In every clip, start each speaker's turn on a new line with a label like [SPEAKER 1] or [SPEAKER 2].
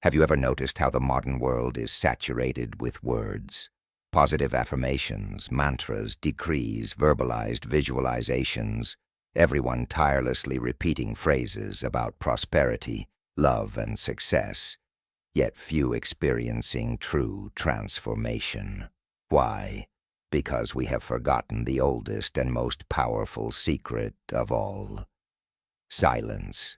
[SPEAKER 1] Have you ever noticed how the modern world is saturated with words? Positive affirmations, mantras, decrees, verbalized visualizations, everyone tirelessly repeating phrases about prosperity, love, and success, yet few experiencing true transformation. Why? Because we have forgotten the oldest and most powerful secret of all: silence.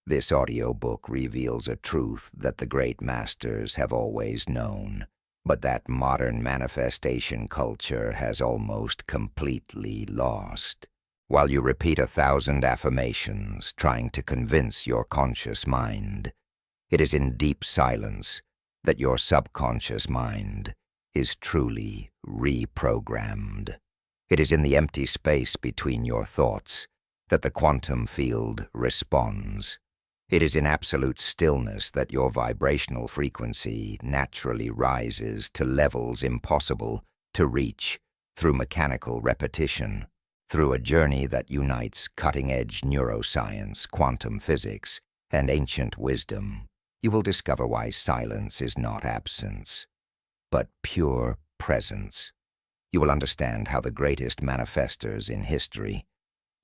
[SPEAKER 1] This audiobook reveals a truth that the great masters have always known, but that modern manifestation culture has almost completely lost. While you repeat 1,000 affirmations trying to convince your conscious mind, it is in deep silence that your subconscious mind is truly reprogrammed. It is in the empty space between your thoughts that the quantum field responds. It is in absolute stillness that your vibrational frequency naturally rises to levels impossible to reach through mechanical repetition. Through a journey that unites cutting-edge neuroscience, quantum physics, and ancient wisdom, you will discover why silence is not absence, but pure presence. You will understand how the greatest manifestors in history,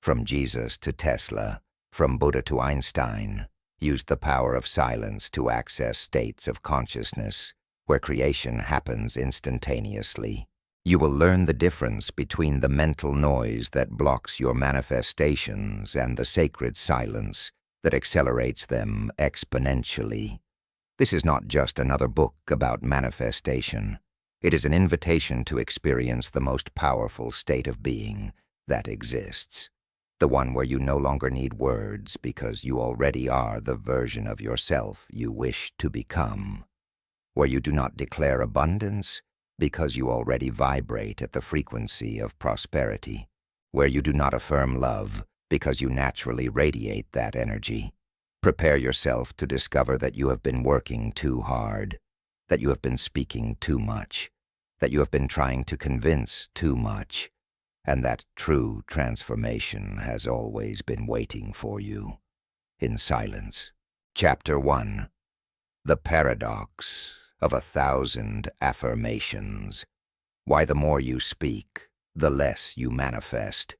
[SPEAKER 1] from Jesus to Tesla, from Buddha to Einstein, used the power of silence to access states of consciousness where creation happens instantaneously. You will learn the difference between the mental noise that blocks your manifestations and the sacred silence that accelerates them exponentially. This is not just another book about manifestation. It is an invitation to experience the most powerful state of being that exists. The one where you no longer need words because you already are the version of yourself you wish to become. Where you do not declare abundance because you already vibrate at the frequency of prosperity. Where you do not affirm love because you naturally radiate that energy. Prepare yourself to discover that you have been working too hard, that you have been speaking too much, that you have been trying to convince too much, and that true transformation has always been waiting for you in silence. Chapter 1. The Paradox of 1,000 Affirmations. Why the more you speak, the less you manifest.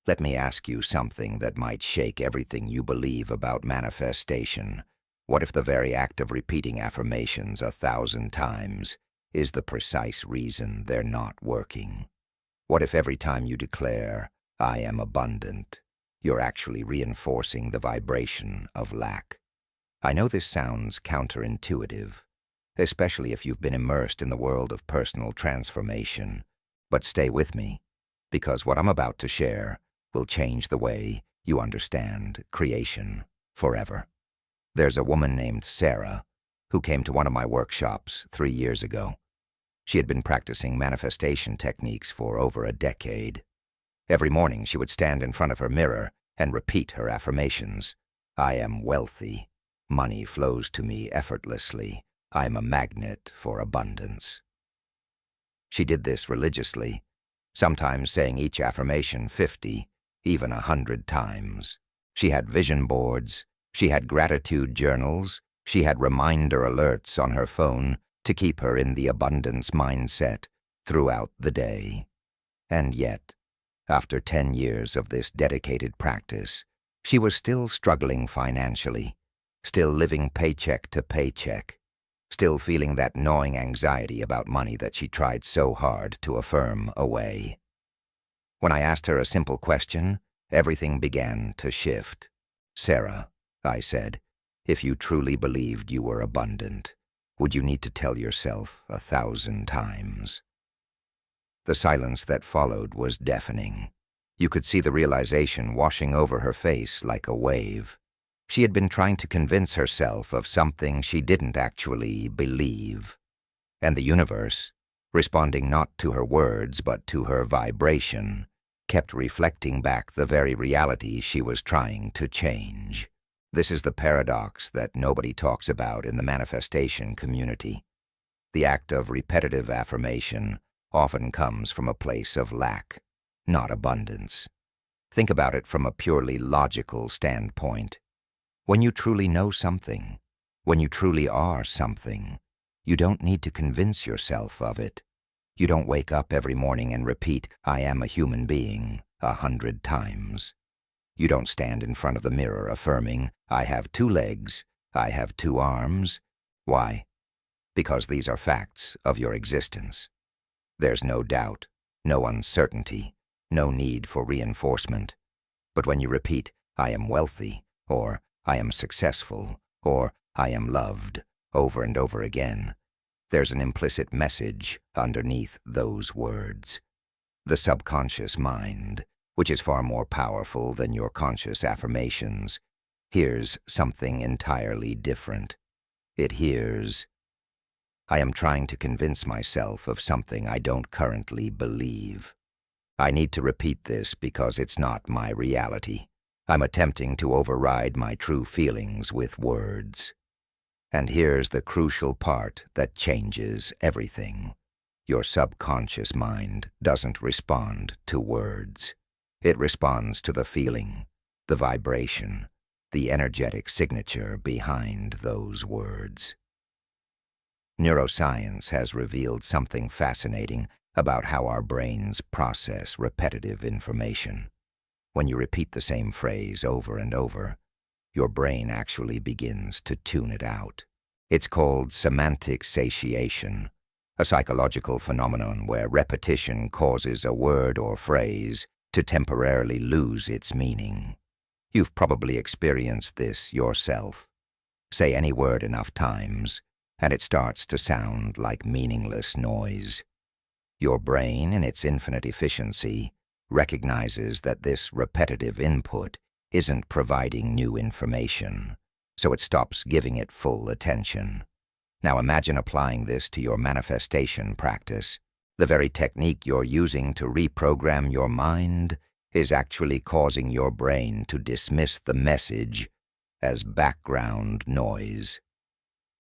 [SPEAKER 1] Let me ask you something that might shake everything you believe about manifestation. What if the very act of repeating affirmations 1,000 times is the precise reason they're not working? What if every time you declare, "I am abundant," you're actually reinforcing the vibration of lack? I know this sounds counterintuitive, especially if you've been immersed in the world of personal transformation. But stay with me, because what I'm about to share will change the way you understand creation forever. There's a woman named Sarah who came to one of my workshops 3 years ago. She had been practicing manifestation techniques for over a decade. Every morning she would stand in front of her mirror and repeat her affirmations. "I am wealthy. Money flows to me effortlessly. I am a magnet for abundance." She did this religiously, sometimes saying each affirmation 50, even 100 times. She had vision boards, she had gratitude journals, she had reminder alerts on her phone to keep her in the abundance mindset throughout the day. And yet, after 10 years of this dedicated practice, she was still struggling financially, still living paycheck to paycheck, still feeling that gnawing anxiety about money that she tried so hard to affirm away. When I asked her a simple question, everything began to shift. "Sarah," I said, "if you truly believed you were abundant, would you need to tell yourself 1,000 times?" The silence that followed was deafening. You could see the realization washing over her face like a wave. She had been trying to convince herself of something she didn't actually believe. And the universe, responding not to her words but to her vibration, kept reflecting back the very reality she was trying to change. This is the paradox that nobody talks about in the manifestation community. The act of repetitive affirmation often comes from a place of lack, not abundance. Think about it from a purely logical standpoint. When you truly know something, When you truly are something, you don't need to convince yourself of it. You don't wake up every morning and repeat, "I am a human being," 100 times. You don't stand in front of the mirror affirming, "I have 2 legs, I have 2 arms." Why? Because these are facts of your existence. There's no doubt, no uncertainty, no need for reinforcement. But when you repeat, "I am wealthy," or "I am successful," or "I am loved," over and over again, there's an implicit message underneath those words. The subconscious mind, which is far more powerful than your conscious affirmations, hears something entirely different. It hears, "I am trying to convince myself of something I don't currently believe. I need to repeat this because it's not my reality. I'm attempting to override my true feelings with words." And here's the crucial part that changes everything. Your subconscious mind doesn't respond to words. It responds to the feeling, the vibration, the energetic signature behind those words. Neuroscience has revealed something fascinating about how our brains process repetitive information. When you repeat the same phrase over and over, your brain actually begins to tune it out. It's called semantic satiation, a psychological phenomenon where repetition causes a word or phrase to temporarily lose its meaning. You've probably experienced this yourself. Say any word enough times, and it starts to sound like meaningless noise. Your brain, in its infinite efficiency, recognizes that this repetitive input isn't providing new information, so it stops giving it full attention. Now imagine applying this to your manifestation practice. The very technique you're using to reprogram your mind is actually causing your brain to dismiss the message as background noise.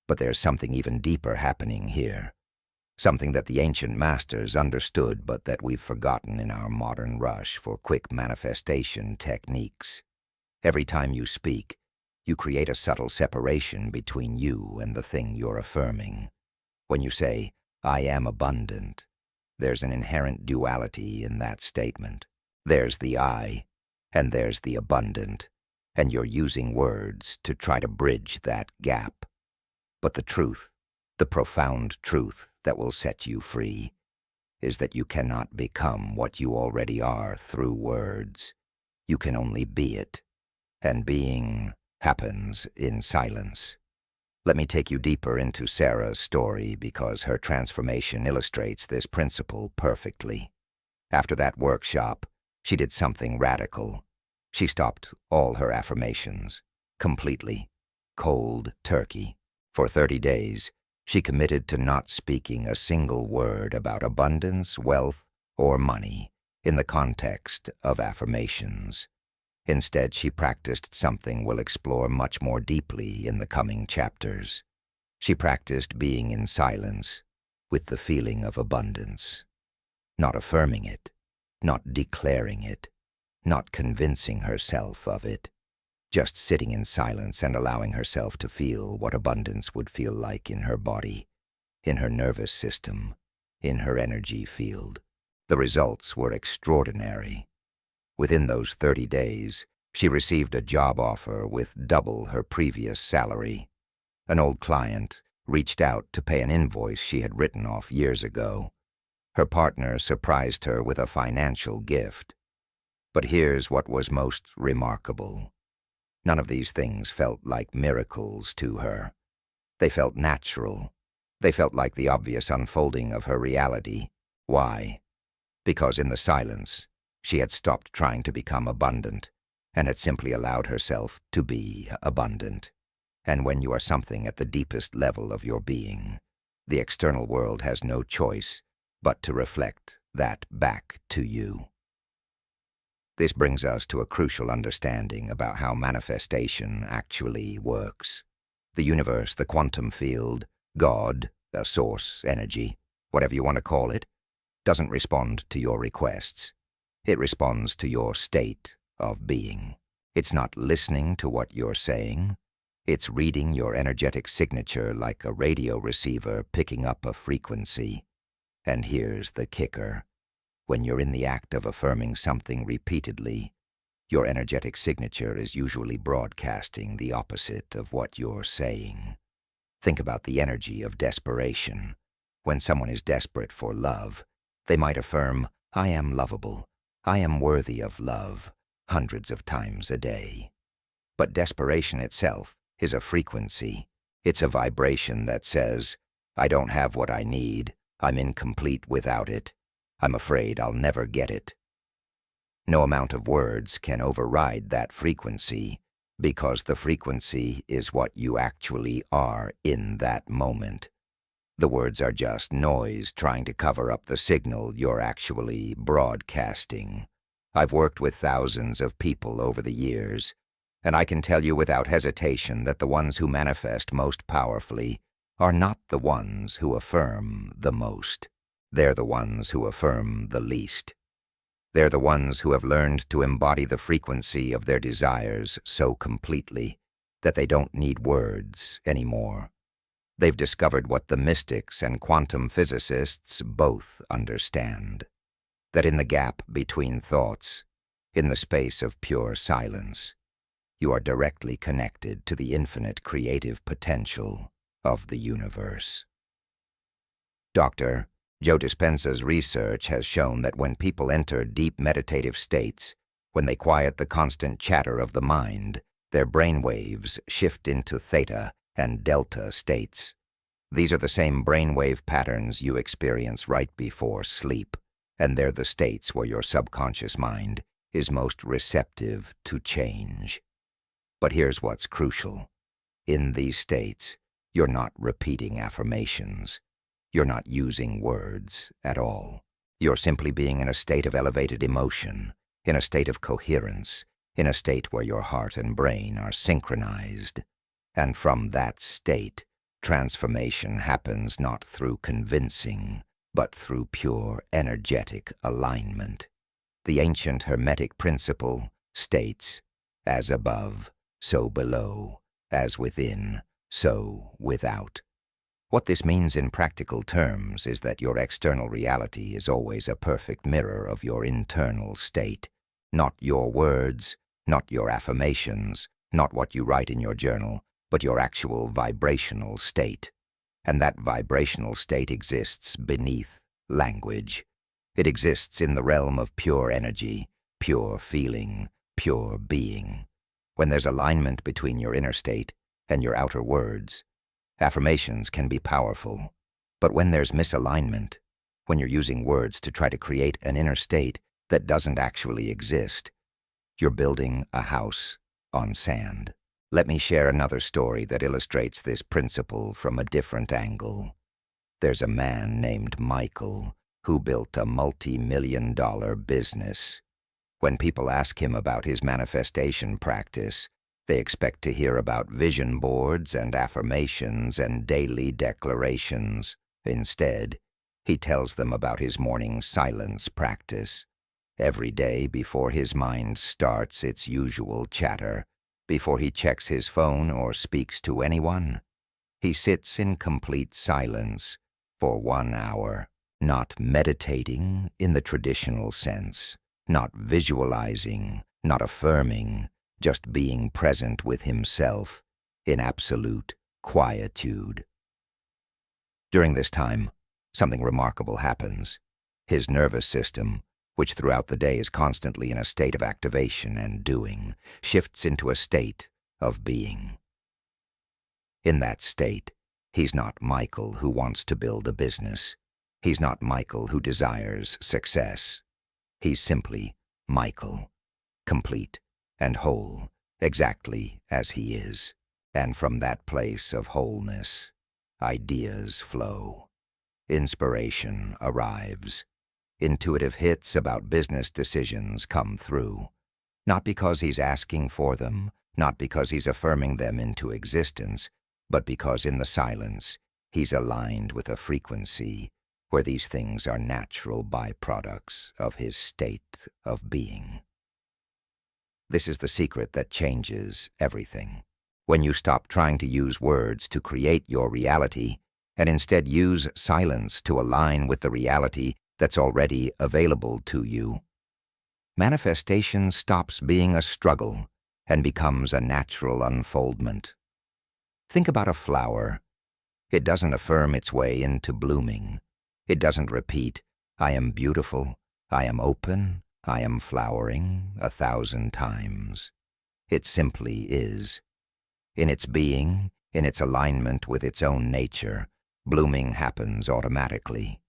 [SPEAKER 1] But there's something even deeper happening here. Something that the ancient masters understood but that we've forgotten in our modern rush for quick manifestation techniques. Every time you speak, you create a subtle separation between you and the thing you're affirming. When you say, "I am abundant," there's an inherent duality in that statement. There's the I, and there's the abundant, and you're using words to try to bridge that gap. But the truth, the profound truth that will set you free, is that you cannot become what you already are through words. You can only be it, and being happens in silence. Let me take you deeper into Sarah's story because her transformation illustrates this principle perfectly. After that workshop, she did something radical. She stopped all her affirmations, completely, cold turkey. For 30 days, she committed to not speaking a single word about abundance, wealth, or money in the context of affirmations. Instead, she practiced something we'll explore much more deeply in the coming chapters. She practiced being in silence with the feeling of abundance, not affirming it, not declaring it, not convincing herself of it, just sitting in silence and allowing herself to feel what abundance would feel like in her body, in her nervous system, in her energy field. The results were extraordinary. Within those 30 days, she received a job offer with double her previous salary. An old client reached out to pay an invoice she had written off years ago. Her partner surprised her with a financial gift. But here's what was most remarkable. None of these things felt like miracles to her. They felt natural. They felt like the obvious unfolding of her reality. Why? Because in the silence, she had stopped trying to become abundant and had simply allowed herself to be abundant. And when you are something at the deepest level of your being, the external world has no choice but to reflect that back to you. This brings us to a crucial understanding about how manifestation actually works. The universe, the quantum field, God, the source, energy, whatever you want to call it, doesn't respond to your requests. It responds to your state of being. It's not listening to what you're saying. It's reading your energetic signature like a radio receiver picking up a frequency. And here's the kicker. When you're in the act of affirming something repeatedly, your energetic signature is usually broadcasting the opposite of what you're saying. Think about the energy of desperation. When someone is desperate for love, they might affirm, "I am lovable. I am worthy of love," hundreds of times a day. But desperation itself is a frequency. It's a vibration that says, "I don't have what I need. I'm incomplete without it. I'm afraid I'll never get it." No amount of words can override that frequency, because the frequency is what you actually are in that moment. The words are just noise trying to cover up the signal you're actually broadcasting. I've worked with thousands of people over the years, and I can tell you without hesitation that the ones who manifest most powerfully are not the ones who affirm the most. They're the ones who affirm the least. They're the ones who have learned to embody the frequency of their desires so completely that they don't need words anymore. They've discovered what the mystics and quantum physicists both understand, that in the gap between thoughts, in the space of pure silence, you are directly connected to the infinite creative potential of the universe. Dr. Joe Dispenza's research has shown that when people enter deep meditative states, when they quiet the constant chatter of the mind, their brain waves shift into theta and delta states. These are the same brainwave patterns you experience right before sleep, and they're the states where your subconscious mind is most receptive to change. But here's what's crucial. In these states, you're not repeating affirmations. You're not using words at all. You're simply being in a state of elevated emotion, in a state of coherence, in a state where your heart and brain are synchronized. And from that state, transformation happens not through convincing, but through pure energetic alignment. The ancient Hermetic principle states, "As above, so below, as within, so without." What this means in practical terms is that your external reality is always a perfect mirror of your internal state, not your words, not your affirmations, not what you write in your journal, but your actual vibrational state. And that vibrational state exists beneath language. It exists in the realm of pure energy, pure feeling, pure being. When there's alignment between your inner state and your outer words, affirmations can be powerful. But when there's misalignment, when you're using words to try to create an inner state that doesn't actually exist, you're building a house on sand. Let me share another story that illustrates this principle from a different angle. There's a man named Michael who built a multi-million-dollar business. When people ask him about his manifestation practice, they expect to hear about vision boards and affirmations and daily declarations. Instead, he tells them about his morning silence practice. Every day before his mind starts its usual chatter, before he checks his phone or speaks to anyone, he sits in complete silence for 1 hour, not meditating in the traditional sense, not visualizing, not affirming, just being present with himself in absolute quietude. During this time, something remarkable happens. His nervous system, which throughout the day is constantly in a state of activation and doing, shifts into a state of being. In that state, he's not Michael who wants to build a business. He's not Michael who desires success. He's simply Michael, complete and whole, exactly as he is. And from that place of wholeness, ideas flow. Inspiration arrives. Intuitive hits about business decisions come through. Not because he's asking for them, not because he's affirming them into existence, but because in the silence, he's aligned with a frequency where these things are natural byproducts of his state of being. This is the secret that changes everything. When you stop trying to use words to create your reality and instead use silence to align with the reality that's already available to you. Manifestation stops being a struggle and becomes a natural unfoldment. Think about a flower. It doesn't affirm its way into blooming. It doesn't repeat, "I am beautiful, I am open, I am flowering," 1,000 times. It simply is. In its being, in its alignment with its own nature, blooming happens automatically.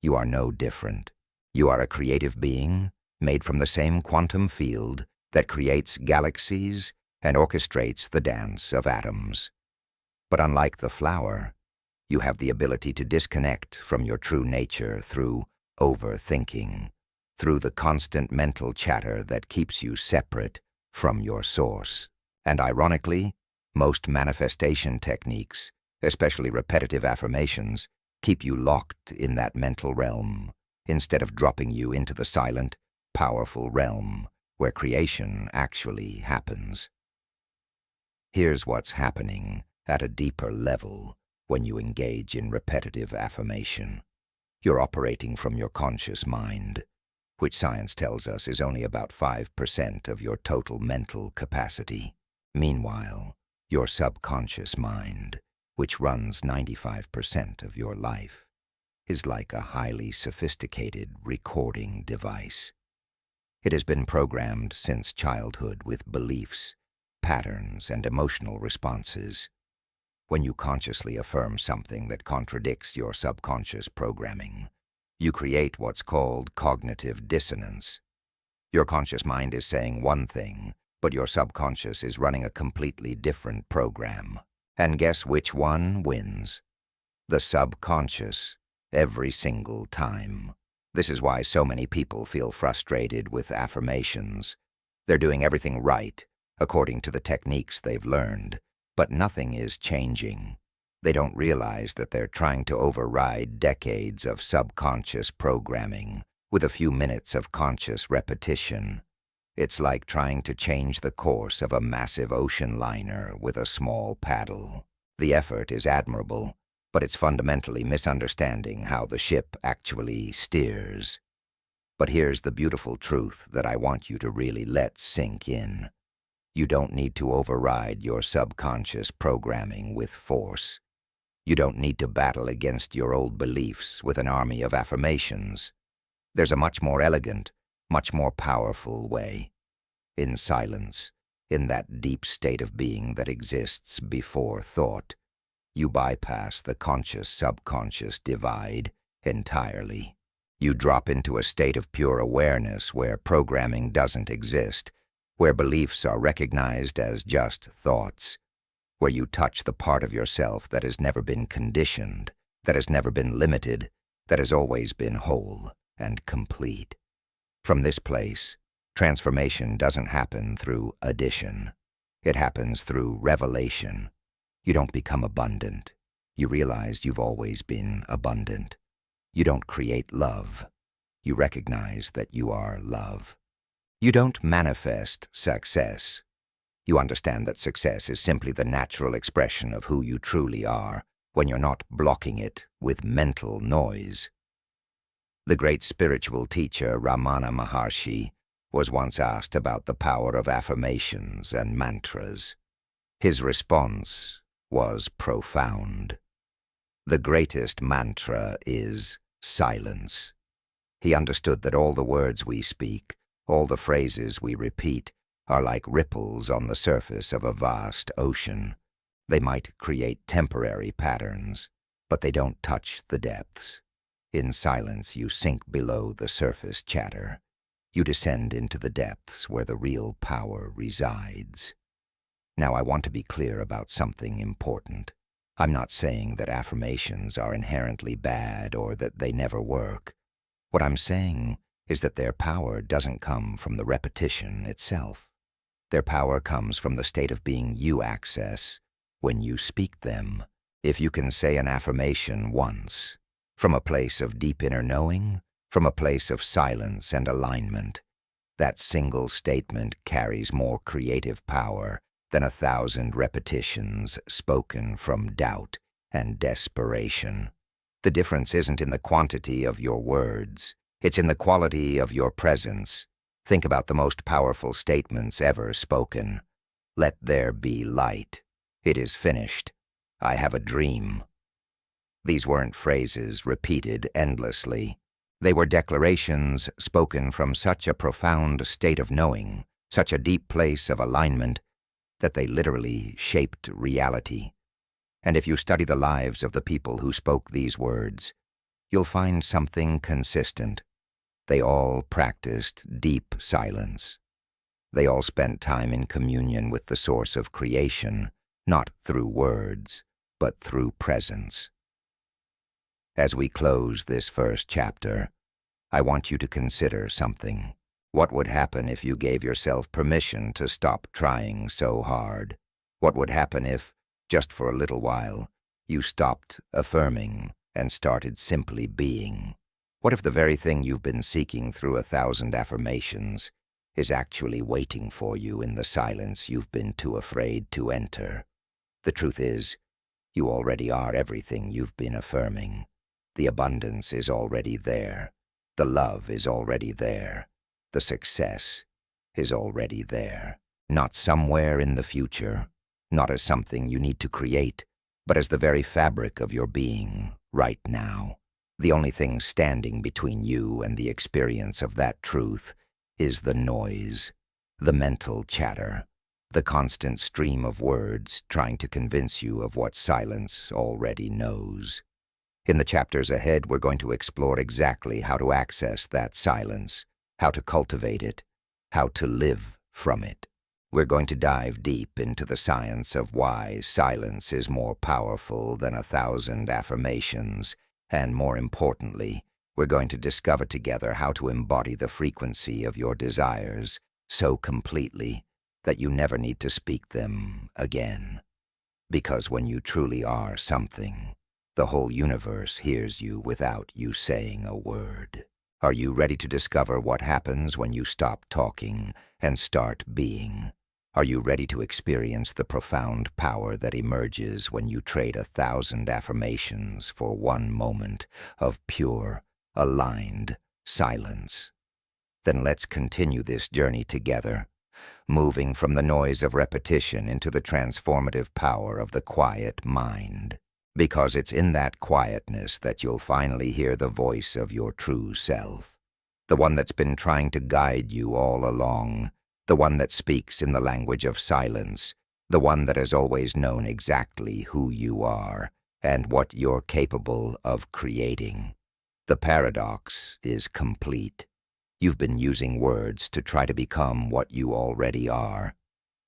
[SPEAKER 1] You are no different. You are a creative being made from the same quantum field that creates galaxies and orchestrates the dance of atoms. But unlike the flower, you have the ability to disconnect from your true nature through overthinking, through the constant mental chatter that keeps you separate from your source. And ironically, most manifestation techniques, especially repetitive affirmations, keep you locked in that mental realm instead of dropping you into the silent, powerful realm where creation actually happens. Here's what's happening at a deeper level when you engage in repetitive affirmation. You're operating from your conscious mind, which science tells us is only about 5% of your total mental capacity. Meanwhile, your subconscious mind, which runs 95% of your life, is like a highly sophisticated recording device. It has been programmed since childhood with beliefs, patterns, and emotional responses. When you consciously affirm something that contradicts your subconscious programming, you create what's called cognitive dissonance. Your conscious mind is saying one thing, but your subconscious is running a completely different program. And guess which one wins? The subconscious, every single time. This is why so many people feel frustrated with affirmations. They're doing everything right, according to the techniques they've learned, but nothing is changing. They don't realize that they're trying to override decades of subconscious programming with a few minutes of conscious repetition. It's like trying to change the course of a massive ocean liner with a small paddle. The effort is admirable, but it's fundamentally misunderstanding how the ship actually steers. But here's the beautiful truth that I want you to really let sink in. You don't need to override your subconscious programming with force. You don't need to battle against your old beliefs with an army of affirmations. There's a much more elegant, much more powerful way. In silence, in that deep state of being that exists before thought, you bypass the conscious-subconscious divide entirely. You drop into a state of pure awareness where programming doesn't exist, where beliefs are recognized as just thoughts, where you touch the part of yourself that has never been conditioned, that has never been limited, that has always been whole and complete. From this place, transformation doesn't happen through addition. It happens through revelation. You don't become abundant. You realize you've always been abundant. You don't create love. You recognize that you are love. You don't manifest success. You understand that success is simply the natural expression of who you truly are when you're not blocking it with mental noise. The great spiritual teacher Ramana Maharshi was once asked about the power of affirmations and mantras. His response was profound. The greatest mantra is silence. He understood that all the words we speak, all the phrases we repeat, are like ripples on the surface of a vast ocean. They might create temporary patterns, but they don't touch the depths. In silence, you sink below the surface chatter. You descend into the depths where the real power resides. Now, I want to be clear about something important. I'm not saying that affirmations are inherently bad or that they never work. What I'm saying is that their power doesn't come from the repetition itself. Their power comes from the state of being you access when you speak them. If you can say an affirmation once, from a place of deep inner knowing, from a place of silence and alignment, that single statement carries more creative power than 1,000 repetitions spoken from doubt and desperation. The difference isn't in the quantity of your words, it's in the quality of your presence. Think about the most powerful statements ever spoken. Let there be light. It is finished. I have a dream. These weren't phrases repeated endlessly. They were declarations spoken from such a profound state of knowing, such a deep place of alignment, that they literally shaped reality. And if you study the lives of the people who spoke these words, you'll find something consistent. They all practiced deep silence. They all spent time in communion with the source of creation, not through words, but through presence. As we close this first chapter, I want you to consider something. What would happen if you gave yourself permission to stop trying so hard? What would happen if, just for a little while, you stopped affirming and started simply being? What if the very thing you've been seeking through 1,000 affirmations is actually waiting for you in the silence you've been too afraid to enter? The truth is, you already are everything you've been affirming. The abundance is already there. The love is already there. The success is already there. Not somewhere in the future, not as something you need to create, but as the very fabric of your being right now. The only thing standing between you and the experience of that truth is the noise, the mental chatter, the constant stream of words trying to convince you of what silence already knows. In the chapters ahead, we're going to explore exactly how to access that silence, how to cultivate it, how to live from it. We're going to dive deep into the science of why silence is more powerful than 1,000 affirmations, and more importantly, we're going to discover together how to embody the frequency of your desires so completely that you never need to speak them again. Because when you truly are something, the whole universe hears you without you saying a word. Are you ready to discover what happens when you stop talking and start being? Are you ready to experience the profound power that emerges when you trade 1,000 affirmations for one moment of pure, aligned silence? Then let's continue this journey together, moving from the noise of repetition into the transformative power of the quiet mind. Because it's in that quietness that you'll finally hear the voice of your true self, the one that's been trying to guide you all along, the one that speaks in the language of silence, the one that has always known exactly who you are and what you're capable of creating. The paradox is complete. You've been using words to try to become what you already are.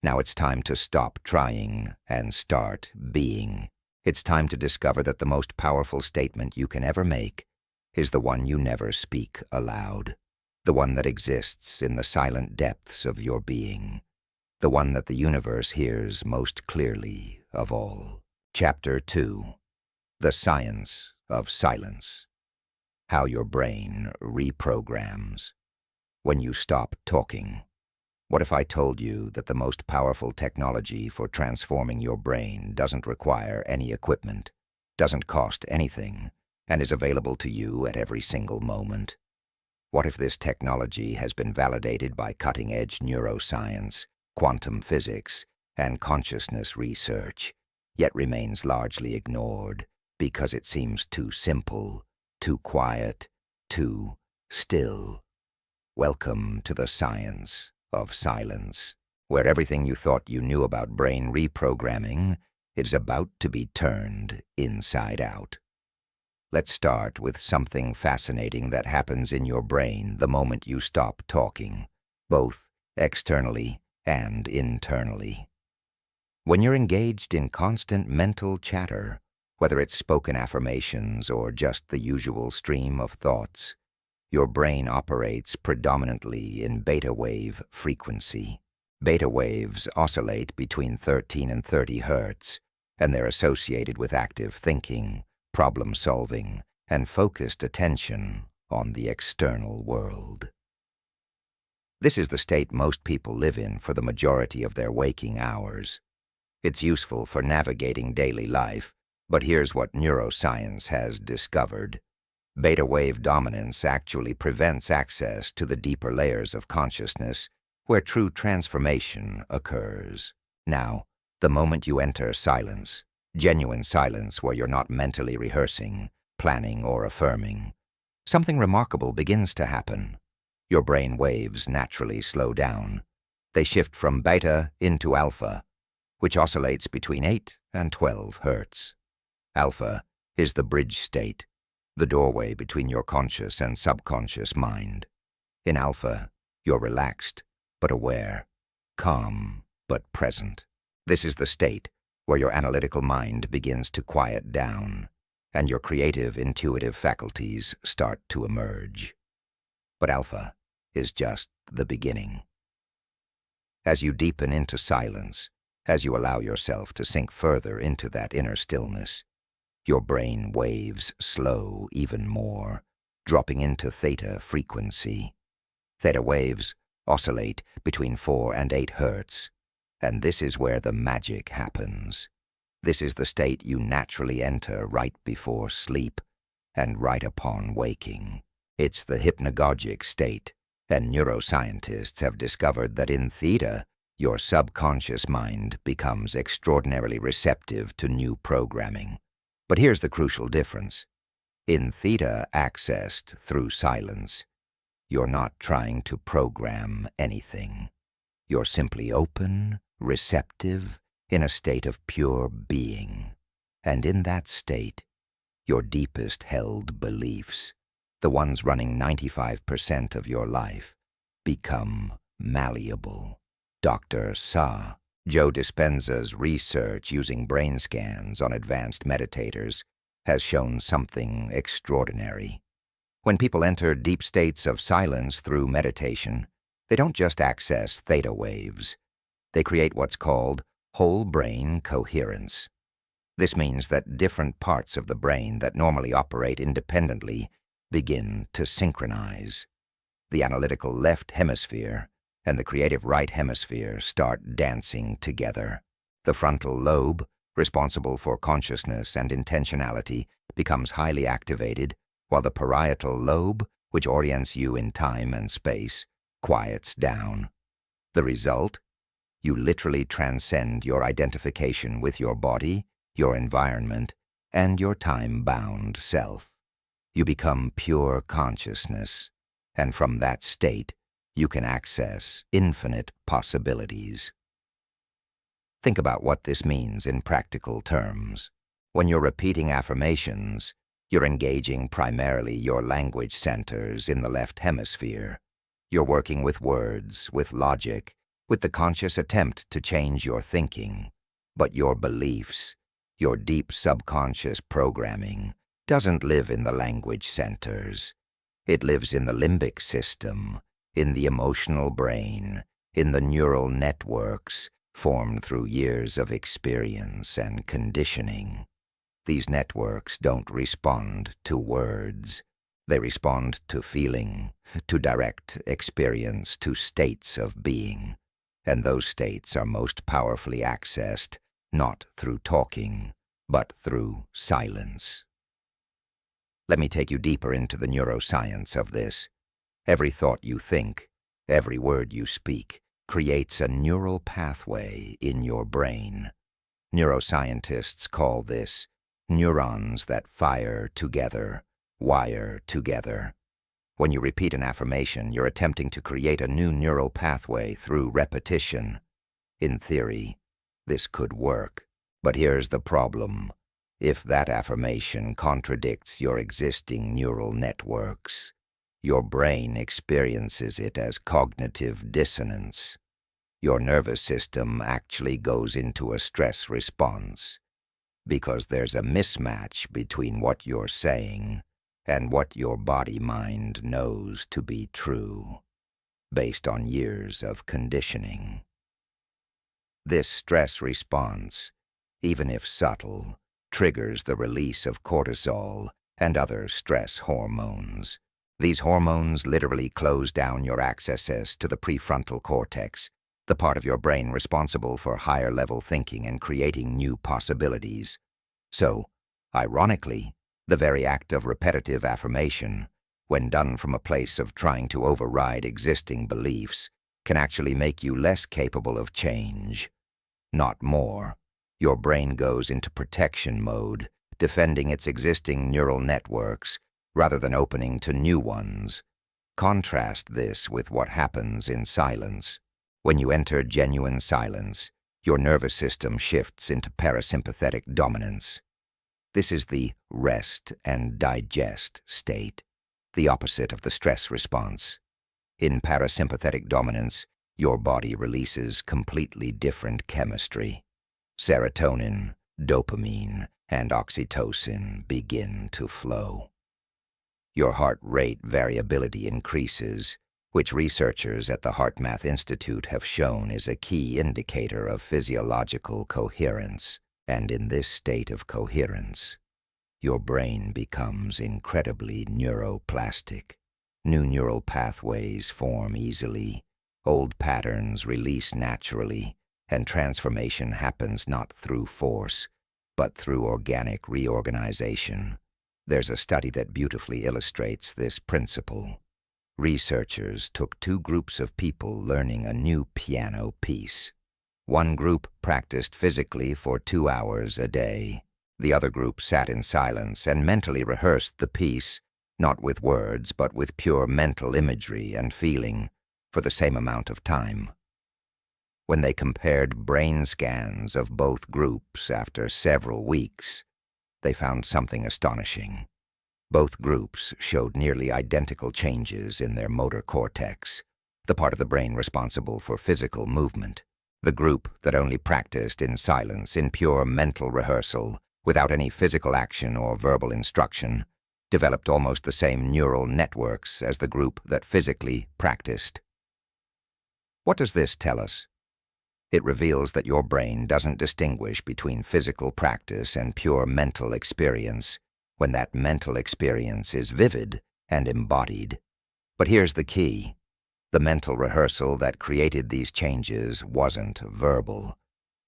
[SPEAKER 1] Now it's time to stop trying and start being. It's time to discover that the most powerful statement you can ever make is the one you never speak aloud, the one that exists in the silent depths of your being, the one that the universe hears most clearly of all. Chapter 2: The Science of Silence. How your brain reprograms. When you stop talking. What if I told you that the most powerful technology for transforming your brain doesn't require any equipment, doesn't cost anything, and is available to you at every single moment? What if this technology has been validated by cutting-edge neuroscience, quantum physics, and consciousness research, yet remains largely ignored because it seems too simple, too quiet, too still? Welcome to the science of silence, where everything you thought you knew about brain reprogramming is about to be turned inside out. Let's start with something fascinating that happens in your brain the moment you stop talking, both externally and internally. When you're engaged in constant mental chatter, whether it's spoken affirmations or just the usual stream of thoughts, your brain operates predominantly in beta wave frequency. Beta waves oscillate between 13 and 30 hertz, and they're associated with active thinking, problem-solving, and focused attention on the external world. This is the state most people live in for the majority of their waking hours. It's useful for navigating daily life, but here's what neuroscience has discovered. Beta wave dominance actually prevents access to the deeper layers of consciousness where true transformation occurs. Now, the moment you enter silence, genuine silence where you're not mentally rehearsing, planning, or affirming, something remarkable begins to happen. Your brain waves naturally slow down. They shift from beta into alpha, which oscillates between 8 and 12 hertz. Alpha is the bridge state, the doorway between your conscious and subconscious mind. In alpha, you're relaxed but aware, calm but present. This is the state where your analytical mind begins to quiet down and your creative, intuitive faculties start to emerge. But alpha is just the beginning. As you deepen into silence, as you allow yourself to sink further into that inner stillness, your brain waves slow even more, dropping into theta frequency. Theta waves oscillate between 4 and 8 hertz, and this is where the magic happens. This is the state you naturally enter right before sleep and right upon waking. It's the hypnagogic state, and neuroscientists have discovered that in theta, your subconscious mind becomes extraordinarily receptive to new programming. But here's the crucial difference. In theta accessed through silence, you're not trying to program anything. You're simply open, receptive, in a state of pure being. And in that state, your deepest held beliefs, the ones running 95% of your life, become malleable. Dr. Joe Dispenza's research using brain scans on advanced meditators has shown something extraordinary. When people enter deep states of silence through meditation, they don't just access theta waves. They create what's called whole brain coherence. This means that different parts of the brain that normally operate independently begin to synchronize. The analytical left hemisphere and the creative right hemisphere start dancing together. The frontal lobe, responsible for consciousness and intentionality, becomes highly activated, while the parietal lobe, which orients you in time and space, quiets down. The result? You literally transcend your identification with your body, your environment, and your time-bound self. You become pure consciousness, and from that state, you can access infinite possibilities. Think about what this means in practical terms. When you're repeating affirmations, you're engaging primarily your language centers in the left hemisphere. You're working with words, with logic, with the conscious attempt to change your thinking. But your beliefs, your deep subconscious programming, doesn't live in the language centers. It lives in the limbic system, in the emotional brain, in the neural networks formed through years of experience and conditioning. These networks don't respond to words. They respond to feeling, to direct experience, to states of being. And those states are most powerfully accessed not through talking, but through silence. Let me take you deeper into the neuroscience of this. Every thought you think, every word you speak, creates a neural pathway in your brain. Neuroscientists call this neurons that fire together, wire together. When you repeat an affirmation, you're attempting to create a new neural pathway through repetition. In theory, this could work. But here's the problem. If that affirmation contradicts your existing neural networks, your brain experiences it as cognitive dissonance. Your nervous system actually goes into a stress response because there's a mismatch between what you're saying and what your body-mind knows to be true, based on years of conditioning. This stress response, even if subtle, triggers the release of cortisol and other stress hormones, These hormones literally close down your accesses to the prefrontal cortex, the part of your brain responsible for higher-level thinking and creating new possibilities. So, ironically, the very act of repetitive affirmation, when done from a place of trying to override existing beliefs, can actually make you less capable of change, not more. Your brain goes into protection mode, defending its existing neural networks rather than opening to new ones. Contrast this with what happens in silence. When you enter genuine silence, your nervous system shifts into parasympathetic dominance. This is the rest and digest state, the opposite of the stress response. In parasympathetic dominance, your body releases completely different chemistry. Serotonin, dopamine, and oxytocin begin to flow. Your heart rate variability increases, which researchers at the HeartMath Institute have shown is a key indicator of physiological coherence. And in this state of coherence, your brain becomes incredibly neuroplastic. New neural pathways form easily, old patterns release naturally, and transformation happens not through force, but through organic reorganization. There's a study that beautifully illustrates this principle. Researchers took two groups of people learning a new piano piece. One group practiced physically for 2 hours a day. The other group sat in silence and mentally rehearsed the piece, not with words, but with pure mental imagery and feeling, for the same amount of time. When they compared brain scans of both groups after several weeks, they found something astonishing. Both groups showed nearly identical changes in their motor cortex, the part of the brain responsible for physical movement. The group that only practiced in silence, in pure mental rehearsal, without any physical action or verbal instruction, developed almost the same neural networks as the group that physically practiced. What does this tell us? It reveals that your brain doesn't distinguish between physical practice and pure mental experience, when that mental experience is vivid and embodied. But here's the key. The mental rehearsal that created these changes wasn't verbal.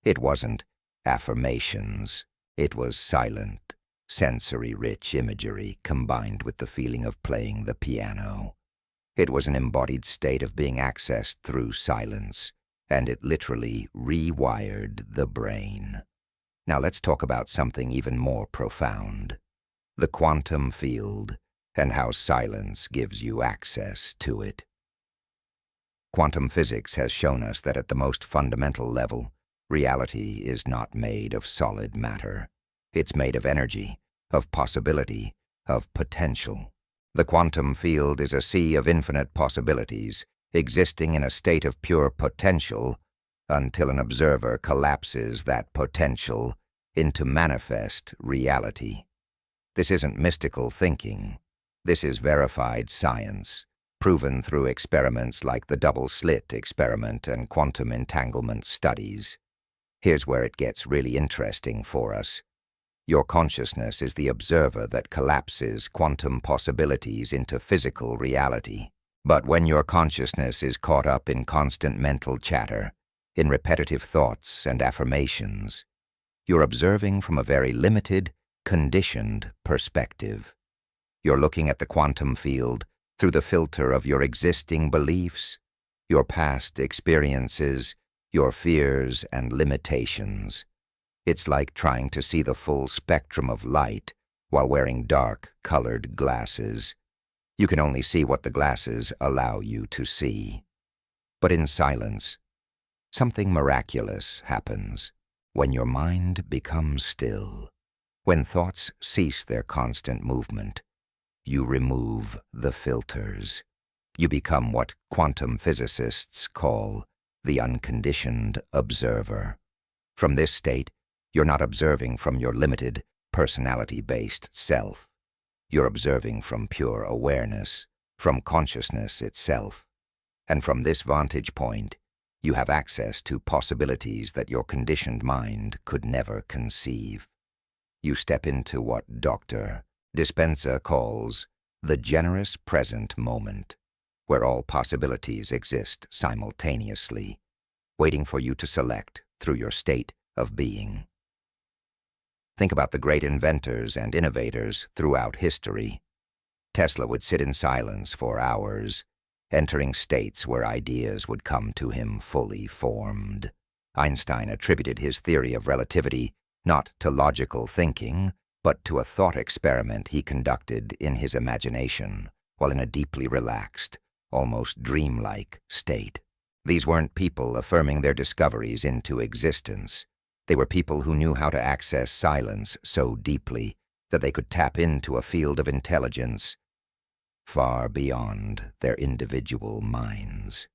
[SPEAKER 1] It wasn't affirmations. It was silent, sensory-rich imagery combined with the feeling of playing the piano. It was an embodied state of being accessed through silence, and it literally rewired the brain. Now let's talk about something even more profound. The quantum field, and how silence gives you access to it. Quantum physics has shown us that at the most fundamental level, reality is not made of solid matter. It's made of energy, of possibility, of potential. The quantum field is a sea of infinite possibilities, existing in a state of pure potential until an observer collapses that potential into manifest reality. This isn't mystical thinking. This is verified science, proven through experiments like the double-slit experiment and quantum entanglement studies. Here's where it gets really interesting for us. Your consciousness is the observer that collapses quantum possibilities into physical reality. But when your consciousness is caught up in constant mental chatter, in repetitive thoughts and affirmations, you're observing from a very limited, conditioned perspective. You're looking at the quantum field through the filter of your existing beliefs, your past experiences, your fears and limitations. It's like trying to see the full spectrum of light while wearing dark-colored glasses. You can only see what the glasses allow you to see. But in silence, something miraculous happens. When your mind becomes still, when thoughts cease their constant movement, you remove the filters. You become what quantum physicists call the unconditioned observer. From this state, you're not observing from your limited, personality-based self. You're observing from pure awareness, from consciousness itself. And from this vantage point, you have access to possibilities that your conditioned mind could never conceive. You step into what Dr. Dispenza calls the generous present moment, where all possibilities exist simultaneously, waiting for you to select through your state of being. Think about the great inventors and innovators throughout history. Tesla would sit in silence for hours, entering states where ideas would come to him fully formed. Einstein attributed his theory of relativity not to logical thinking, but to a thought experiment he conducted in his imagination while in a deeply relaxed, almost dreamlike state. These weren't people affirming their discoveries into existence. They were people who knew how to access silence so deeply that they could tap into a field of intelligence far beyond their individual minds.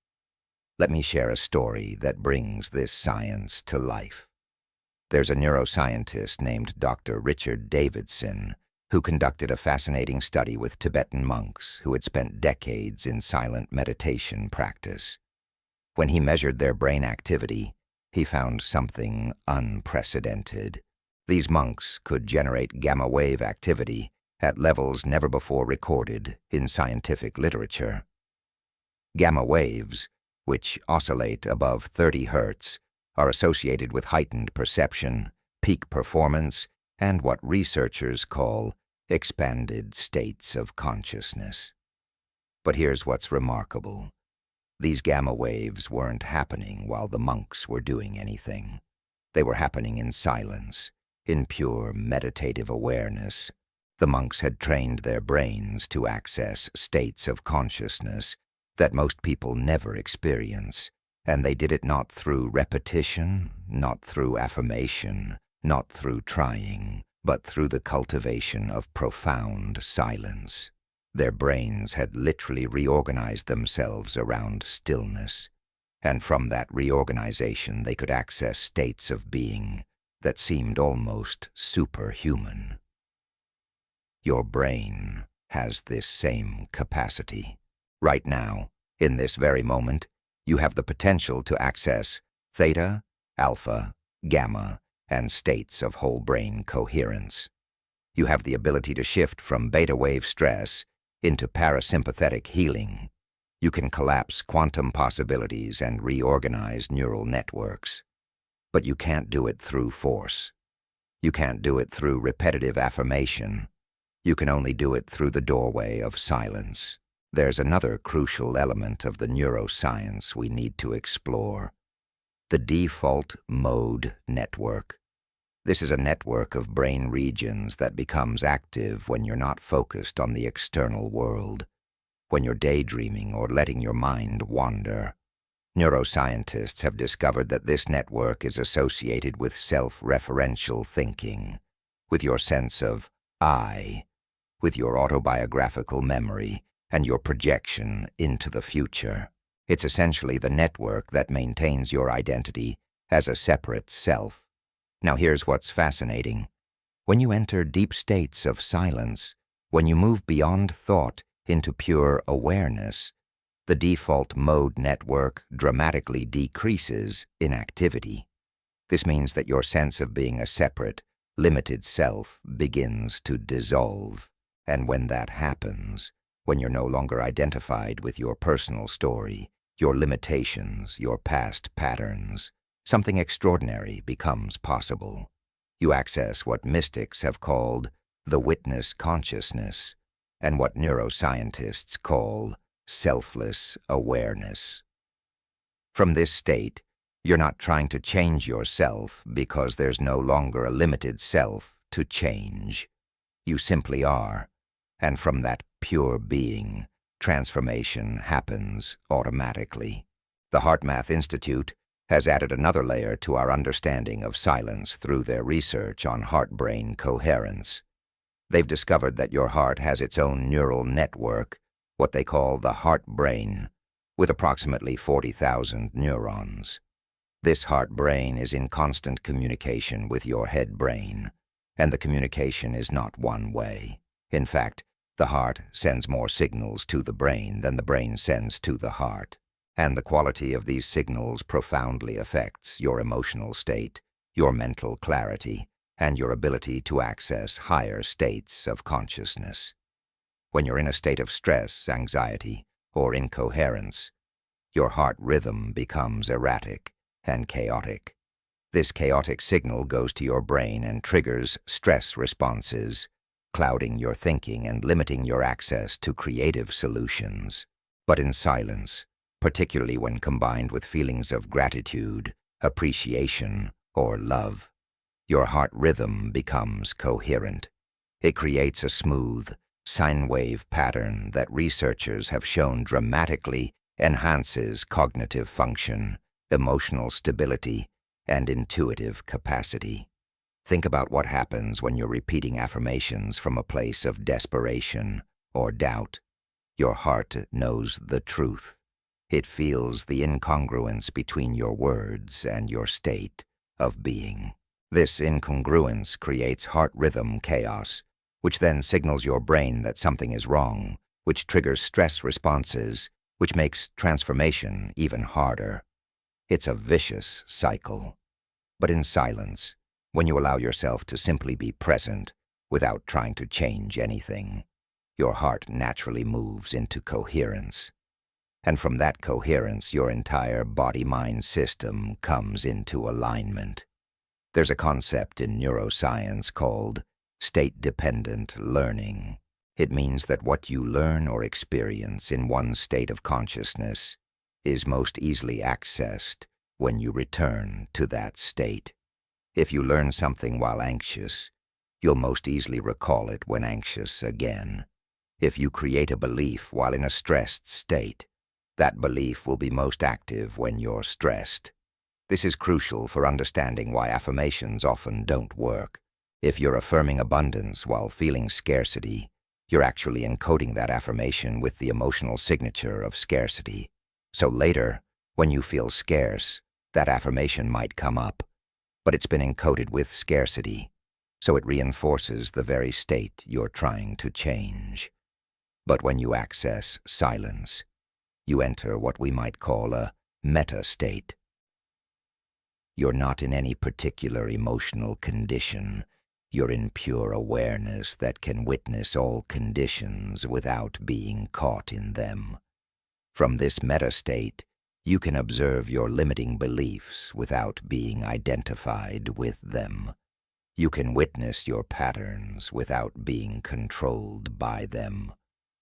[SPEAKER 1] Let me share a story that brings this science to life. There's a neuroscientist named Dr. Richard Davidson who conducted a fascinating study with Tibetan monks who had spent decades in silent meditation practice. When he measured their brain activity, he found something unprecedented. These monks could generate gamma wave activity at levels never before recorded in scientific literature. Gamma waves, which oscillate above 30 hertz, are associated with heightened perception, peak performance, and what researchers call expanded states of consciousness. But here's what's remarkable. These gamma waves weren't happening while the monks were doing anything. They were happening in silence, in pure meditative awareness. The monks had trained their brains to access states of consciousness that most people never experience, and they did it not through repetition, not through affirmation, not through trying, but through the cultivation of profound silence. Their brains had literally reorganized themselves around stillness, and from that reorganization they could access states of being that seemed almost superhuman. Your brain has this same capacity. Right now, in this very moment, you have the potential to access theta, alpha, gamma, and states of whole brain coherence. You have the ability to shift from beta wave stress into parasympathetic healing. You can collapse quantum possibilities and reorganize neural networks. But you can't do it through force. You can't do it through repetitive affirmation. You can only do it through the doorway of silence. There's another crucial element of the neuroscience we need to explore: the default mode network. This is a network of brain regions that becomes active when you're not focused on the external world, when you're daydreaming or letting your mind wander. Neuroscientists have discovered that this network is associated with self-referential thinking, with your sense of I, with your autobiographical memory, and your projection into the future. It's essentially the network that maintains your identity as a separate self. Now here's what's fascinating. When you enter deep states of silence, when you move beyond thought into pure awareness, the default mode network dramatically decreases in activity. This means that your sense of being a separate, limited self begins to dissolve. And when that happens, when you're no longer identified with your personal story, your limitations, your past patterns, something extraordinary becomes possible. You access what mystics have called the witness consciousness, and what neuroscientists call selfless awareness. From this state, you're not trying to change yourself because there's no longer a limited self to change. You simply are, and from that pure being, transformation happens automatically. The HeartMath Institute has added another layer to our understanding of silence through their research on heart-brain coherence. They've discovered that your heart has its own neural network, what they call the heart-brain, with approximately 40,000 neurons. This heart-brain is in constant communication with your head-brain, and the communication is not one way. In fact, the heart sends more signals to the brain than the brain sends to the heart, and the quality of these signals profoundly affects your emotional state, your mental clarity, and your ability to access higher states of consciousness. When you're in a state of stress, anxiety, or incoherence, your heart rhythm becomes erratic and chaotic. This chaotic signal goes to your brain and triggers stress responses, clouding your thinking and limiting your access to creative solutions. But in silence, particularly when combined with feelings of gratitude, appreciation, or love, your heart rhythm becomes coherent. It creates a smooth, sine wave pattern that researchers have shown dramatically enhances cognitive function, emotional stability, and intuitive capacity. Think about what happens when you're repeating affirmations from a place of desperation or doubt. Your heart knows the truth. It feels the incongruence between your words and your state of being. This incongruence creates heart rhythm chaos, which then signals your brain that something is wrong, which triggers stress responses, which makes transformation even harder. It's a vicious cycle. But in silence, when you allow yourself to simply be present without trying to change anything, your heart naturally moves into coherence. And from that coherence, your entire body-mind system comes into alignment. There's a concept in neuroscience called state-dependent learning. It means that what you learn or experience in one state of consciousness is most easily accessed when you return to that state. If you learn something while anxious, you'll most easily recall it when anxious again. If you create a belief while in a stressed state, that belief will be most active when you're stressed. This is crucial for understanding why affirmations often don't work. If you're affirming abundance while feeling scarcity, you're actually encoding that affirmation with the emotional signature of scarcity. So later, when you feel scarce, that affirmation might come up, but it's been encoded with scarcity, so it reinforces the very state you're trying to change. But when you access silence, you enter what we might call a meta state. You're not in any particular emotional condition. You're in pure awareness that can witness all conditions without being caught in them. From this meta state, you can observe your limiting beliefs without being identified with them. You can witness your patterns without being controlled by them.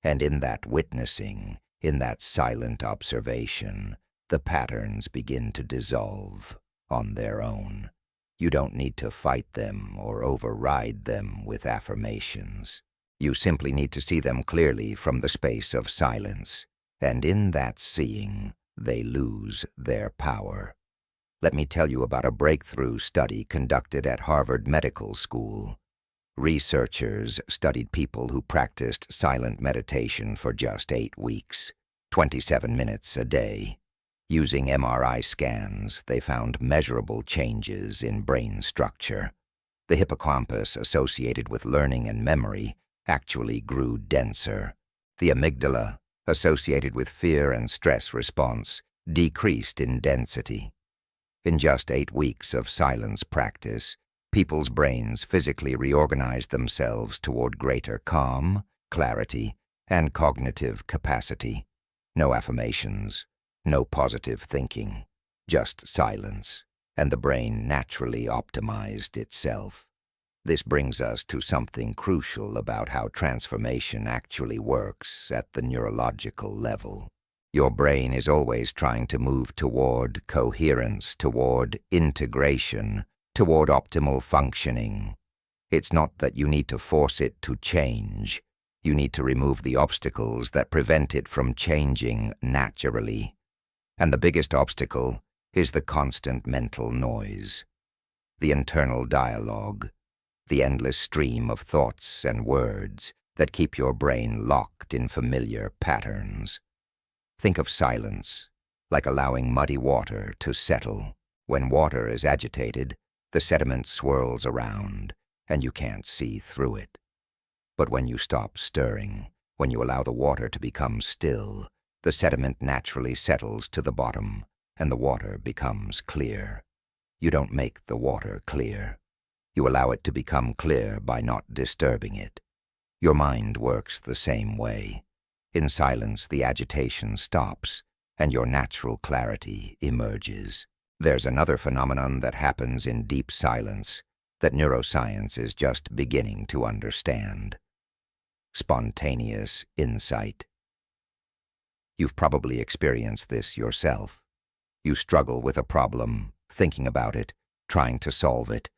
[SPEAKER 1] And in that witnessing, in that silent observation, the patterns begin to dissolve on their own. You don't need to fight them or override them with affirmations. You simply need to see them clearly from the space of silence, and in that seeing, they lose their power. Let me tell you about a breakthrough study conducted at Harvard Medical School. Researchers studied people who practiced silent meditation for just 8 weeks, 27 minutes a day. Using MRI scans, they found measurable changes in brain structure. The hippocampus associated with learning and memory actually grew denser. The amygdala, associated with fear and stress response, decreased in density. In just 8 weeks of silence practice, people's brains physically reorganized themselves toward greater calm, clarity, and cognitive capacity. No affirmations, no positive thinking, just silence, and the brain naturally optimized itself. This brings us to something crucial about how transformation actually works at the neurological level. Your brain is always trying to move toward coherence, toward integration, toward optimal functioning. It's not that you need to force it to change. You need to remove the obstacles that prevent it from changing naturally. And the biggest obstacle is the constant mental noise, the internal dialogue, the endless stream of thoughts and words that keep your brain locked in familiar patterns. Think of silence like allowing muddy water to settle. When water is agitated, the sediment swirls around, and you can't see through it. But when you stop stirring, when you allow the water to become still, the sediment naturally settles to the bottom, and the water becomes clear. You don't make the water clear. You allow it to become clear by not disturbing it. Your mind works the same way. In silence, the agitation stops, and your natural clarity emerges. There's another phenomenon that happens in deep silence that neuroscience is just beginning to understand: spontaneous insight. You've probably experienced this yourself. You struggle with a problem, thinking about it, trying to solve it,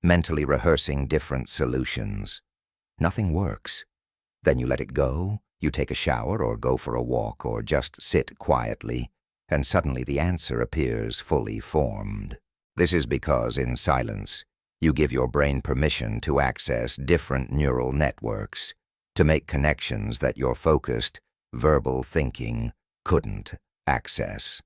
[SPEAKER 1] mentally rehearsing different solutions. Nothing works. Then you let it go, you take a shower or go for a walk or just sit quietly, and suddenly the answer appears fully formed. This is because in silence, you give your brain permission to access different neural networks, to make connections that your focused, verbal thinking couldn't access.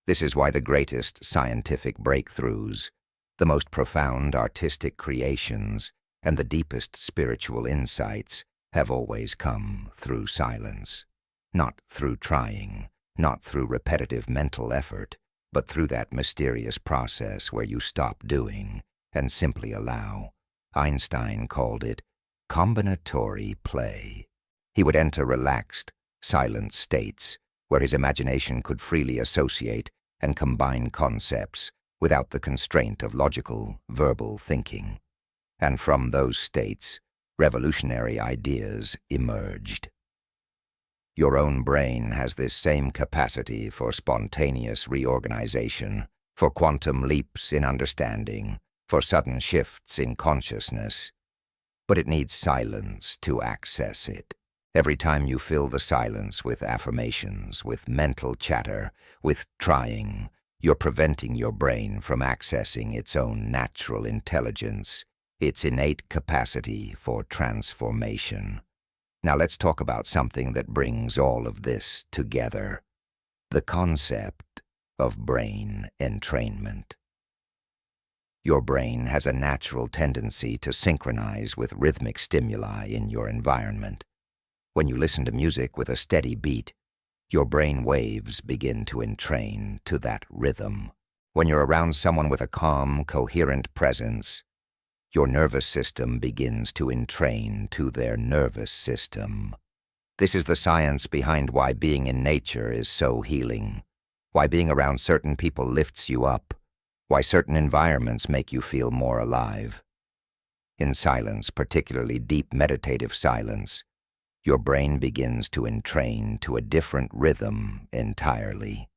[SPEAKER 1] This is why the greatest scientific breakthroughs, the most profound artistic creations, and the deepest spiritual insights have always come through silence. Not through trying, not through repetitive mental effort, but through that mysterious process where you stop doing and simply allow. Einstein called it combinatory play. He would enter relaxed, silent states where his imagination could freely associate and combine concepts without the constraint of logical, verbal thinking. And from those states, revolutionary ideas emerged. Your own brain has this same capacity for spontaneous reorganization, for quantum leaps in understanding, for sudden shifts in consciousness. But it needs silence to access it. Every time you fill the silence with affirmations, with mental chatter, with trying, you're preventing your brain from accessing its own natural intelligence, its innate capacity for transformation. Now let's talk about something that brings all of this together: the concept of brain entrainment. Your brain has a natural tendency to synchronize with rhythmic stimuli in your environment. When you listen to music with a steady beat, your brain waves begin to entrain to that rhythm. When you're around someone with a calm, coherent presence, your nervous system begins to entrain to their nervous system. This is the science behind why being in nature is so healing, why being around certain people lifts you up, why certain environments make you feel more alive. In silence, particularly deep meditative silence, your brain begins to entrain to a different rhythm entirely.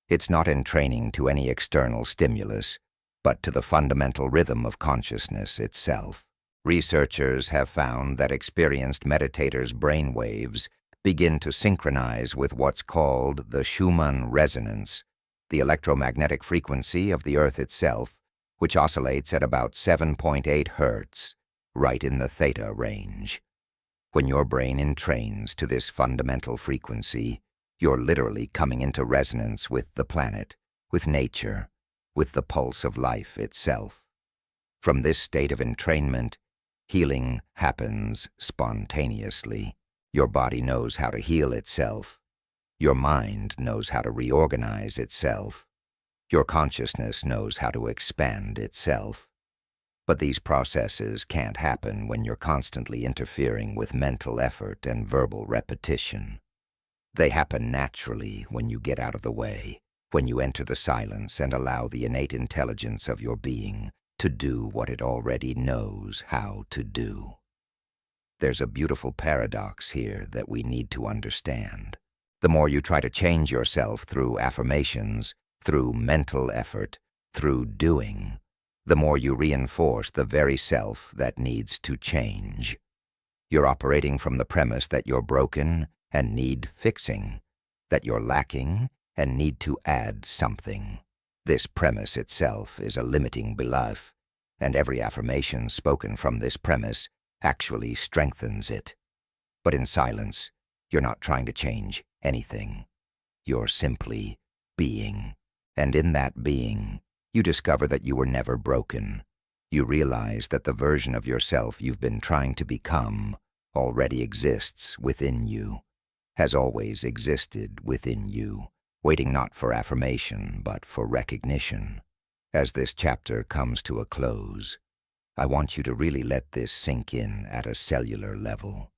[SPEAKER 1] It's not entraining to any external stimulus, but to the fundamental rhythm of consciousness itself. Researchers have found that experienced meditators' brain waves begin to synchronize with what's called the Schumann resonance, the electromagnetic frequency of the Earth itself, which oscillates at about 7.8 Hertz, right in the theta range. When your brain entrains to this fundamental frequency, you're literally coming into resonance with the planet, with nature, with the pulse of life itself. From this state of entrainment, healing happens spontaneously. Your body knows how to heal itself. Your mind knows how to reorganize itself. Your consciousness knows how to expand itself. But these processes can't happen when you're constantly interfering with mental effort and verbal repetition. They happen naturally when you get out of the way, when you enter the silence and allow the innate intelligence of your being to do what it already knows how to do. There's a beautiful paradox here that we need to understand. The more you try to change yourself through affirmations, through mental effort, through doing, the more you reinforce the very self that needs to change. You're operating from the premise that you're broken and need fixing, that you're lacking and need to add something. This premise itself is a limiting belief, and every affirmation spoken from this premise actually strengthens it. But in silence, you're not trying to change anything. You're simply being. And in that being, you discover that you were never broken. You realize that the version of yourself you've been trying to become already exists within you, has always existed within you, waiting not for affirmation but for recognition. As this chapter comes to a close, I want you to really let this sink in at a cellular level.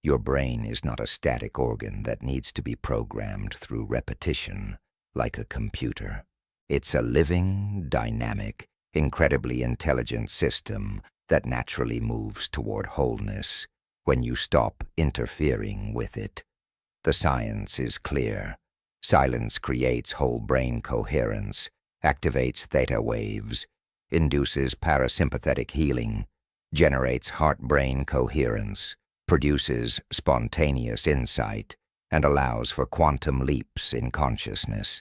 [SPEAKER 1] Your brain is not a static organ that needs to be programmed through repetition like a computer. It's a living, dynamic, incredibly intelligent system that naturally moves toward wholeness when you stop interfering with it. The science is clear. Silence creates whole brain coherence, activates theta waves, induces parasympathetic healing, generates heart-brain coherence, produces spontaneous insight, and allows for quantum leaps in consciousness.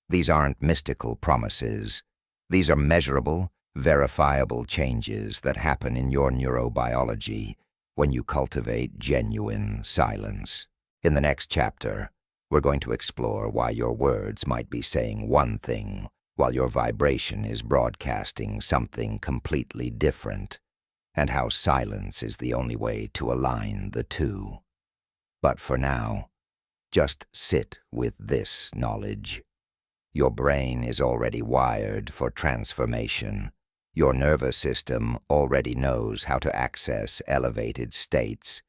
[SPEAKER 1] These aren't mystical promises. These are measurable, verifiable changes that happen in your neurobiology when you cultivate genuine silence. In the next chapter, we're going to explore why your words might be saying one thing while your vibration is broadcasting something completely different, and how silence is the only way to align the two. But for now, just sit with this knowledge. Your brain is already wired for transformation. Your nervous system already knows how to access elevated states.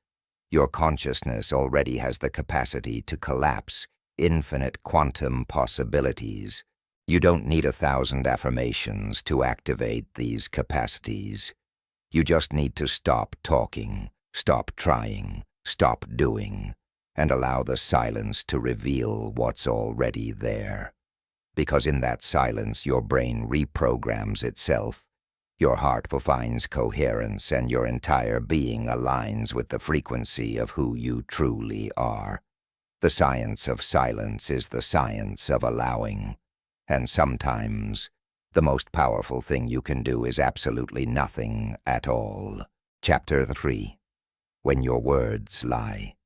[SPEAKER 1] Your consciousness already has the capacity to collapse infinite quantum possibilities. You don't need 1,000 affirmations to activate these capacities. You just need to stop talking, stop trying, stop doing, and allow the silence to reveal what's already there. Because in that silence, your brain reprograms itself, your heart finds coherence, and your entire being aligns with the frequency of who you truly are. The science of silence is the science of allowing. And sometimes, the most powerful thing you can do is absolutely nothing at all. Chapter 3. When your words lie,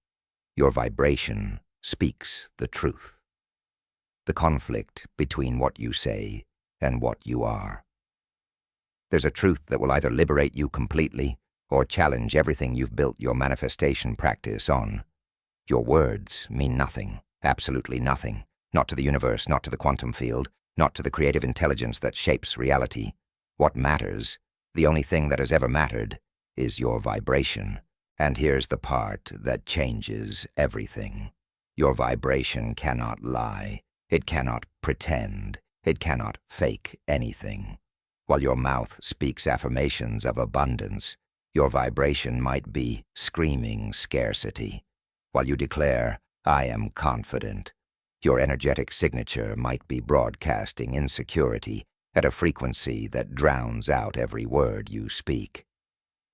[SPEAKER 1] your vibration speaks the truth. The conflict between what you say and what you are. There's a truth that will either liberate you completely or challenge everything you've built your manifestation practice on. Your words mean nothing, absolutely nothing. Not to the universe, not to the quantum field, not to the creative intelligence that shapes reality. What matters, the only thing that has ever mattered, is your vibration. And here's the part that changes everything. Your vibration cannot lie. It cannot pretend. It cannot fake anything. While your mouth speaks affirmations of abundance, your vibration might be screaming scarcity. While you declare, "I am confident," your energetic signature might be broadcasting insecurity at a frequency that drowns out every word you speak.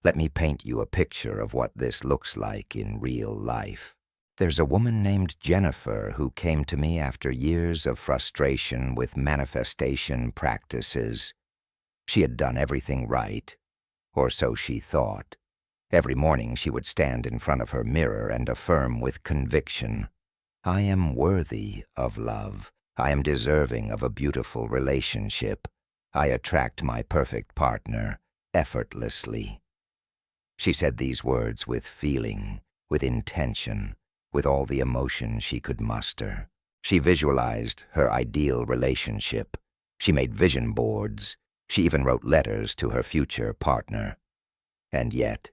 [SPEAKER 1] Let me paint you a picture of what this looks like in real life. There's a woman named Jennifer who came to me after years of frustration with manifestation practices. She had done everything right, or so she thought. Every morning she would stand in front of her mirror and affirm with conviction, "I am worthy of love. I am deserving of a beautiful relationship. I attract my perfect partner effortlessly." She said these words with feeling, with intention, with all the emotion she could muster. She visualized her ideal relationship. She made vision boards. She even wrote letters to her future partner. And yet,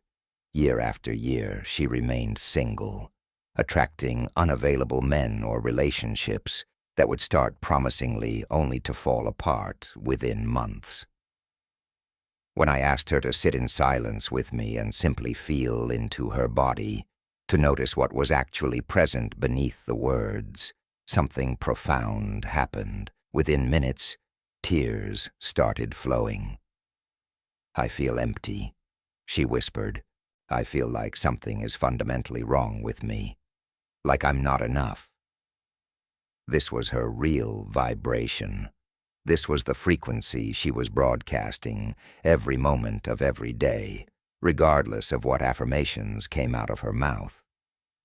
[SPEAKER 1] year after year, she remained single, attracting unavailable men or relationships that would start promisingly only to fall apart within months. When I asked her to sit in silence with me and simply feel into her body, to notice what was actually present beneath the words, something profound happened. Within minutes, tears started flowing. "I feel empty," she whispered. "I feel like something is fundamentally wrong with me, like I'm not enough." This was her real vibration. This was the frequency she was broadcasting every moment of every day, regardless of what affirmations came out of her mouth.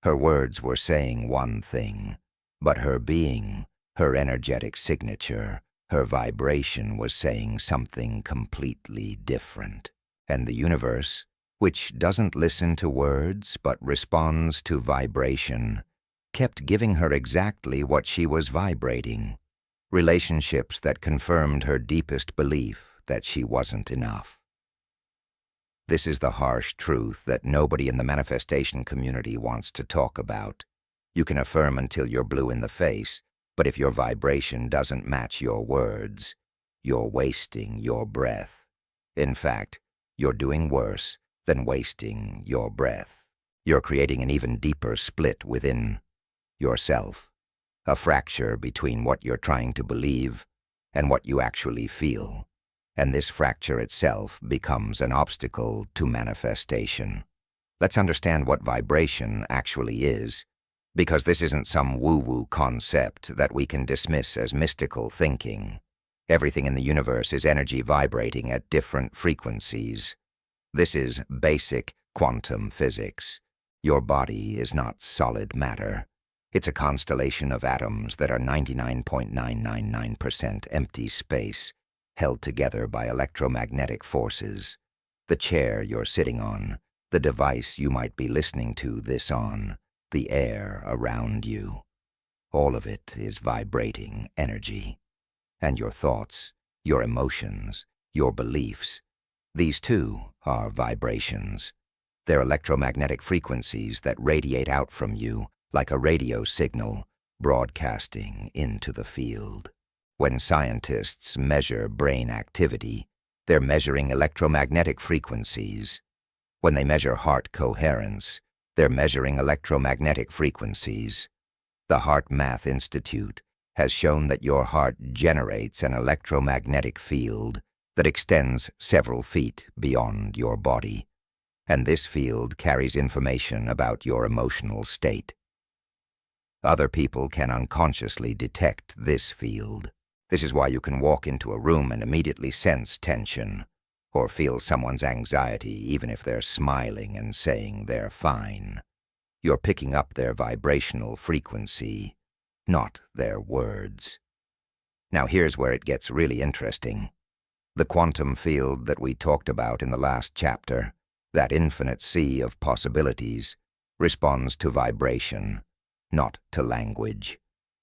[SPEAKER 1] Her words were saying one thing, but her being, her energetic signature, her vibration was saying something completely different. And the universe, which doesn't listen to words but responds to vibration, kept giving her exactly what she was vibrating. Relationships that confirmed her deepest belief that she wasn't enough. This is the harsh truth that nobody in the manifestation community wants to talk about. You can affirm until you're blue in the face, but if your vibration doesn't match your words, you're wasting your breath. In fact, you're doing worse than wasting your breath. You're creating an even deeper split within yourself, a fracture between what you're trying to believe and what you actually feel. And this fracture itself becomes an obstacle to manifestation. Let's understand what vibration actually is, because this isn't some woo-woo concept that we can dismiss as mystical thinking. Everything in the universe is energy vibrating at different frequencies. This is basic quantum physics. Your body is not solid matter. It's a constellation of atoms that are 99.999% empty space, held together by electromagnetic forces. The chair you're sitting on, the device you might be listening to this on, the air around you. All of it is vibrating energy. And your thoughts, your emotions, your beliefs, these too are vibrations. They're electromagnetic frequencies that radiate out from you like a radio signal broadcasting into the field. When scientists measure brain activity, they're measuring electromagnetic frequencies. When they measure heart coherence, they're measuring electromagnetic frequencies. The Heart Math Institute has shown that your heart generates an electromagnetic field that extends several feet beyond your body, and this field carries information about your emotional state. Other people can unconsciously detect this field. This is why you can walk into a room and immediately sense tension, or feel someone's anxiety even if they're smiling and saying they're fine. You're picking up their vibrational frequency, not their words. Now here's where it gets really interesting. The quantum field that we talked about in the last chapter, that infinite sea of possibilities, responds to vibration, not to language.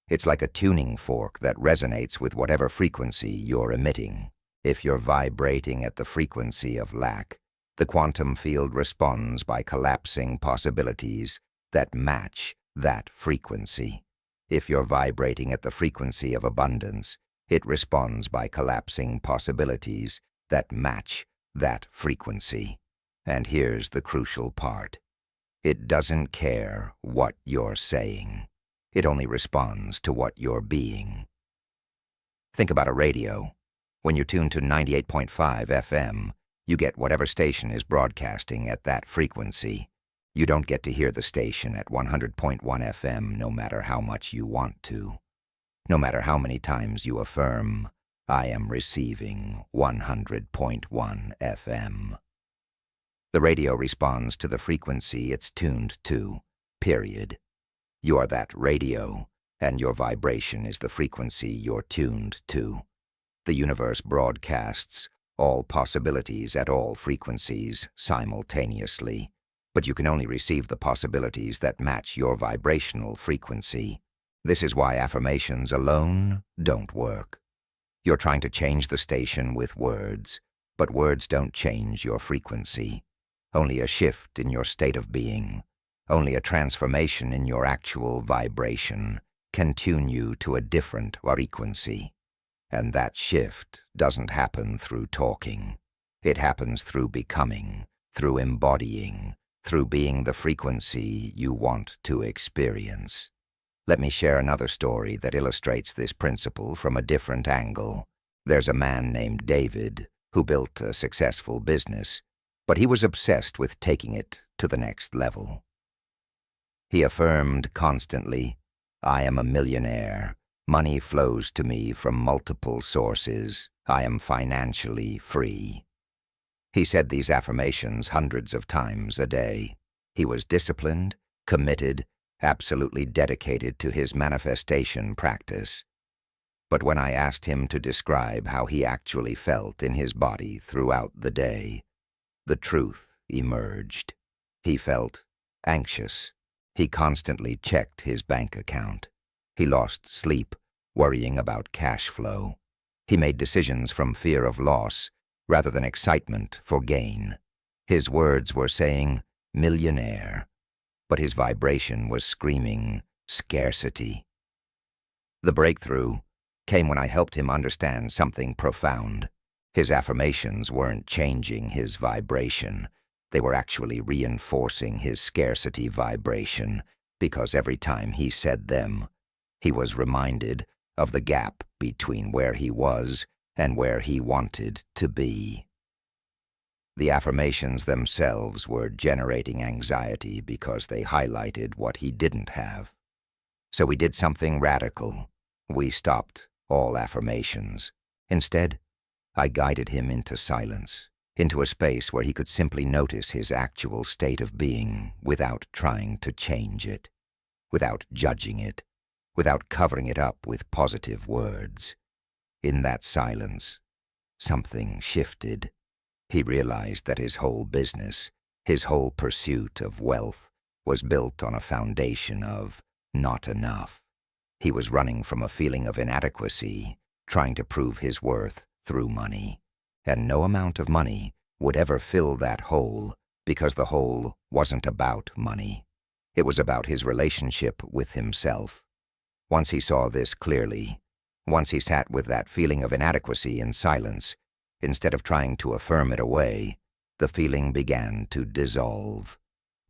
[SPEAKER 1] It's like a tuning fork that resonates with whatever frequency you're emitting. If you're vibrating at the frequency of lack, the quantum field responds by collapsing possibilities that match that frequency. If you're vibrating at the frequency of abundance, it responds by collapsing possibilities that match that frequency. And here's the crucial part. It doesn't care what you're saying. It only responds to what you're being. Think about a radio. When you tune to 98.5 FM, you get whatever station is broadcasting at that frequency. You don't get to hear the station at 100.1 FM no matter how much you want to. No matter how many times you affirm, I am receiving 100.1 FM. The radio responds to the frequency it's tuned to, period. You are that radio, and your vibration is the frequency you're tuned to. The universe broadcasts all possibilities at all frequencies simultaneously, but you can only receive the possibilities that match your vibrational frequency. This is why affirmations alone don't work. You're trying to change the station with words, but words don't change your frequency. Only a shift in your state of being, only a transformation in your actual vibration can tune you to a different frequency. And that shift doesn't happen through talking. It happens through becoming, through embodying, through being the frequency you want to experience. Let me share another story that illustrates this principle from a different angle. There's a man named David who built a successful business, but he was obsessed with taking it to the next level. He affirmed constantly, I am a millionaire. Money flows to me from multiple sources. I am financially free. He said these affirmations hundreds of times a day. He was disciplined, committed, absolutely dedicated to his manifestation practice. But when I asked him to describe how he actually felt in his body throughout the day, the truth emerged. He felt anxious. He constantly checked his bank account. He lost sleep, worrying about cash flow. He made decisions from fear of loss rather than excitement for gain. His words were saying, millionaire, but his vibration was screaming, scarcity. The breakthrough came when I helped him understand something profound. His affirmations weren't changing his vibration. They were actually reinforcing his scarcity vibration, because every time he said them, he was reminded of the gap between where he was and where he wanted to be. The affirmations themselves were generating anxiety because they highlighted what he didn't have. So we did something radical. We stopped all affirmations. Instead, I guided him into silence, into a space where he could simply notice his actual state of being without trying to change it, without judging it, without covering it up with positive words. In that silence, something shifted. He realized that his whole business, his whole pursuit of wealth, was built on a foundation of not enough. He was running from a feeling of inadequacy, trying to prove his worth through money. And no amount of money would ever fill that hole, because the hole wasn't about money. It was about his relationship with himself. Once he saw this clearly, once he sat with that feeling of inadequacy in silence, instead of trying to affirm it away, the feeling began to dissolve.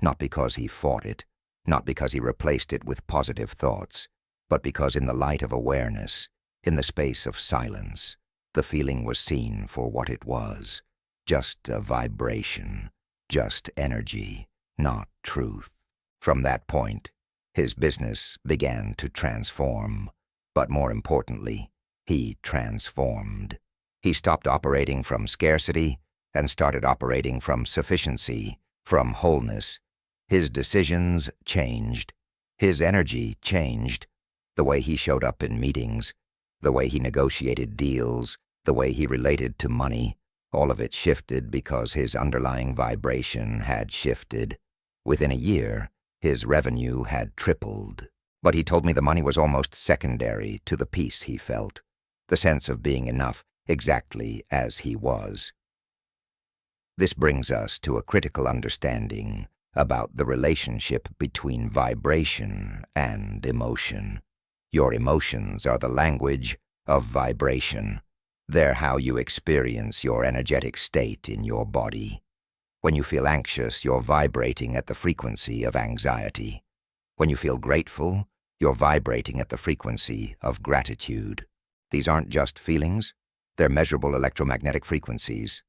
[SPEAKER 1] Not because he fought it, not because he replaced it with positive thoughts, but because in the light of awareness, in the space of silence, the feeling was seen for what it was, just a vibration, just energy, not truth. From that point, his business began to transform, but more importantly, he transformed. He stopped operating from scarcity and started operating from sufficiency, from wholeness. His decisions changed. His energy changed. The way he showed up in meetings, the way he negotiated deals, the way he related to money, all of it shifted because his underlying vibration had shifted. Within a year, his revenue had tripled. But he told me the money was almost secondary to the peace he felt, the sense of being enough exactly as he was. This brings us to a critical understanding about the relationship between vibration and emotion. Your emotions are the language of vibration. They're how you experience your energetic state in your body. When you feel anxious, you're vibrating at the frequency of anxiety. When you feel grateful, you're vibrating at the frequency of gratitude. These aren't just feelings, they're measurable electromagnetic frequencies.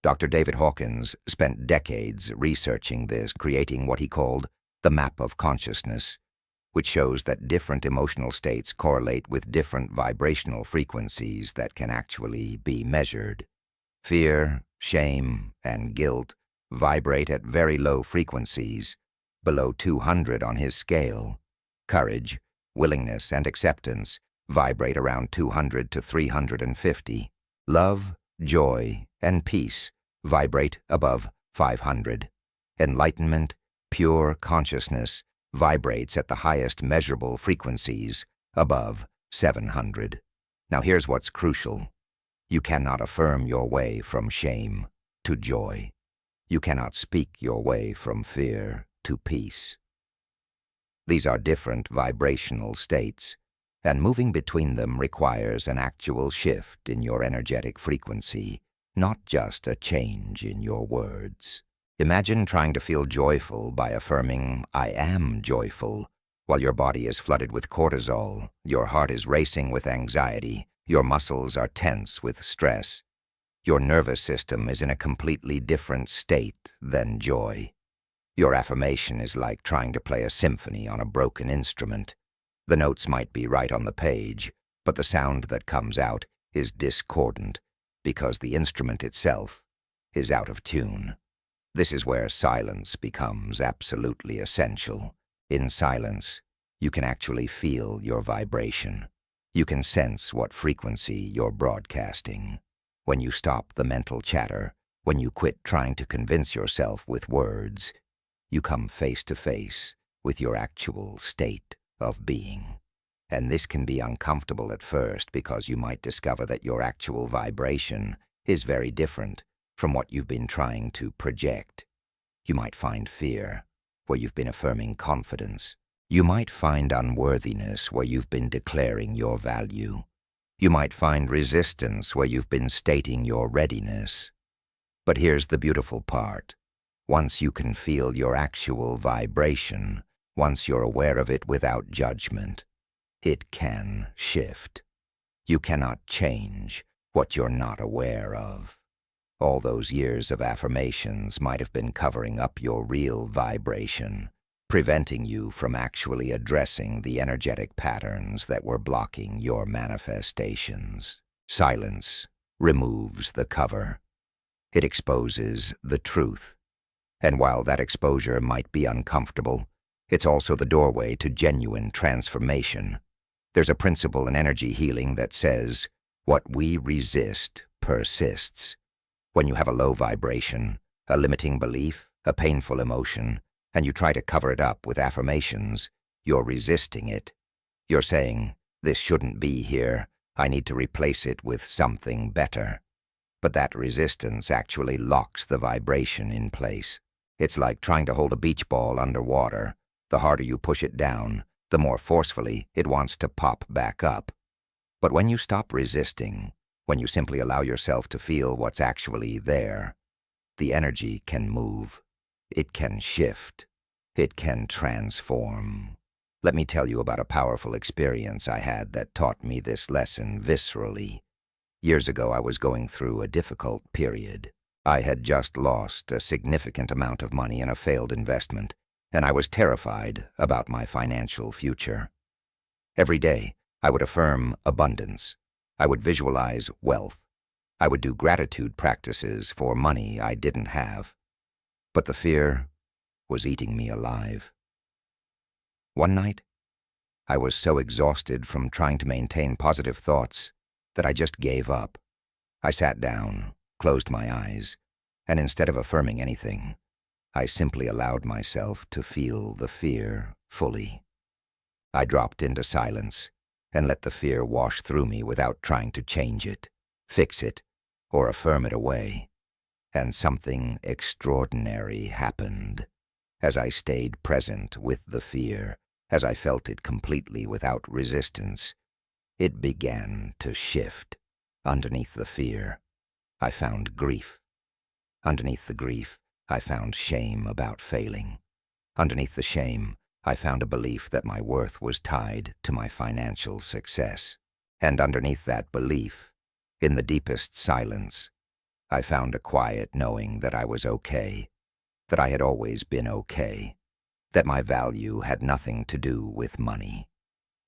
[SPEAKER 1] Dr. David Hawkins spent decades researching this, creating what he called the map of consciousness, which shows that different emotional states correlate with different vibrational frequencies that can actually be measured. Fear, shame, and guilt vibrate at very low frequencies, below 200 on his scale. Courage, willingness, and acceptance vibrate around 200 to 350. Love, joy, and peace vibrate above 500. Enlightenment, pure consciousness, vibrates at the highest measurable frequencies, above 700. Now here's what's crucial. You cannot affirm your way from shame to joy. You cannot speak your way from fear to peace. These are different vibrational states, and moving between them requires an actual shift in your energetic frequency, not just a change in your words. Imagine trying to feel joyful by affirming, "I am joyful," while your body is flooded with cortisol, your heart is racing with anxiety, your muscles are tense with stress. Your nervous system is in a completely different state than joy. Your affirmation is like trying to play a symphony on a broken instrument. The notes might be right on the page, but the sound that comes out is discordant because the instrument itself is out of tune. This is where silence becomes absolutely essential. In silence, you can actually feel your vibration. You can sense what frequency you're broadcasting. When you stop the mental chatter, when you quit trying to convince yourself with words, you come face to face with your actual state of being. And this can be uncomfortable at first because you might discover that your actual vibration is very different from what you've been trying to project. You might find fear, where you've been affirming confidence. You might find unworthiness, where you've been declaring your value. You might find resistance, where you've been stating your readiness. But here's the beautiful part. Once you can feel your actual vibration, once you're aware of it without judgment, it can shift. You cannot change what you're not aware of. All those years of affirmations might have been covering up your real vibration, preventing you from actually addressing the energetic patterns that were blocking your manifestations. Silence removes the cover. It exposes the truth. And while that exposure might be uncomfortable, it's also the doorway to genuine transformation. There's a principle in energy healing that says, what we resist persists. When you have a low vibration, a limiting belief, a painful emotion, and you try to cover it up with affirmations, you're resisting it. You're saying, this shouldn't be here, I need to replace it with something better. But that resistance actually locks the vibration in place. It's like trying to hold a beach ball underwater. The harder you push it down, the more forcefully it wants to pop back up. But when you stop resisting, when you simply allow yourself to feel what's actually there, the energy can move. It can shift. It can transform. Let me tell you about a powerful experience I had that taught me this lesson viscerally. Years ago, I was going through a difficult period. I had just lost a significant amount of money in a failed investment, and I was terrified about my financial future. Every day, I would affirm abundance. I would visualize wealth. I would do gratitude practices for money I didn't have. But the fear was eating me alive. One night, I was so exhausted from trying to maintain positive thoughts that I just gave up. I sat down, closed my eyes, and instead of affirming anything, I simply allowed myself to feel the fear fully. I dropped into silence and let the fear wash through me without trying to change it, fix it, or affirm it away. And something extraordinary happened. As I stayed present with the fear, as I felt it completely without resistance, it began to shift. Underneath the fear, I found grief. Underneath the grief, I found shame about failing. Underneath the shame, I found a belief that my worth was tied to my financial success. And underneath that belief, in the deepest silence, I found a quiet knowing that I was okay, that I had always been okay, that my value had nothing to do with money.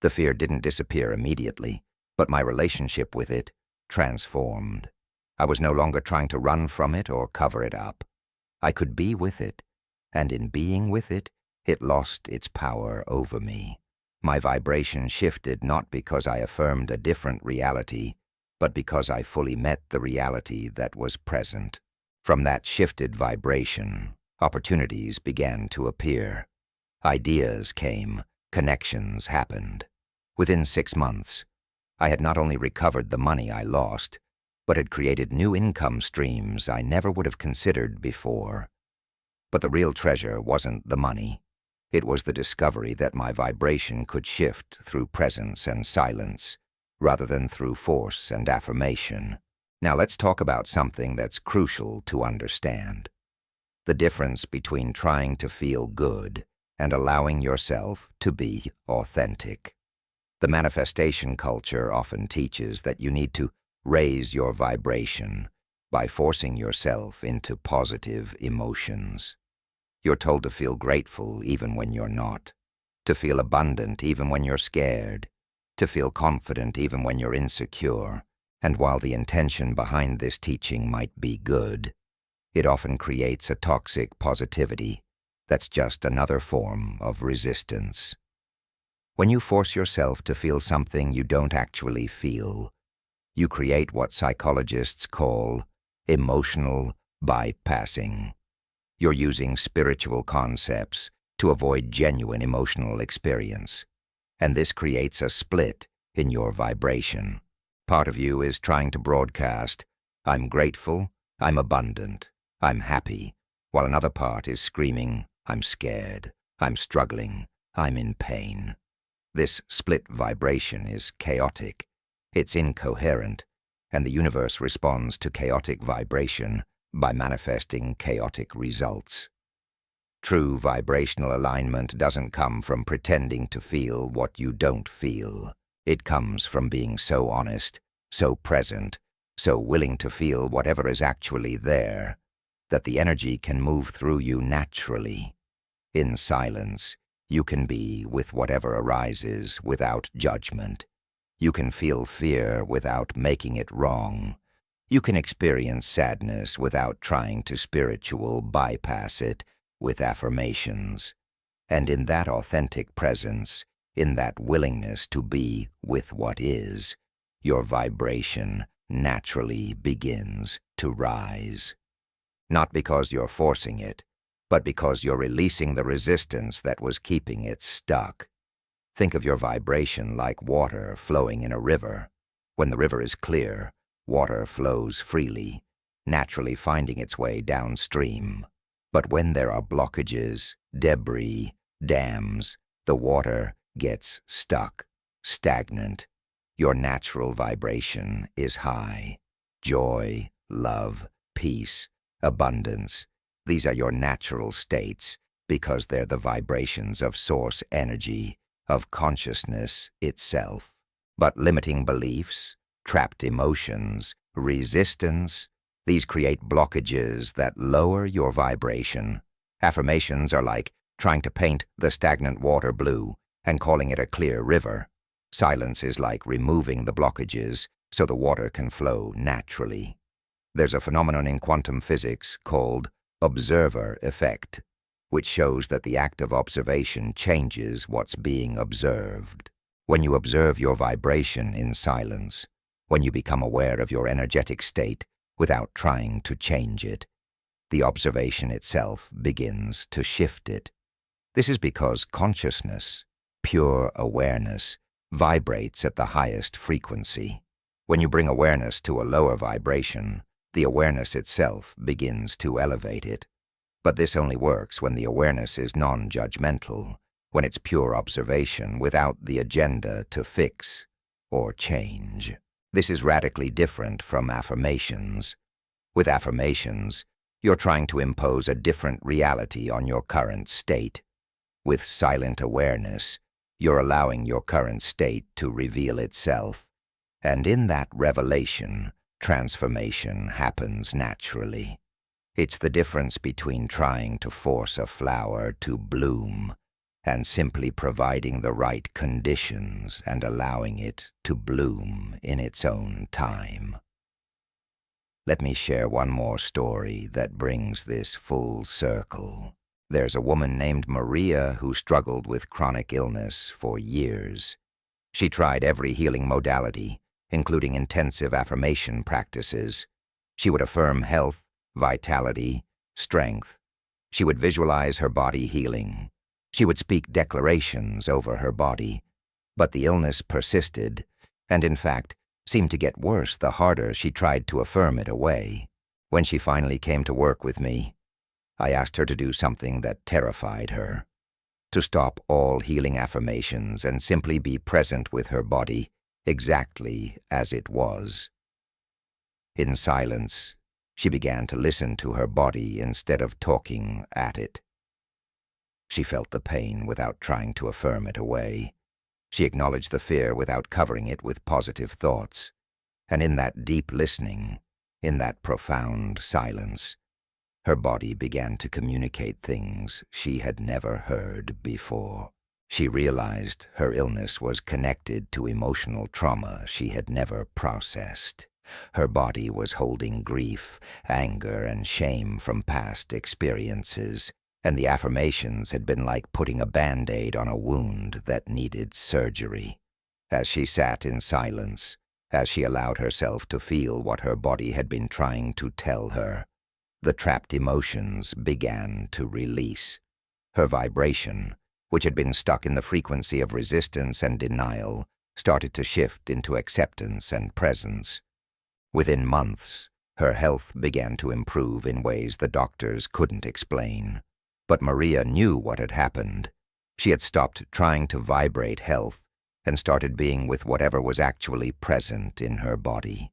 [SPEAKER 1] The fear didn't disappear immediately, but my relationship with it transformed. I was no longer trying to run from it or cover it up. I could be with it, and in being with it, it lost its power over me. My vibration shifted not because I affirmed a different reality, but because I fully met the reality that was present. From that shifted vibration, opportunities began to appear. Ideas came, connections happened. Within 6 months, I had not only recovered the money I lost, but had created new income streams I never would have considered before. But the real treasure wasn't the money. It was the discovery that my vibration could shift through presence and silence, rather than through force and affirmation. Now let's talk about something that's crucial to understand. The difference between trying to feel good and allowing yourself to be authentic. The manifestation culture often teaches that you need to raise your vibration by forcing yourself into positive emotions. You're told to feel grateful even when you're not, to feel abundant even when you're scared, to feel confident even when you're insecure. And while the intention behind this teaching might be good, it often creates a toxic positivity that's just another form of resistance. When you force yourself to feel something you don't actually feel, you create what psychologists call emotional bypassing. You're using spiritual concepts to avoid genuine emotional experience, and this creates a split in your vibration. Part of you is trying to broadcast, "I'm grateful, I'm abundant, I'm happy, while another part is screaming, I'm scared, I'm struggling, I'm in pain. This split vibration is chaotic, it's incoherent, and the universe responds to chaotic vibration by manifesting chaotic results. True vibrational alignment doesn't come from pretending to feel what you don't feel. It comes from being so honest, so present, so willing to feel whatever is actually there, that the energy can move through you naturally. In silence, you can be with whatever arises without judgment. You can feel fear without making it wrong. You can experience sadness without trying to spiritual bypass it with affirmations. And in that authentic presence, in that willingness to be with what is, your vibration naturally begins to rise. Not because you're forcing it, but because you're releasing the resistance that was keeping it stuck. Think of your vibration like water flowing in a river. When the river is clear, water flows freely, naturally finding its way downstream. But when there are blockages, debris, dams, the water gets stuck, stagnant. Your natural vibration is high. Joy, love, peace, abundance. These are your natural states because they're the vibrations of source energy, of consciousness itself. But limiting beliefs, trapped emotions, resistance, these create blockages that lower your vibration. Affirmations are like trying to paint the stagnant water blue and calling it a clear river. Silence is like removing the blockages so the water can flow naturally. There's a phenomenon in quantum physics called observer effect, which shows that the act of observation changes what's being observed. When you observe your vibration in silence, when you become aware of your energetic state without trying to change it, the observation itself begins to shift it. This is because consciousness, pure awareness, vibrates at the highest frequency. When you bring awareness to a lower vibration, the awareness itself begins to elevate it. But this only works when the awareness is non-judgmental, when it's pure observation without the agenda to fix or change. This is radically different from affirmations. With affirmations, you're trying to impose a different reality on your current state. With silent awareness, you're allowing your current state to reveal itself, and in that revelation, transformation happens naturally. It's the difference between trying to force a flower to bloom and simply providing the right conditions and allowing it to bloom in its own time. Let me share one more story that brings this full circle. There's a woman named Maria who struggled with chronic illness for years. She tried every healing modality, including intensive affirmation practices. She would affirm health, vitality, strength. She would visualize her body healing. She would speak declarations over her body. But the illness persisted, and in fact, seemed to get worse the harder she tried to affirm it away. When she finally came to work with me, I asked her to do something that terrified her. To stop all healing affirmations and simply be present with her body exactly as it was. In silence, she began to listen to her body instead of talking at it. She felt the pain without trying to affirm it away. She acknowledged the fear without covering it with positive thoughts. And in that deep listening, in that profound silence, her body began to communicate things she had never heard before. She realized her illness was connected to emotional trauma she had never processed. Her body was holding grief, anger, and shame from past experiences, and the affirmations had been like putting a Band-Aid on a wound that needed surgery. As she sat in silence, as she allowed herself to feel what her body had been trying to tell her, the trapped emotions began to release. Her vibration, which had been stuck in the frequency of resistance and denial, started to shift into acceptance and presence. Within months, Her health began to improve in ways the doctors couldn't explain. But Maria knew what had happened. She had stopped trying to vibrate health and started being with whatever was actually present in her body.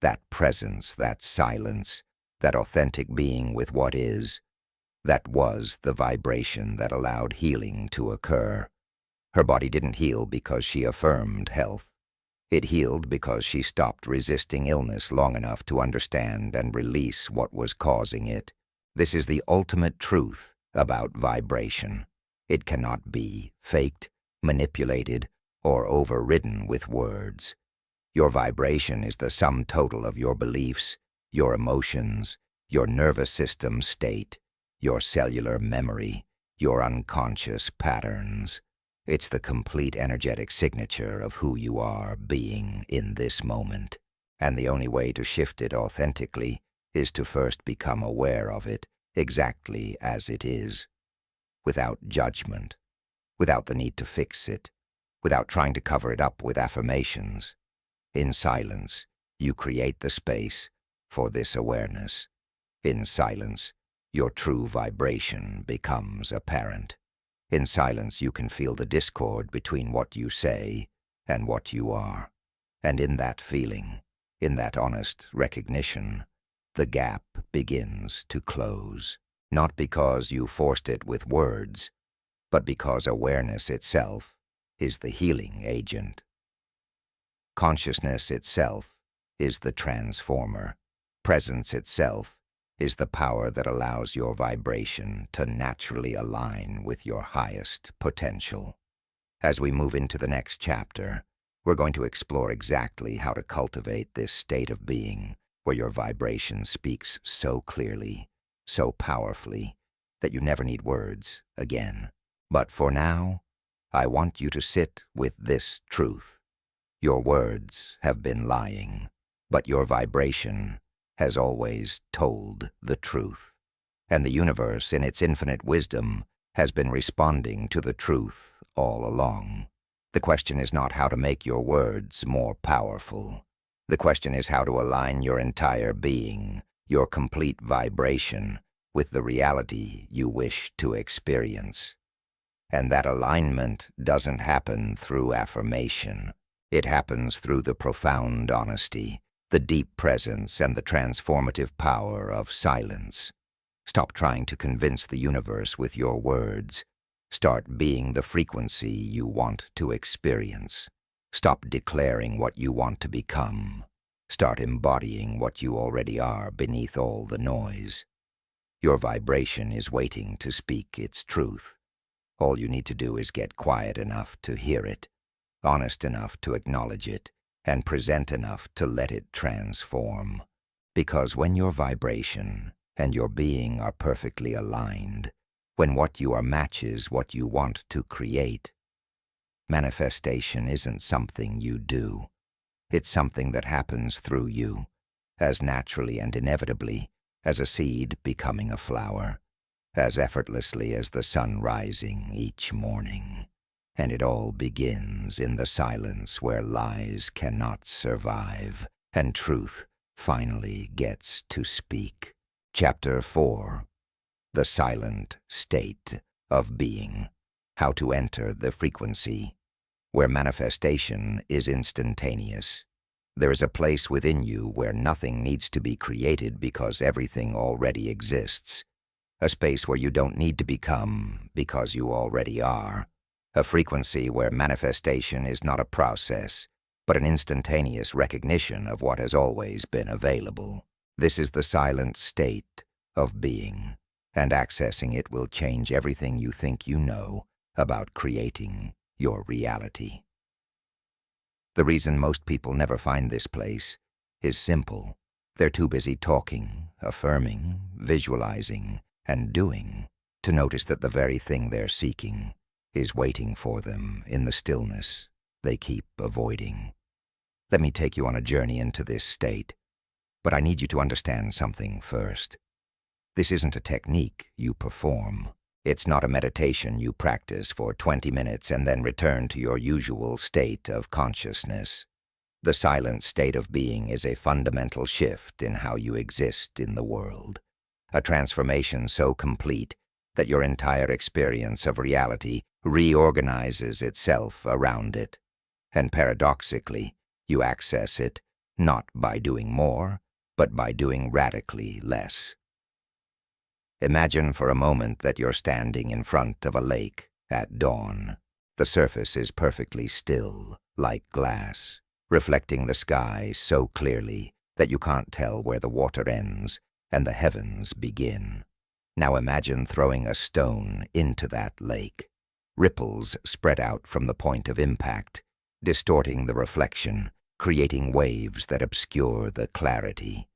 [SPEAKER 1] That presence, that silence, that authentic being with what is, that was the vibration that allowed healing to occur. Her body didn't heal because she affirmed health. It healed because she stopped resisting illness long enough to understand and release what was causing it. This is the ultimate truth about vibration. It cannot be faked, manipulated, or overridden with words. Your vibration is the sum total of your beliefs, your emotions, your nervous system state, your cellular memory, your unconscious patterns. It's the complete energetic signature of who you are being in this moment. And the only way to shift it authentically is to first become aware of it exactly as it is, without judgment, without the need to fix it, without trying to cover it up with affirmations. In silence, you create the space for this awareness. In silence, your true vibration becomes apparent. In silence, you can feel the discord between what you say and what you are. And in that feeling, in that honest recognition, the gap begins to close. Not because you forced it with words, but because awareness itself is the healing agent. Consciousness itself is the transformer. Presence itself is the power that allows your vibration to naturally align with your highest potential. As we move into the next chapter, we're going to explore exactly how to cultivate this state of being where your vibration speaks so clearly, so powerfully, that you never need words again. But for now, I want you to sit with this truth. Your words have been lying, but your vibration has always told the truth. And the universe, in its infinite wisdom, has been responding to the truth all along. The question is not how to make your words more powerful. The question is how to align your entire being, your complete vibration, with the reality you wish to experience. And that alignment doesn't happen through affirmation. It happens through the profound honesty, the deep presence, and the transformative power of silence. Stop trying to convince the universe with your words. Start being the frequency you want to experience. Stop declaring what you want to become. Start embodying what you already are beneath all the noise. Your vibration is waiting to speak its truth. All you need to do is get quiet enough to hear it, honest enough to acknowledge it, and present enough to let it transform. Because when your vibration and your being are perfectly aligned, when what you are matches what you want to create, manifestation isn't something you do. It's something that happens through you, as naturally and inevitably as a seed becoming a flower, as effortlessly as the sun rising each morning. And it all begins in the silence where lies cannot survive, and truth finally gets to speak. Chapter 4. The Silent State of Being. How to enter the frequency where manifestation is instantaneous. There is a place within you where nothing needs to be created because everything already exists. A space where you don't need to become because you already are. A frequency where manifestation is not a process, but an instantaneous recognition of what has always been available. This is the silent state of being, and accessing it will change everything you think you know about creating your reality. The reason most people never find this place is simple. They're too busy talking, affirming, visualizing, and doing to notice that the very thing they're seeking is waiting for them in the stillness they keep avoiding. Let me take you on a journey into this state, but I need you to understand something first. This isn't a technique you perform. It's not a meditation you practice for 20 minutes and then return to your usual state of consciousness. The silent state of being is a fundamental shift in how you exist in the world, a transformation so complete that your entire experience of reality reorganizes itself around it, and paradoxically, you access it not by doing more, but by doing radically less. Imagine for a moment that you're standing in front of a lake at dawn. The surface is perfectly still, like glass, reflecting the sky so clearly that you can't tell where the water ends and the heavens begin. Now imagine throwing a stone into that lake. Ripples spread out from the point of impact, distorting the reflection, creating waves that obscure the clarity.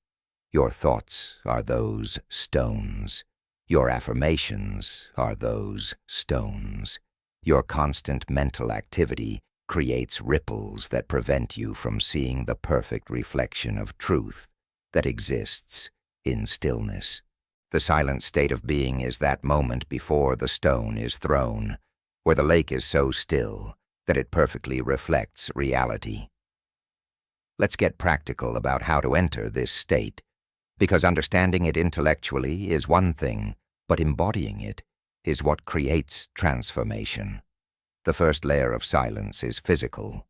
[SPEAKER 1] Your thoughts are those stones. Your affirmations are those stones. Your constant mental activity creates ripples that prevent you from seeing the perfect reflection of truth that exists in stillness. The silent state of being is that moment before the stone is thrown, where the lake is so still that it perfectly reflects reality. Let's get practical about how to enter this state, because understanding it intellectually is one thing, but embodying it is what creates transformation. The first layer of silence is physical.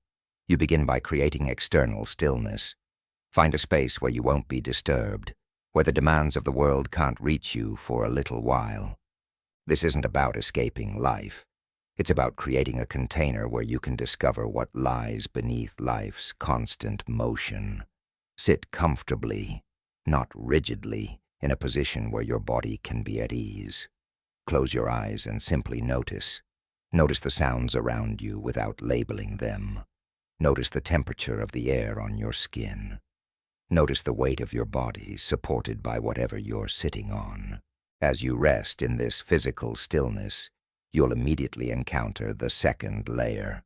[SPEAKER 1] You begin by creating external stillness. Find a space where you won't be disturbed, where the demands of the world can't reach you for a little while. This isn't about escaping life. It's about creating a container where you can discover what lies beneath life's constant motion. Sit comfortably, not rigidly, in a position where your body can be at ease. Close your eyes and simply notice. Notice the sounds around you without labeling them. Notice the temperature of the air on your skin. Notice the weight of your body supported by whatever you're sitting on. As you rest in this physical stillness, you'll immediately encounter the second layer,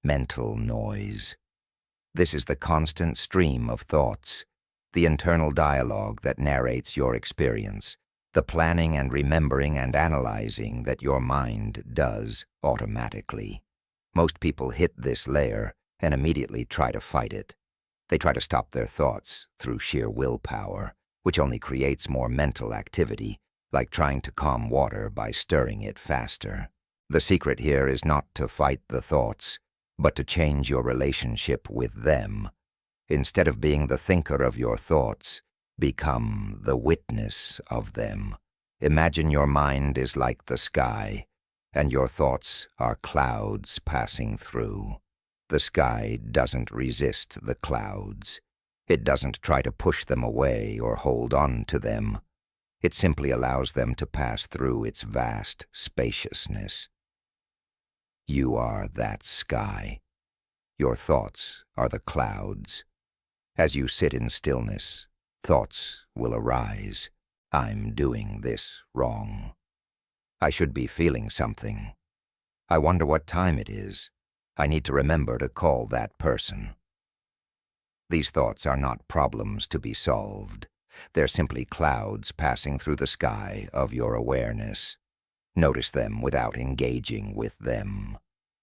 [SPEAKER 1] mental noise. This is the constant stream of thoughts, the internal dialogue that narrates your experience, the planning and remembering and analyzing that your mind does automatically. Most people hit this layer and immediately try to fight it. They try to stop their thoughts through sheer willpower, which only creates more mental activity, like trying to calm water by stirring it faster. The secret here is not to fight the thoughts, but to change your relationship with them. Instead of being the thinker of your thoughts, become the witness of them. Imagine your mind is like the sky, and your thoughts are clouds passing through. The sky doesn't resist the clouds. It doesn't try to push them away or hold on to them. It simply allows them to pass through its vast spaciousness. You are that sky. Your thoughts are the clouds. As you sit in stillness, thoughts will arise. I'm doing this wrong. I should be feeling something. I wonder what time it is. I need to remember to call that person. These thoughts are not problems to be solved. They're simply clouds passing through the sky of your awareness. Notice them without engaging with them.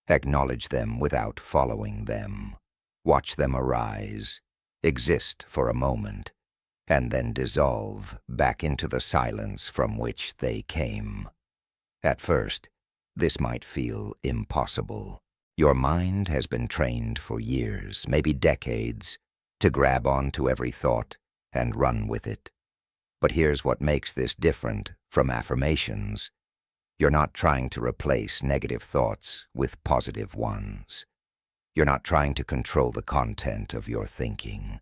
[SPEAKER 1] Acknowledge them without following them. Watch them arise, exist for a moment, and then dissolve back into the silence from which they came. At first, this might feel impossible. Your mind has been trained for years, maybe decades, to grab onto every thought and run with it. But here's what makes this different from affirmations. You're not trying to replace negative thoughts with positive ones. You're not trying to control the content of your thinking.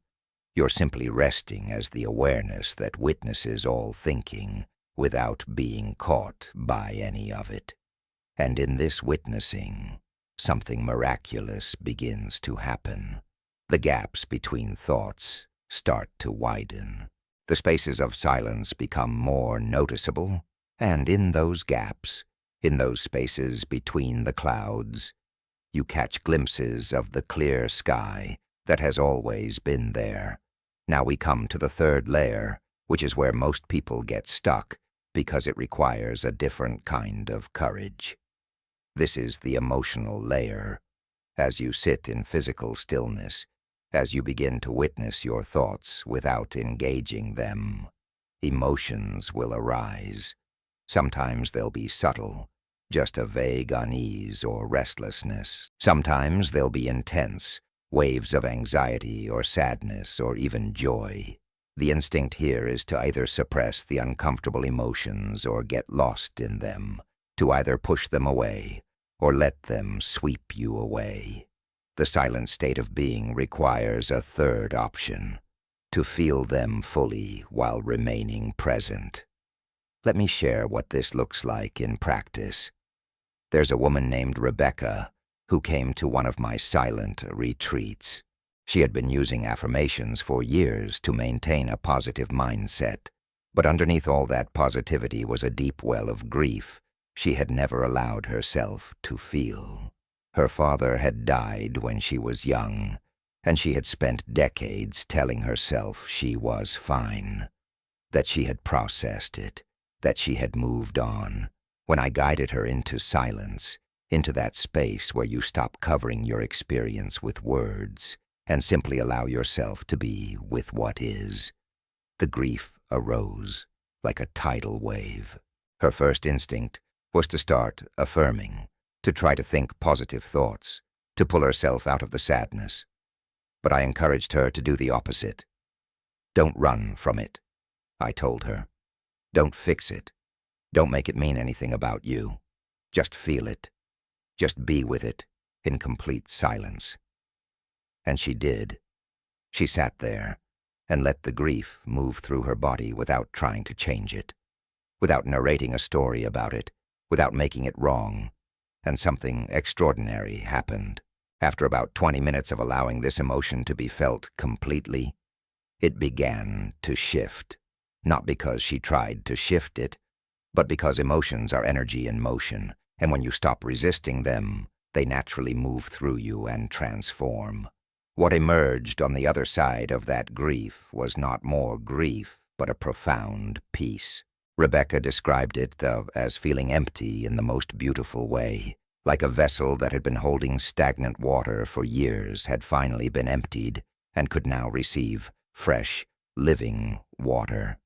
[SPEAKER 1] You're simply resting as the awareness that witnesses all thinking without being caught by any of it. And in this witnessing, something miraculous begins to happen. The gaps between thoughts start to widen. The spaces of silence become more noticeable, and in those gaps, in those spaces between the clouds, you catch glimpses of the clear sky that has always been there. Now we come to the third layer, which is where most people get stuck because it requires a different kind of courage. This is the emotional layer. As you sit in physical stillness, As you begin to witness your thoughts without engaging them, emotions will arise. Sometimes they'll be subtle, just a vague unease or restlessness. Sometimes they'll be intense, waves of anxiety or sadness or even joy. The instinct here is to either suppress the uncomfortable emotions or get lost in them, to either push them away or let them sweep you away. The silent state of being requires a third option, to feel them fully while remaining present. Let me share what this looks like in practice. There's a woman named Rebecca who came to one of my silent retreats. She had been using affirmations for years to maintain a positive mindset, but underneath all that positivity was a deep well of grief she had never allowed herself to feel. Her father had died when she was young, and she had spent decades telling herself she was fine, that she had processed it, that she had moved on. When I guided her into silence, into that space where you stop covering your experience with words and simply allow yourself to be with what is, the grief arose like a tidal wave. Her first instinct was to start affirming, to try to think positive thoughts, to pull herself out of the sadness. But I encouraged her to do the opposite. Don't run from it, I told her. Don't fix it. Don't make it mean anything about you. Just feel it. Just be with it in complete silence. And she did. She sat there and let the grief move through her body without trying to change it, without narrating a story about it, without making it wrong. And something extraordinary happened. After about 20 minutes of allowing this emotion to be felt completely, it began to shift. Not because she tried to shift it, but because emotions are energy in motion, and when you stop resisting them, they naturally move through you and transform. What emerged on the other side of that grief was not more grief, but a profound peace. Rebecca described it as feeling empty in the most beautiful way, like a vessel that had been holding stagnant water for years had finally been emptied and could now receive fresh, living water.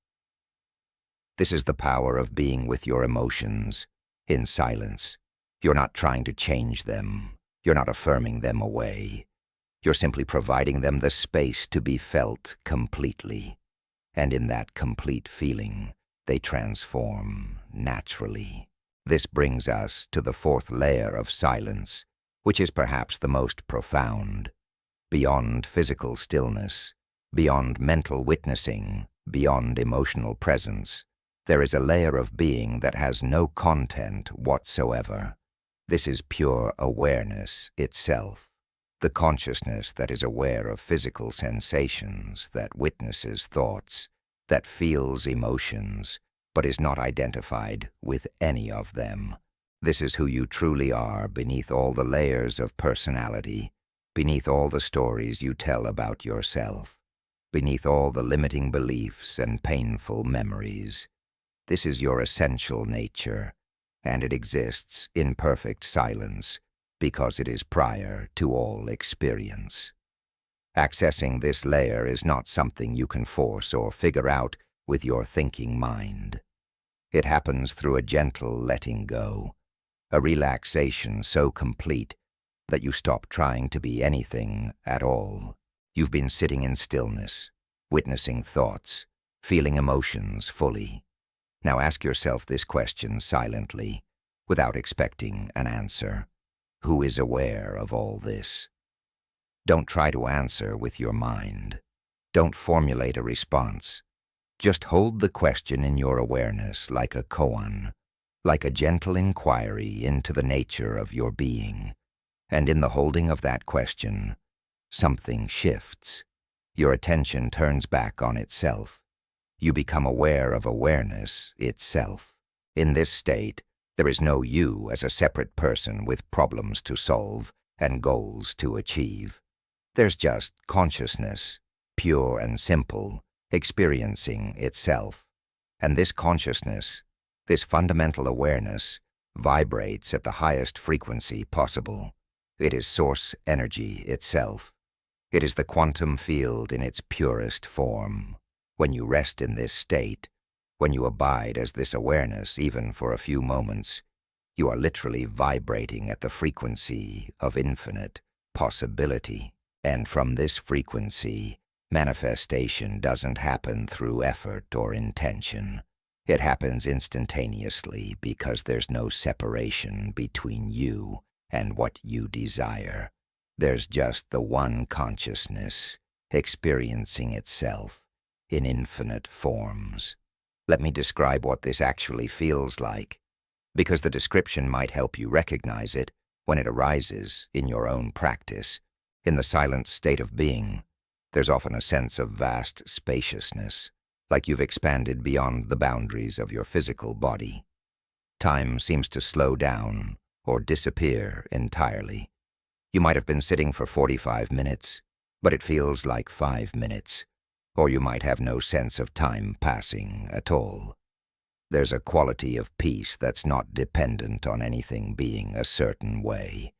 [SPEAKER 1] This is the power of being with your emotions, in silence. You're not trying to change them. You're not affirming them away. You're simply providing them the space to be felt completely. And in that complete feeling, they transform naturally. This brings us to the fourth layer of silence, which is perhaps the most profound. Beyond physical stillness, beyond mental witnessing, beyond emotional presence, there is a layer of being that has no content whatsoever. This is pure awareness itself, the consciousness that is aware of physical sensations, that witnesses thoughts, that feels emotions, but is not identified with any of them. This is who you truly are beneath all the layers of personality, beneath all the stories you tell about yourself, beneath all the limiting beliefs and painful memories. This is your essential nature, and it exists in perfect silence because it is prior to all experience. Accessing this layer is not something you can force or figure out with your thinking mind. It happens through a gentle letting go, a relaxation so complete that you stop trying to be anything at all. You've been sitting in stillness, witnessing thoughts, feeling emotions fully. Now ask yourself this question silently, without expecting an answer. Who is aware of all this? Don't try to answer with your mind. Don't formulate a response. Just hold the question in your awareness like a koan, like a gentle inquiry into the nature of your being. And in the holding of that question, something shifts. Your attention turns back on itself. You become aware of awareness itself. In this state, there is no you as a separate person with problems to solve and goals to achieve. There's just consciousness, pure and simple, experiencing itself. And this consciousness, this fundamental awareness, vibrates at the highest frequency possible. It is source energy itself. It is the quantum field in its purest form. When you rest in this state, when you abide as this awareness even for a few moments, you are literally vibrating at the frequency of infinite possibility. And from this frequency, manifestation doesn't happen through effort or intention. It happens instantaneously because there's no separation between you and what you desire. There's just the one consciousness experiencing itself in infinite forms. Let me describe what this actually feels like, because the description might help you recognize it when it arises in your own practice. In the silent state of being, there's often a sense of vast spaciousness, like you've expanded beyond the boundaries of your physical body. Time seems to slow down or disappear entirely. You might have been sitting for 45 minutes, but it feels like 5 minutes, or you might have no sense of time passing at all. There's a quality of peace that's not dependent on anything being a certain way.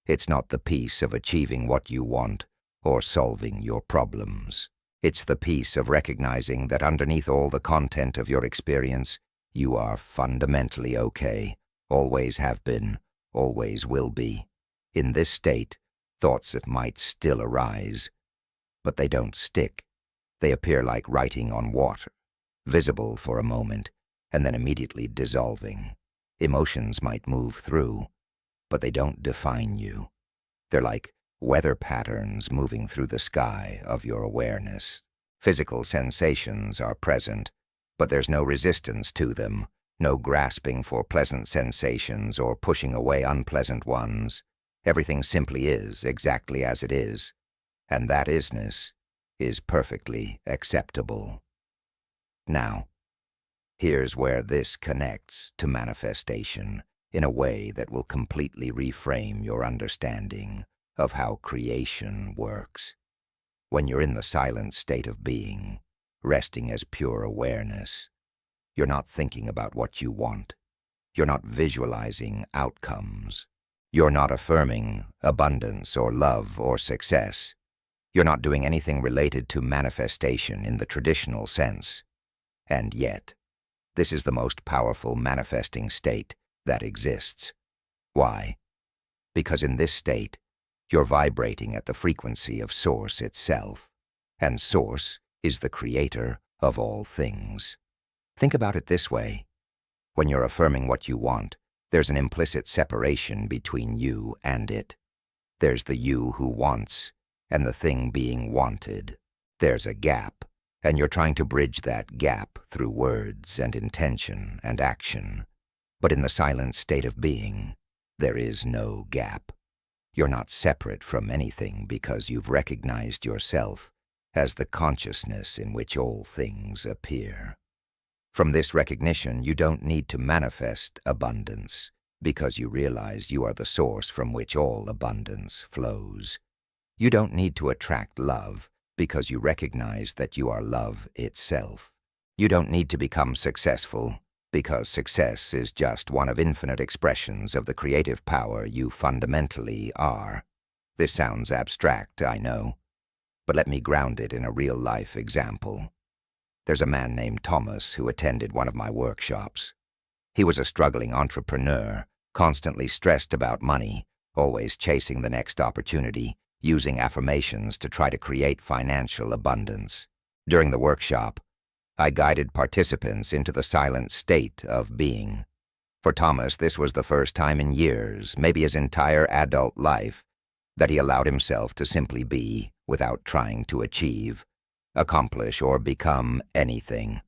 [SPEAKER 1] It's not the peace of achieving what you want or solving your problems. It's the peace of recognizing that underneath all the content of your experience, you are fundamentally okay, always have been, always will be. In this state, thoughts that might still arise, but they don't stick. They appear like writing on water, visible for a moment, and then immediately dissolving. Emotions might move through, but they don't define you. They're like weather patterns moving through the sky of your awareness. Physical sensations are present, but there's no resistance to them, no grasping for pleasant sensations or pushing away unpleasant ones. Everything simply is exactly as it is, and that isness is perfectly acceptable. Now, here's where this connects to manifestation in a way that will completely reframe your understanding of how creation works. When you're in the silent state of being, resting as pure awareness, you're not thinking about what you want. You're not visualizing outcomes. You're not affirming abundance or love or success. You're not doing anything related to manifestation in the traditional sense. And yet, this is the most powerful manifesting state that exists. Why? Because in this state, you're vibrating at the frequency of Source itself, and Source is the creator of all things. Think about it this way. When you're affirming what you want, there's an implicit separation between you and it. There's the you who wants and the thing being wanted. There's a gap, and you're trying to bridge that gap through words and intention and action. But in the silent state of being, there is no gap. You're not separate from anything because you've recognized yourself as the consciousness in which all things appear. From this recognition, you don't need to manifest abundance because you realize you are the source from which all abundance flows. You don't need to attract love because you recognize that you are love itself. You don't need to become successful because success is just one of infinite expressions of the creative power you fundamentally are. This sounds abstract, I know, but let me ground it in a real-life example. There's a man named Thomas who attended one of my workshops. He was a struggling entrepreneur, constantly stressed about money, always chasing the next opportunity, using affirmations to try to create financial abundance. During the workshop, I guided participants into the silent state of being. For Thomas, this was the first time in years, maybe his entire adult life, that he allowed himself to simply be without trying to achieve, accomplish, or become anything.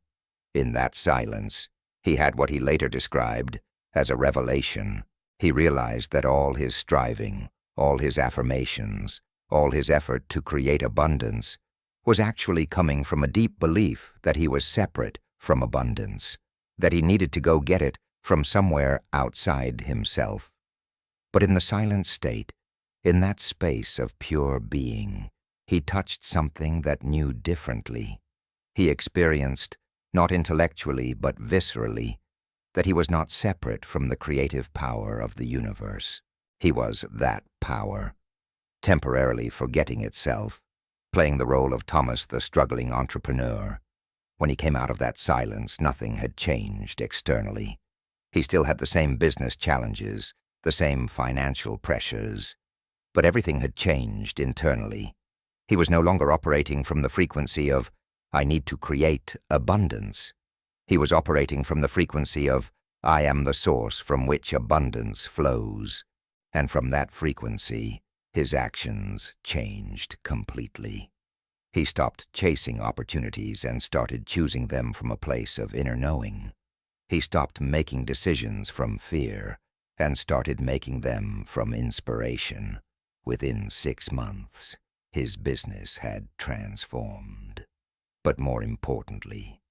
[SPEAKER 1] In that silence, he had what he later described as a revelation. He realized that all his striving, all his affirmations, all his effort to create abundance was actually coming from a deep belief that he was separate from abundance, that he needed to go get it from somewhere outside himself. But in the silent state, in that space of pure being, he touched something that knew differently. He experienced, not intellectually but viscerally, that he was not separate from the creative power of the universe. He was that power. Temporarily forgetting itself, playing the role of Thomas the struggling entrepreneur. When he came out of that silence, nothing had changed externally. He still had the same business challenges, the same financial pressures, but everything had changed internally. He was no longer operating from the frequency of, I need to create abundance. He was operating from the frequency of, I am the source from which abundance flows. And from that frequency, his actions changed completely. He stopped chasing opportunities and started choosing them from a place of inner knowing. He stopped making decisions from fear and started making them from inspiration. Within 6 months, his business had transformed. But more importantly,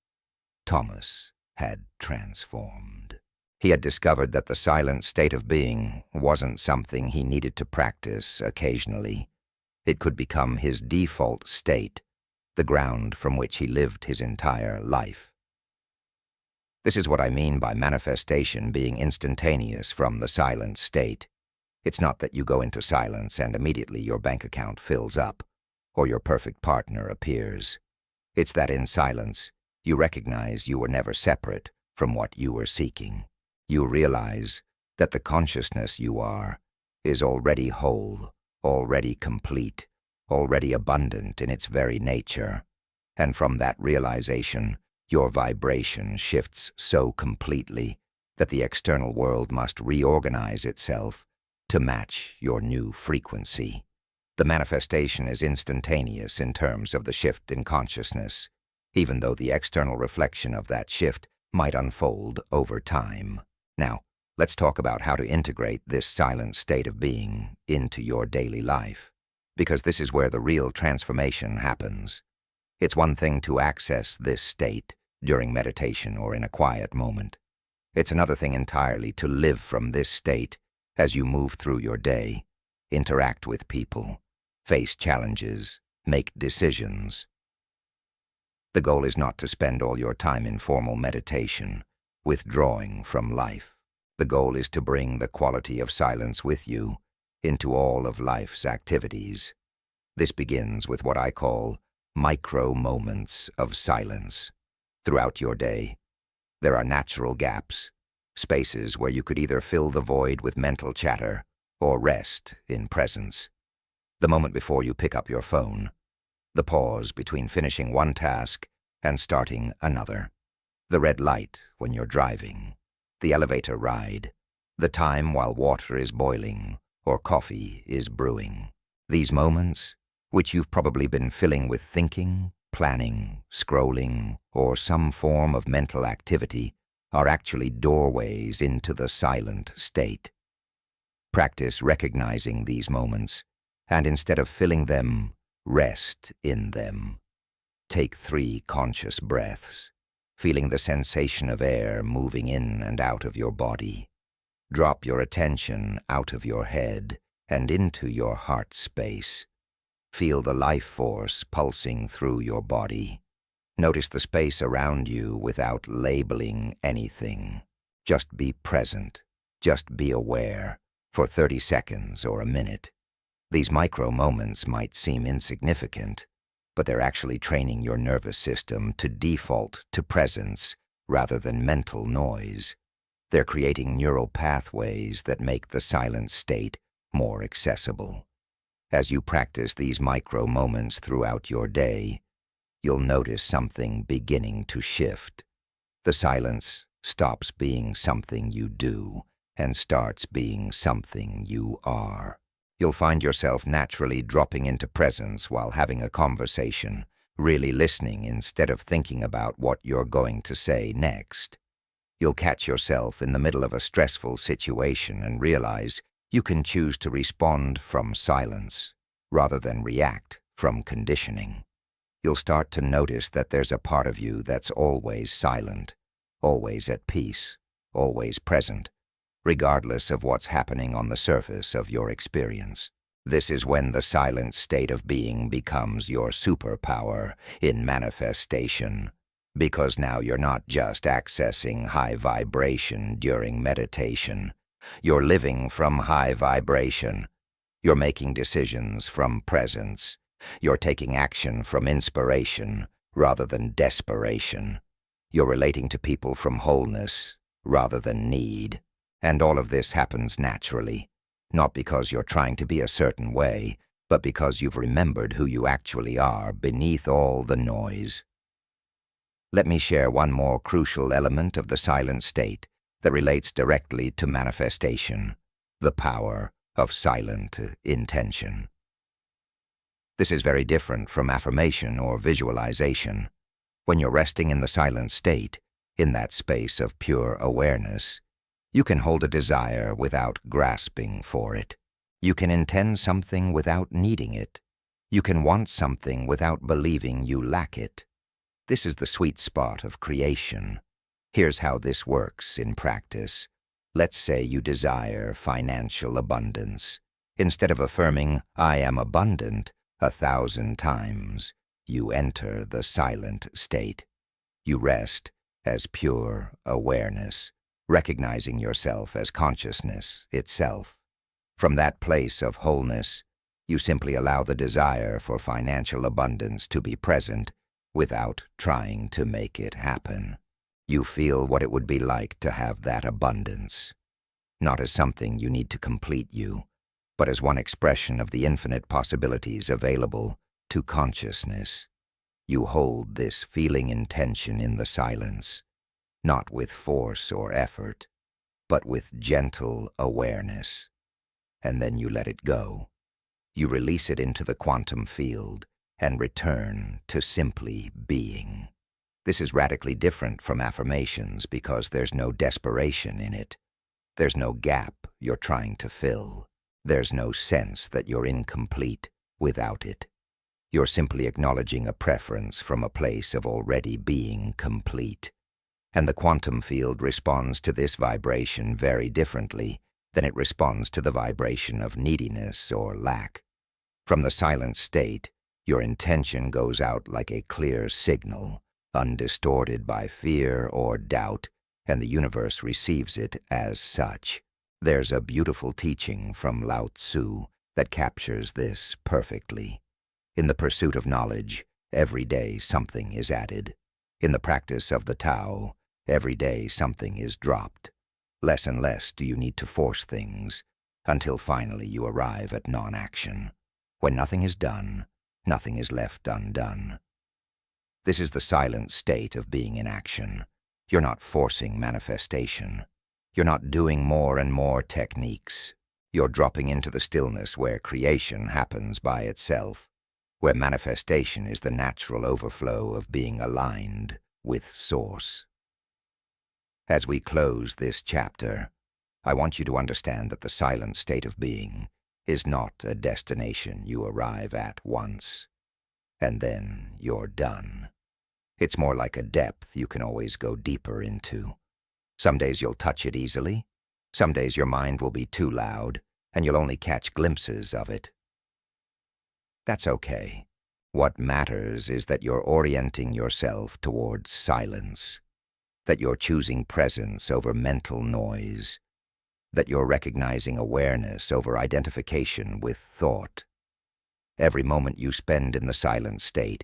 [SPEAKER 1] Thomas had transformed. He had discovered that the silent state of being wasn't something he needed to practice occasionally. It could become his default state, the ground from which he lived his entire life. This is what I mean by manifestation being instantaneous from the silent state. It's not that you go into silence and immediately your bank account fills up, or your perfect partner appears. It's that in silence, you recognize you were never separate from what you were seeking. You realize that the consciousness you are is already whole, already complete, already abundant in its very nature. And from that realization, your vibration shifts so completely that the external world must reorganize itself to match your new frequency. The manifestation is instantaneous in terms of the shift in consciousness, even though the external reflection of that shift might unfold over time. Now, let's talk about how to integrate this silent state of being into your daily life, because this is where the real transformation happens. It's one thing to access this state during meditation or in a quiet moment. It's another thing entirely to live from this state as you move through your day, interact with people, face challenges, make decisions. The goal is not to spend all your time in formal meditation, withdrawing from life. The goal is to bring the quality of silence with you into all of life's activities. This begins with what I call micro moments of silence. Throughout your day, there are natural gaps, spaces where you could either fill the void with mental chatter or rest in presence. The moment before you pick up your phone, the pause between finishing one task and starting another, the red light when you're driving, the elevator ride, the time while water is boiling or coffee is brewing. These moments, which you've probably been filling with thinking, planning, scrolling, or some form of mental activity, are actually doorways into the silent state. Practice recognizing these moments, and instead of filling them, rest in them. Take 3 conscious breaths, feeling the sensation of air moving in and out of your body. Drop your attention out of your head and into your heart space. Feel the life force pulsing through your body. Notice the space around you without labeling anything. Just be present. Just be aware for 30 seconds or a minute. These micro moments might seem insignificant, but they're actually training your nervous system to default to presence rather than mental noise. They're creating neural pathways that make the silent state more accessible. As you practice these micro moments throughout your day, you'll notice something beginning to shift. The silence stops being something you do and starts being something you are. You'll find yourself naturally dropping into presence while having a conversation, really listening instead of thinking about what you're going to say next. You'll catch yourself in the middle of a stressful situation and realize you can choose to respond from silence rather than react from conditioning. You'll start to notice that there's a part of you that's always silent, always at peace, always present, regardless of what's happening on the surface of your experience. This is when the silent state of being becomes your superpower in manifestation, because now you're not just accessing high vibration during meditation. You're living from high vibration. You're making decisions from presence. You're taking action from inspiration rather than desperation. You're relating to people from wholeness rather than need. And all of this happens naturally, not because you're trying to be a certain way, but because you've remembered who you actually are beneath all the noise. Let me share one more crucial element of the silent state that relates directly to manifestation: the power of silent intention. This is very different from affirmation or visualization. When you're resting in the silent state, in that space of pure awareness, you can hold a desire without grasping for it. You can intend something without needing it. You can want something without believing you lack it. This is the sweet spot of creation. Here's how this works in practice. Let's say you desire financial abundance. Instead of affirming, "I am abundant," 1,000 times, you enter the silent state. You rest as pure awareness, recognizing yourself as consciousness itself. From that place of wholeness, you simply allow the desire for financial abundance to be present without trying to make it happen. You feel what it would be like to have that abundance, not as something you need to complete you, but as one expression of the infinite possibilities available to consciousness. You hold this feeling intention in the silence, not with force or effort, but with gentle awareness. And then you let it go. You release it into the quantum field and return to simply being. This is radically different from affirmations because there's no desperation in it. There's no gap you're trying to fill. There's no sense that you're incomplete without it. You're simply acknowledging a preference from a place of already being complete. And the quantum field responds to this vibration very differently than it responds to the vibration of neediness or lack. From the silent state, your intention goes out like a clear signal, undistorted by fear or doubt, and the universe receives it as such. There's a beautiful teaching from Lao Tzu that captures this perfectly. In the pursuit of knowledge, every day something is added. In the practice of the Tao, every day something is dropped. Less and less do you need to force things, until finally you arrive at non-action. When nothing is done, nothing is left undone. This is the silent state of being in action. You're not forcing manifestation. You're not doing more and more techniques. You're dropping into the stillness where creation happens by itself, where manifestation is the natural overflow of being aligned with Source. As we close this chapter, I want you to understand that the silent state of being is not a destination you arrive at once, and then you're done. It's more like a depth you can always go deeper into. Some days you'll touch it easily. Some days your mind will be too loud, and you'll only catch glimpses of it. That's okay. What matters is that you're orienting yourself towards silence, that you're choosing presence over mental noise, that you're recognizing awareness over identification with thought. Every moment you spend in the silent state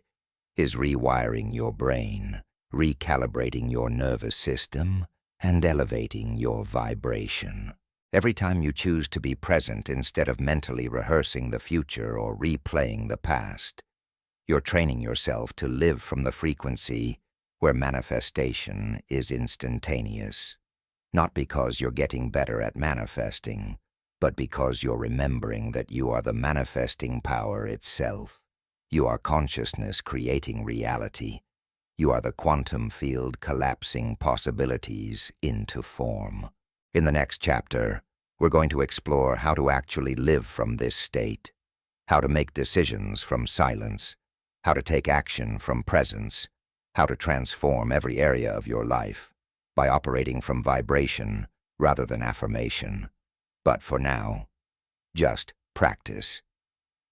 [SPEAKER 1] is rewiring your brain, recalibrating your nervous system, and elevating your vibration. Every time you choose to be present instead of mentally rehearsing the future or replaying the past, you're training yourself to live from the frequency where manifestation is instantaneous. Not because you're getting better at manifesting, but because you're remembering that you are the manifesting power itself. You are consciousness creating reality. You are the quantum field collapsing possibilities into form. In the next chapter, we're going to explore how to actually live from this state, how to make decisions from silence, how to take action from presence, how to transform every area of your life by operating from vibration rather than affirmation. But for now, just practice.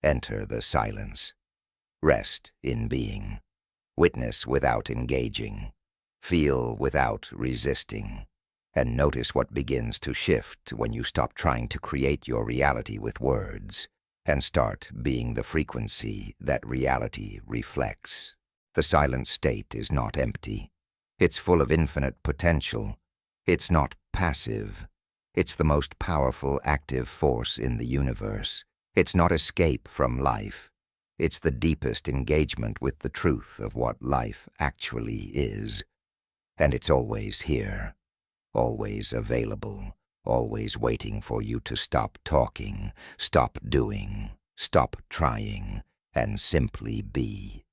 [SPEAKER 1] Enter the silence. Rest in being. Witness without engaging. Feel without resisting. And notice what begins to shift when you stop trying to create your reality with words and start being the frequency that reality reflects. The silent state is not empty. It's full of infinite potential. It's not passive. It's the most powerful active force in the universe. It's not escape from life. It's the deepest engagement with the truth of what life actually is. And it's always here, always available, always waiting for you to stop talking, stop doing, stop trying, and simply be.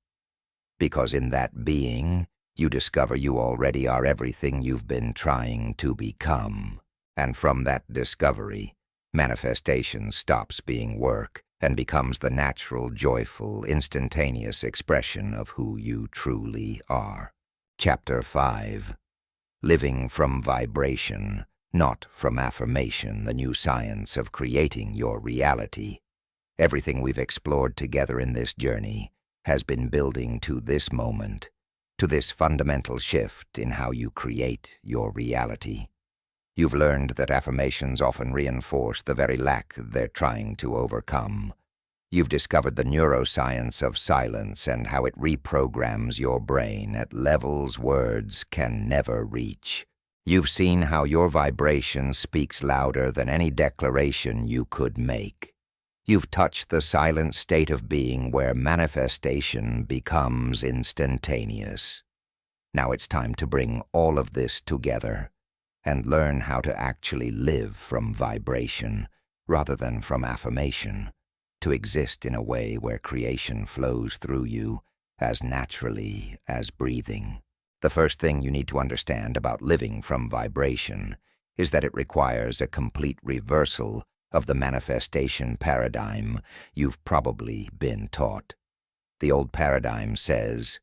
[SPEAKER 1] Because in that being, you discover you already are everything you've been trying to become. And from that discovery, manifestation stops being work and becomes the natural, joyful, instantaneous expression of who you truly are. Chapter 5. Living from vibration, not from affirmation, the new science of creating your reality. Everything we've explored together in this journey has been building to this moment, to this fundamental shift in how you create your reality. You've learned that affirmations often reinforce the very lack they're trying to overcome. You've discovered the neuroscience of silence and how it reprograms your brain at levels words can never reach. You've seen how your vibration speaks louder than any declaration you could make. You've touched the silent state of being where manifestation becomes instantaneous. Now it's time to bring all of this together and learn how to actually live from vibration rather than from affirmation, to exist in a way where creation flows through you as naturally as breathing. The first thing you need to understand about living from vibration is that it requires a complete reversal of the manifestation paradigm you've probably been taught. The old paradigm says,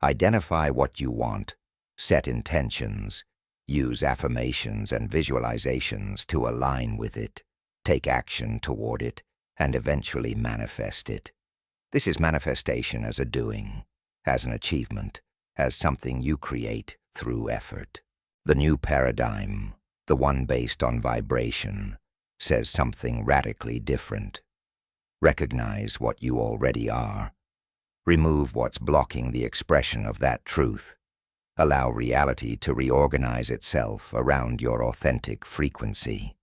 [SPEAKER 1] identify what you want, set intentions, use affirmations and visualizations to align with it, take action toward it, and eventually manifest it. This is manifestation as a doing, as an achievement, as something you create through effort. The new paradigm, the one based on vibration, says something radically different. Recognize what you already are. Remove what's blocking the expression of that truth. Allow reality to reorganize itself around your authentic frequency.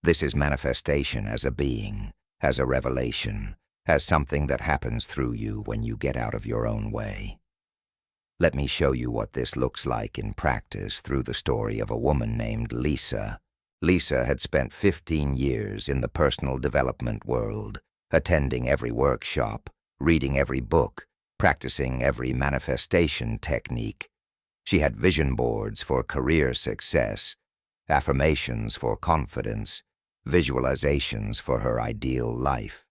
[SPEAKER 1] This is manifestation as a being, as a revelation, as something that happens through you when you get out of your own way. Let me show you what this looks like in practice through the story of a woman named Lisa. Lisa had spent 15 years in the personal development world, attending every workshop, reading every book, practicing every manifestation technique. She had vision boards for career success, affirmations for confidence, visualizations for her ideal life.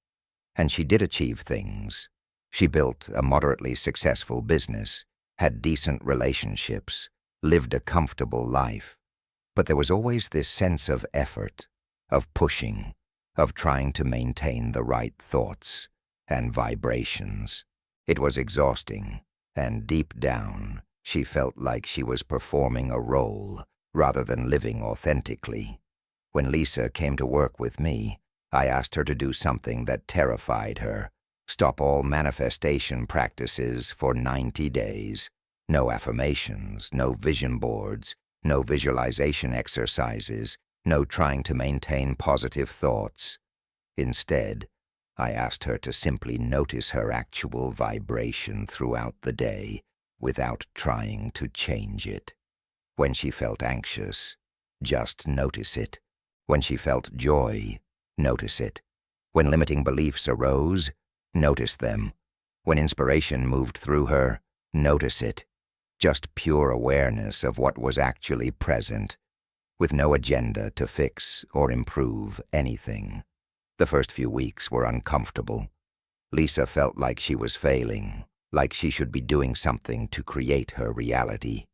[SPEAKER 1] And she did achieve things. She built a moderately successful business, had decent relationships, lived a comfortable life. But there was always this sense of effort, of pushing, of trying to maintain the right thoughts and vibrations. It was exhausting, and deep down, she felt like she was performing a role rather than living authentically. When Lisa came to work with me, I asked her to do something that terrified her. Stop all manifestation practices for 90 days. No affirmations, no vision boards, no visualization exercises, no trying to maintain positive thoughts. Instead, I asked her to simply notice her actual vibration throughout the day without trying to change it. When she felt anxious, just notice it. When she felt joy, notice it. When limiting beliefs arose, notice them. When inspiration moved through her, notice it. Just pure awareness of what was actually present, with no agenda to fix or improve anything. The first few weeks were uncomfortable. Lisa felt like she was failing, like she should be doing something to create her reality.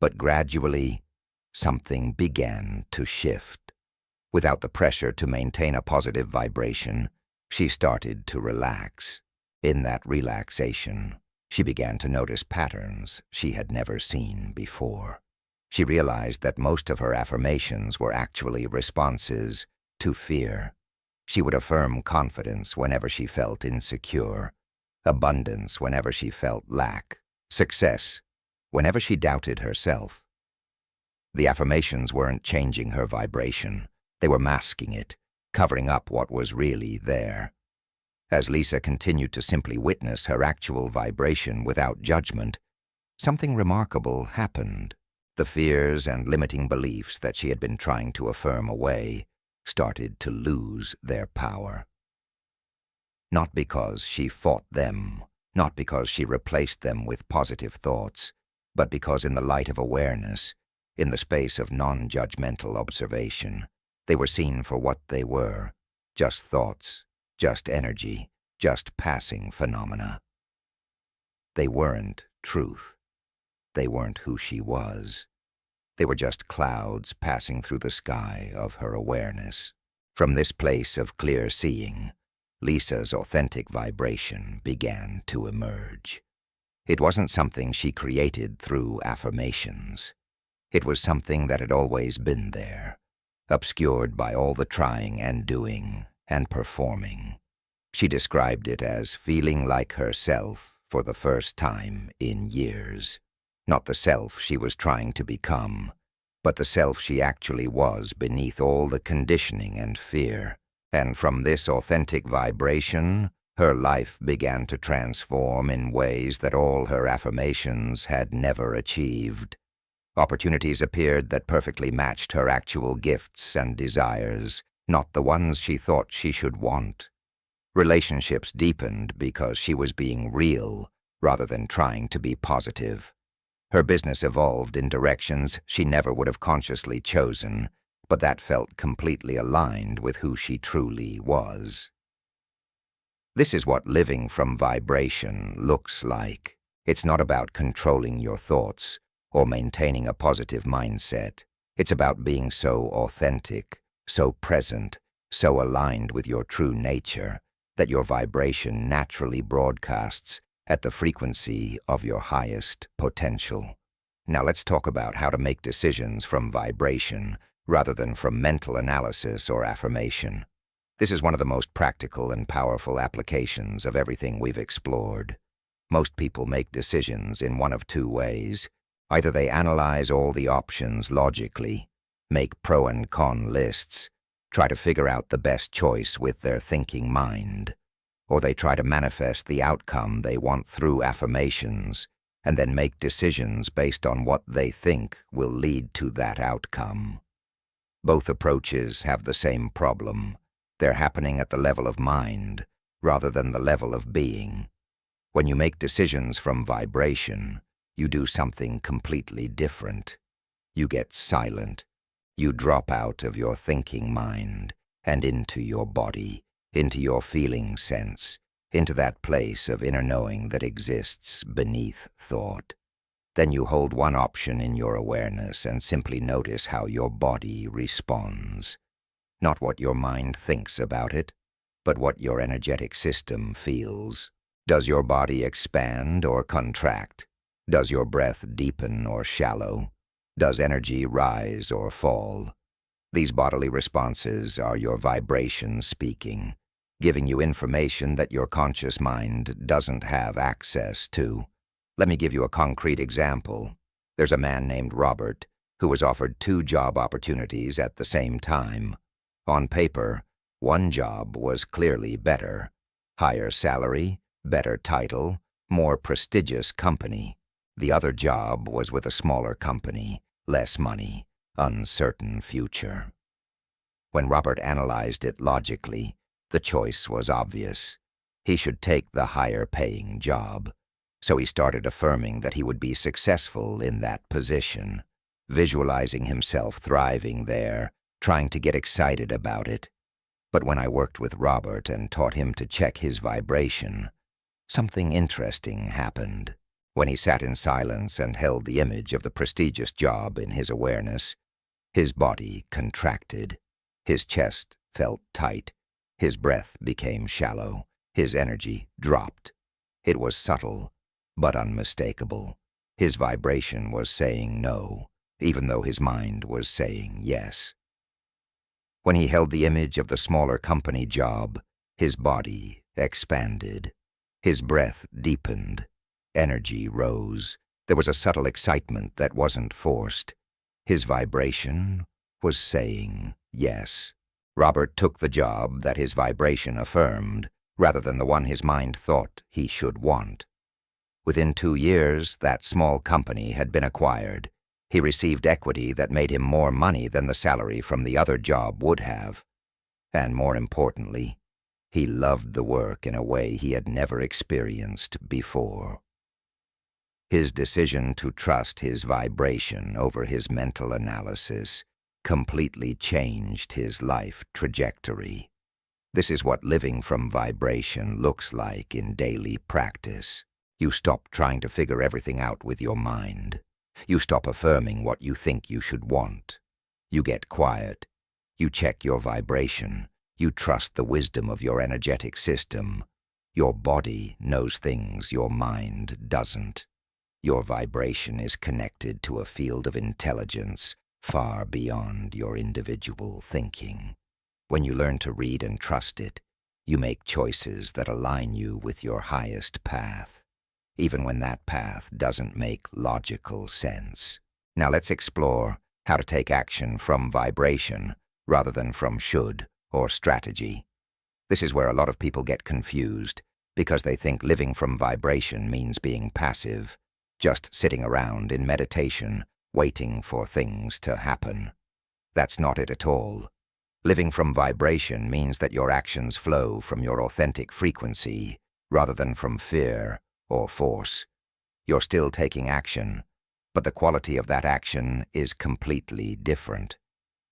[SPEAKER 1] But gradually, something began to shift. Without the pressure to maintain a positive vibration, she started to relax. In that relaxation, she began to notice patterns she had never seen before. She realized that most of her affirmations were actually responses to fear. She would affirm confidence whenever she felt insecure, abundance whenever she felt lack, success whenever she doubted herself. The affirmations weren't changing her vibration. They were masking it, covering up what was really there. As Lisa continued to simply witness her actual vibration without judgment, something remarkable happened. The fears and limiting beliefs that she had been trying to affirm away started to lose their power. Not because she fought them, not because she replaced them with positive thoughts, but because in the light of awareness, in the space of non-judgmental observation, they were seen for what they were, just thoughts, just energy, just passing phenomena. They weren't truth. They weren't who she was. They were just clouds passing through the sky of her awareness. From this place of clear seeing, Lisa's authentic vibration began to emerge. It wasn't something she created through affirmations. It was something that had always been there, obscured by all the trying and doing and performing. She described it as feeling like herself for the first time in years. Not the self she was trying to become, but the self she actually was beneath all the conditioning and fear. And from this authentic vibration, her life began to transform in ways that all her affirmations had never achieved. Opportunities appeared that perfectly matched her actual gifts and desires, not the ones she thought she should want. Relationships deepened because she was being real rather than trying to be positive. Her business evolved in directions she never would have consciously chosen, but that felt completely aligned with who she truly was. This is what living from vibration looks like. It's not about controlling your thoughts or maintaining a positive mindset. It's about being so authentic, so present, so aligned with your true nature that your vibration naturally broadcasts at the frequency of your highest potential. Now let's talk about how to make decisions from vibration rather than from mental analysis or affirmation. This is one of the most practical and powerful applications of everything we've explored. Most people make decisions in one of two ways. Either they analyze all the options logically, make pro and con lists, try to figure out the best choice with their thinking mind, or they try to manifest the outcome they want through affirmations and then make decisions based on what they think will lead to that outcome. Both approaches have the same problem. They're happening at the level of mind rather than the level of being. When you make decisions from vibration, you do something completely different. You get silent. You drop out of your thinking mind and into your body, into your feeling sense, into that place of inner knowing that exists beneath thought. Then you hold one option in your awareness and simply notice how your body responds. Not what your mind thinks about it, but what your energetic system feels. Does your body expand or contract? Does your breath deepen or shallow? Does energy rise or fall? These bodily responses are your vibration speaking, giving you information that your conscious mind doesn't have access to. Let me give you a concrete example. There's a man named Robert who was offered 2 job opportunities at the same time. On paper, one job was clearly better. Higher salary, better title, more prestigious company. The other job was with a smaller company, less money, uncertain future. When Robert analyzed it logically, the choice was obvious. He should take the higher-paying job. So he started affirming that he would be successful in that position, visualizing himself thriving there, trying to get excited about it. But when I worked with Robert and taught him to check his vibration, something interesting happened. When he sat in silence and held the image of the prestigious job in his awareness, his body contracted. His chest felt tight. His breath became shallow. His energy dropped. It was subtle, but unmistakable. His vibration was saying no, even though his mind was saying yes. When he held the image of the smaller company job, his body expanded. His breath deepened. Energy rose. There was a subtle excitement that wasn't forced. His vibration was saying yes. Robert took the job that his vibration affirmed, rather than the one his mind thought he should want. Within 2 years, that small company had been acquired. He received equity that made him more money than the salary from the other job would have. And more importantly, he loved the work in a way he had never experienced before. His decision to trust his vibration over his mental analysis completely changed his life trajectory. This is what living from vibration looks like in daily practice. You stop trying to figure everything out with your mind. You stop affirming what you think you should want. You get quiet. You check your vibration. You trust the wisdom of your energetic system. Your body knows things your mind doesn't. Your vibration is connected to a field of intelligence far beyond your individual thinking. When you learn to read and trust it, you make choices that align you with your highest path, even when that path doesn't make logical sense. Now let's explore how to take action from vibration rather than from should or strategy. This is where a lot of people get confused because they think living from vibration means being passive, just sitting around in meditation, waiting for things to happen. That's not it at all. Living from vibration means that your actions flow from your authentic frequency rather than from fear or force. You're still taking action, but the quality of that action is completely different.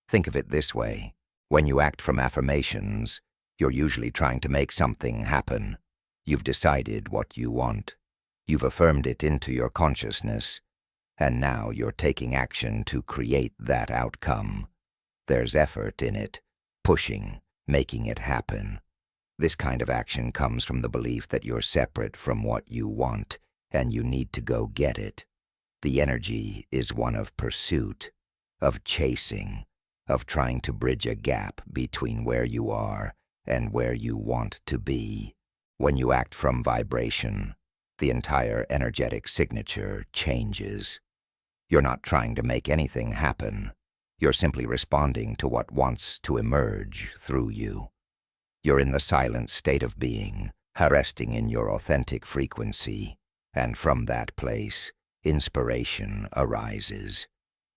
[SPEAKER 1] Think of it this way. When you act from affirmations, you're usually trying to make something happen. You've decided what you want. You've affirmed it into your consciousness, and now you're taking action to create that outcome. There's effort in it, pushing, making it happen. This kind of action comes from the belief that you're separate from what you want, and you need to go get it. The energy is one of pursuit, of chasing, of trying to bridge a gap between where you are and where you want to be. When you act from vibration, the entire energetic signature changes. You're not trying to make anything happen. You're simply responding to what wants to emerge through you. You're in the silent state of being, resting in your authentic frequency, and from that place, inspiration arises.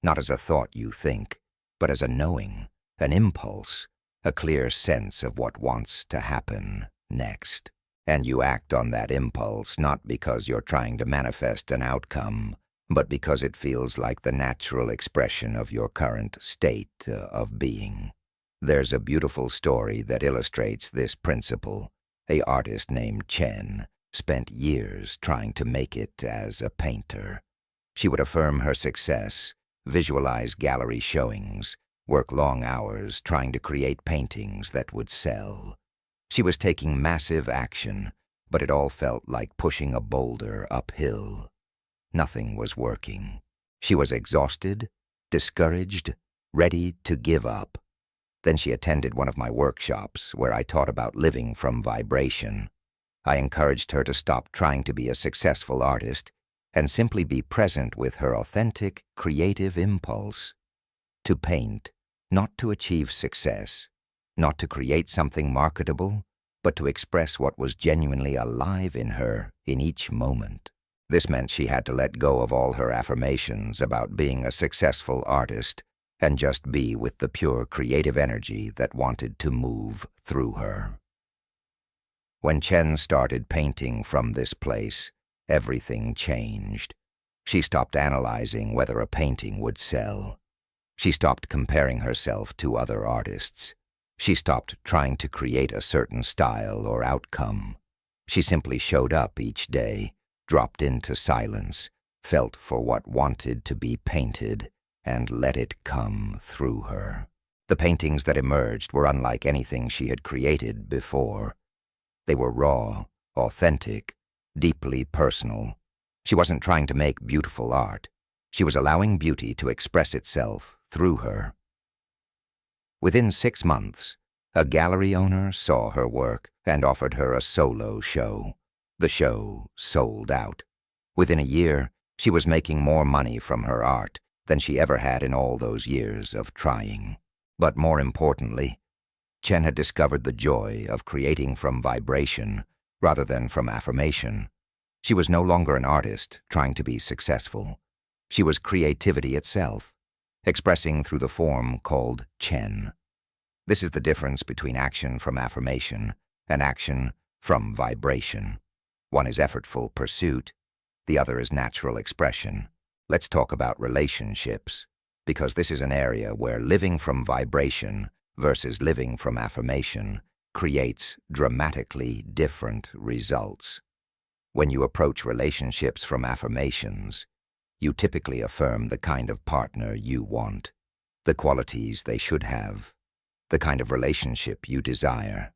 [SPEAKER 1] Not as a thought you think, but as a knowing, an impulse, a clear sense of what wants to happen next. And you act on that impulse not because you're trying to manifest an outcome, but because it feels like the natural expression of your current state of being. There's a beautiful story that illustrates this principle. An artist named Chen spent years trying to make it as a painter. She would affirm her success, visualize gallery showings, work long hours trying to create paintings that would sell. She was taking massive action, but it all felt like pushing a boulder uphill. Nothing was working. She was exhausted, discouraged, ready to give up. Then she attended one of my workshops where I taught about living from vibration. I encouraged her to stop trying to be a successful artist and simply be present with her authentic, creative impulse. To paint, not to achieve success, not to create something marketable, but to express what was genuinely alive in her in each moment. This meant she had to let go of all her affirmations about being a successful artist and just be with the pure creative energy that wanted to move through her. When Chen started painting from this place, everything changed. She stopped analyzing whether a painting would sell. She stopped comparing herself to other artists. She stopped trying to create a certain style or outcome. She simply showed up each day, dropped into silence, felt for what wanted to be painted, and let it come through her. The paintings that emerged were unlike anything she had created before. They were raw, authentic, deeply personal. She wasn't trying to make beautiful art. She was allowing beauty to express itself through her. Within 6 months, a gallery owner saw her work and offered her a solo show. The show sold out. Within a year, she was making more money from her art than she ever had in all those years of trying. But more importantly, Chen had discovered the joy of creating from vibration rather than from affirmation. She was no longer an artist trying to be successful. She was creativity itself, expressing through the form called Chen. This is the difference between action from affirmation and action from vibration. One is effortful pursuit, the other is natural expression. Let's talk about relationships, because this is an area where living from vibration versus living from affirmation creates dramatically different results. When you approach relationships from affirmations, you typically affirm the kind of partner you want, the qualities they should have, the kind of relationship you desire.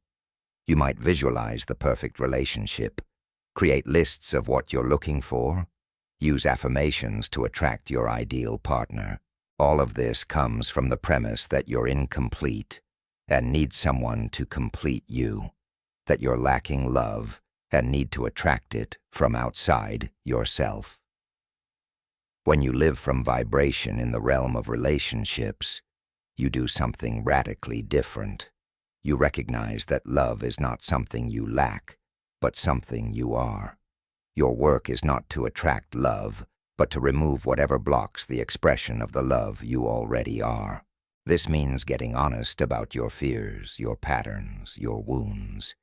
[SPEAKER 1] You might visualize the perfect relationship, create lists of what you're looking for, use affirmations to attract your ideal partner. All of this comes from the premise that you're incomplete and need someone to complete you, that you're lacking love and need to attract it from outside yourself. When you live from vibration in the realm of relationships, you do something radically different. You recognize that love is not something you lack, but something you are. Your work is not to attract love, but to remove whatever blocks the expression of the love you already are. This means getting honest about your fears, your patterns, your wounds.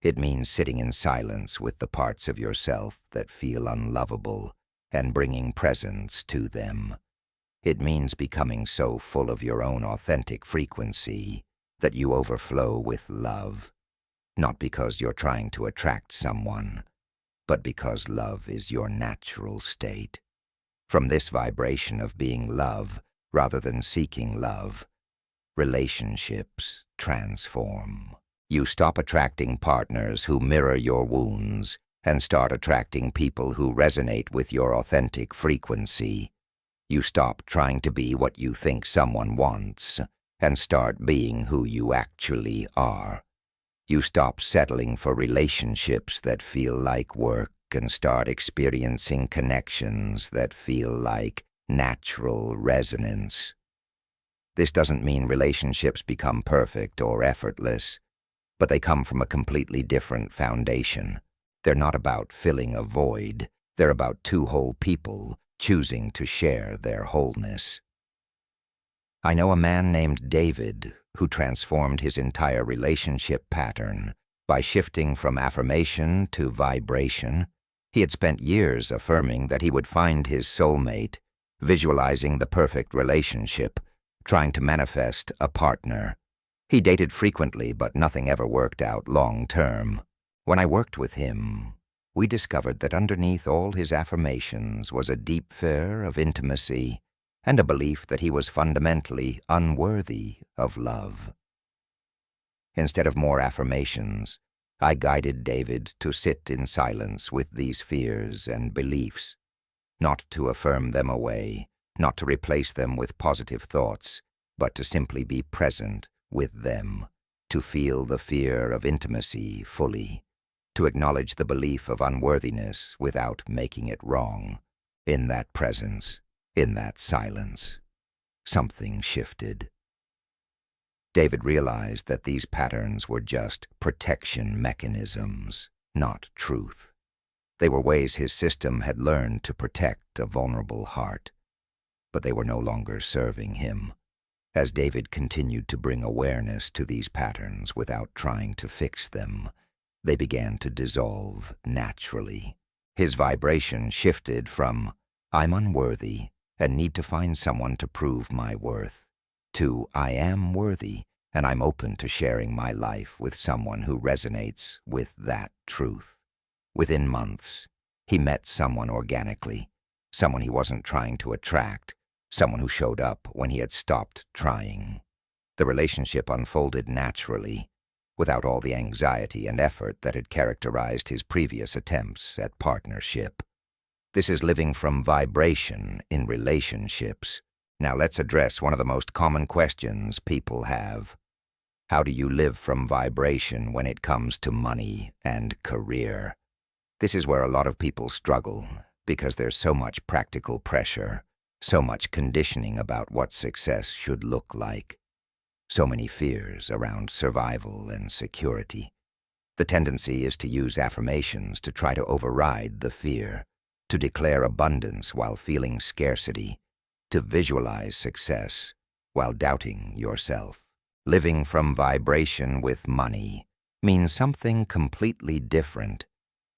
[SPEAKER 1] It means sitting in silence with the parts of yourself that feel unlovable and bringing presence to them. It means becoming so full of your own authentic frequency that you overflow with love, not because you're trying to attract someone, but because love is your natural state. From this vibration of being love rather than seeking love, relationships transform. You stop attracting partners who mirror your wounds and start attracting people who resonate with your authentic frequency. You stop trying to be what you think someone wants and start being who you actually are. You stop settling for relationships that feel like work and start experiencing connections that feel like natural resonance. This doesn't mean relationships become perfect or effortless, but they come from a completely different foundation. They're not about filling a void. They're about two whole people choosing to share their wholeness. I know a man named David who transformed his entire relationship pattern by shifting from affirmation to vibration. He had spent years affirming that he would find his soulmate, visualizing the perfect relationship, trying to manifest a partner. He dated frequently, but nothing ever worked out long term. When I worked with him, we discovered that underneath all his affirmations was a deep fear of intimacy and a belief that he was fundamentally unworthy of love. Instead of more affirmations, I guided David to sit in silence with these fears and beliefs, not to affirm them away, not to replace them with positive thoughts, but to simply be present with them, to feel the fear of intimacy fully, to acknowledge the belief of unworthiness without making it wrong. In that presence, in that silence, something shifted. David realized that these patterns were just protection mechanisms, not truth. They were ways his system had learned to protect a vulnerable heart, but they were no longer serving him. As David continued to bring awareness to these patterns without trying to fix them, they began to dissolve naturally. His vibration shifted from, "I'm unworthy and need to find someone to prove my worth," to, "I am worthy and I'm open to sharing my life with someone who resonates with that truth." Within months, he met someone organically, someone he wasn't trying to attract, someone who showed up when he had stopped trying. The relationship unfolded naturally, without all the anxiety and effort that had characterized his previous attempts at partnership. This is living from vibration in relationships, Now let's address one of the most common questions people have. How do you live from vibration when it comes to money and career? This is where a lot of people struggle because there's so much practical pressure, so much conditioning about what success should look like, so many fears around survival and security. The tendency is to use affirmations to try to override the fear, to declare abundance while feeling scarcity, to visualize success while doubting yourself. Living from vibration with money means something completely different.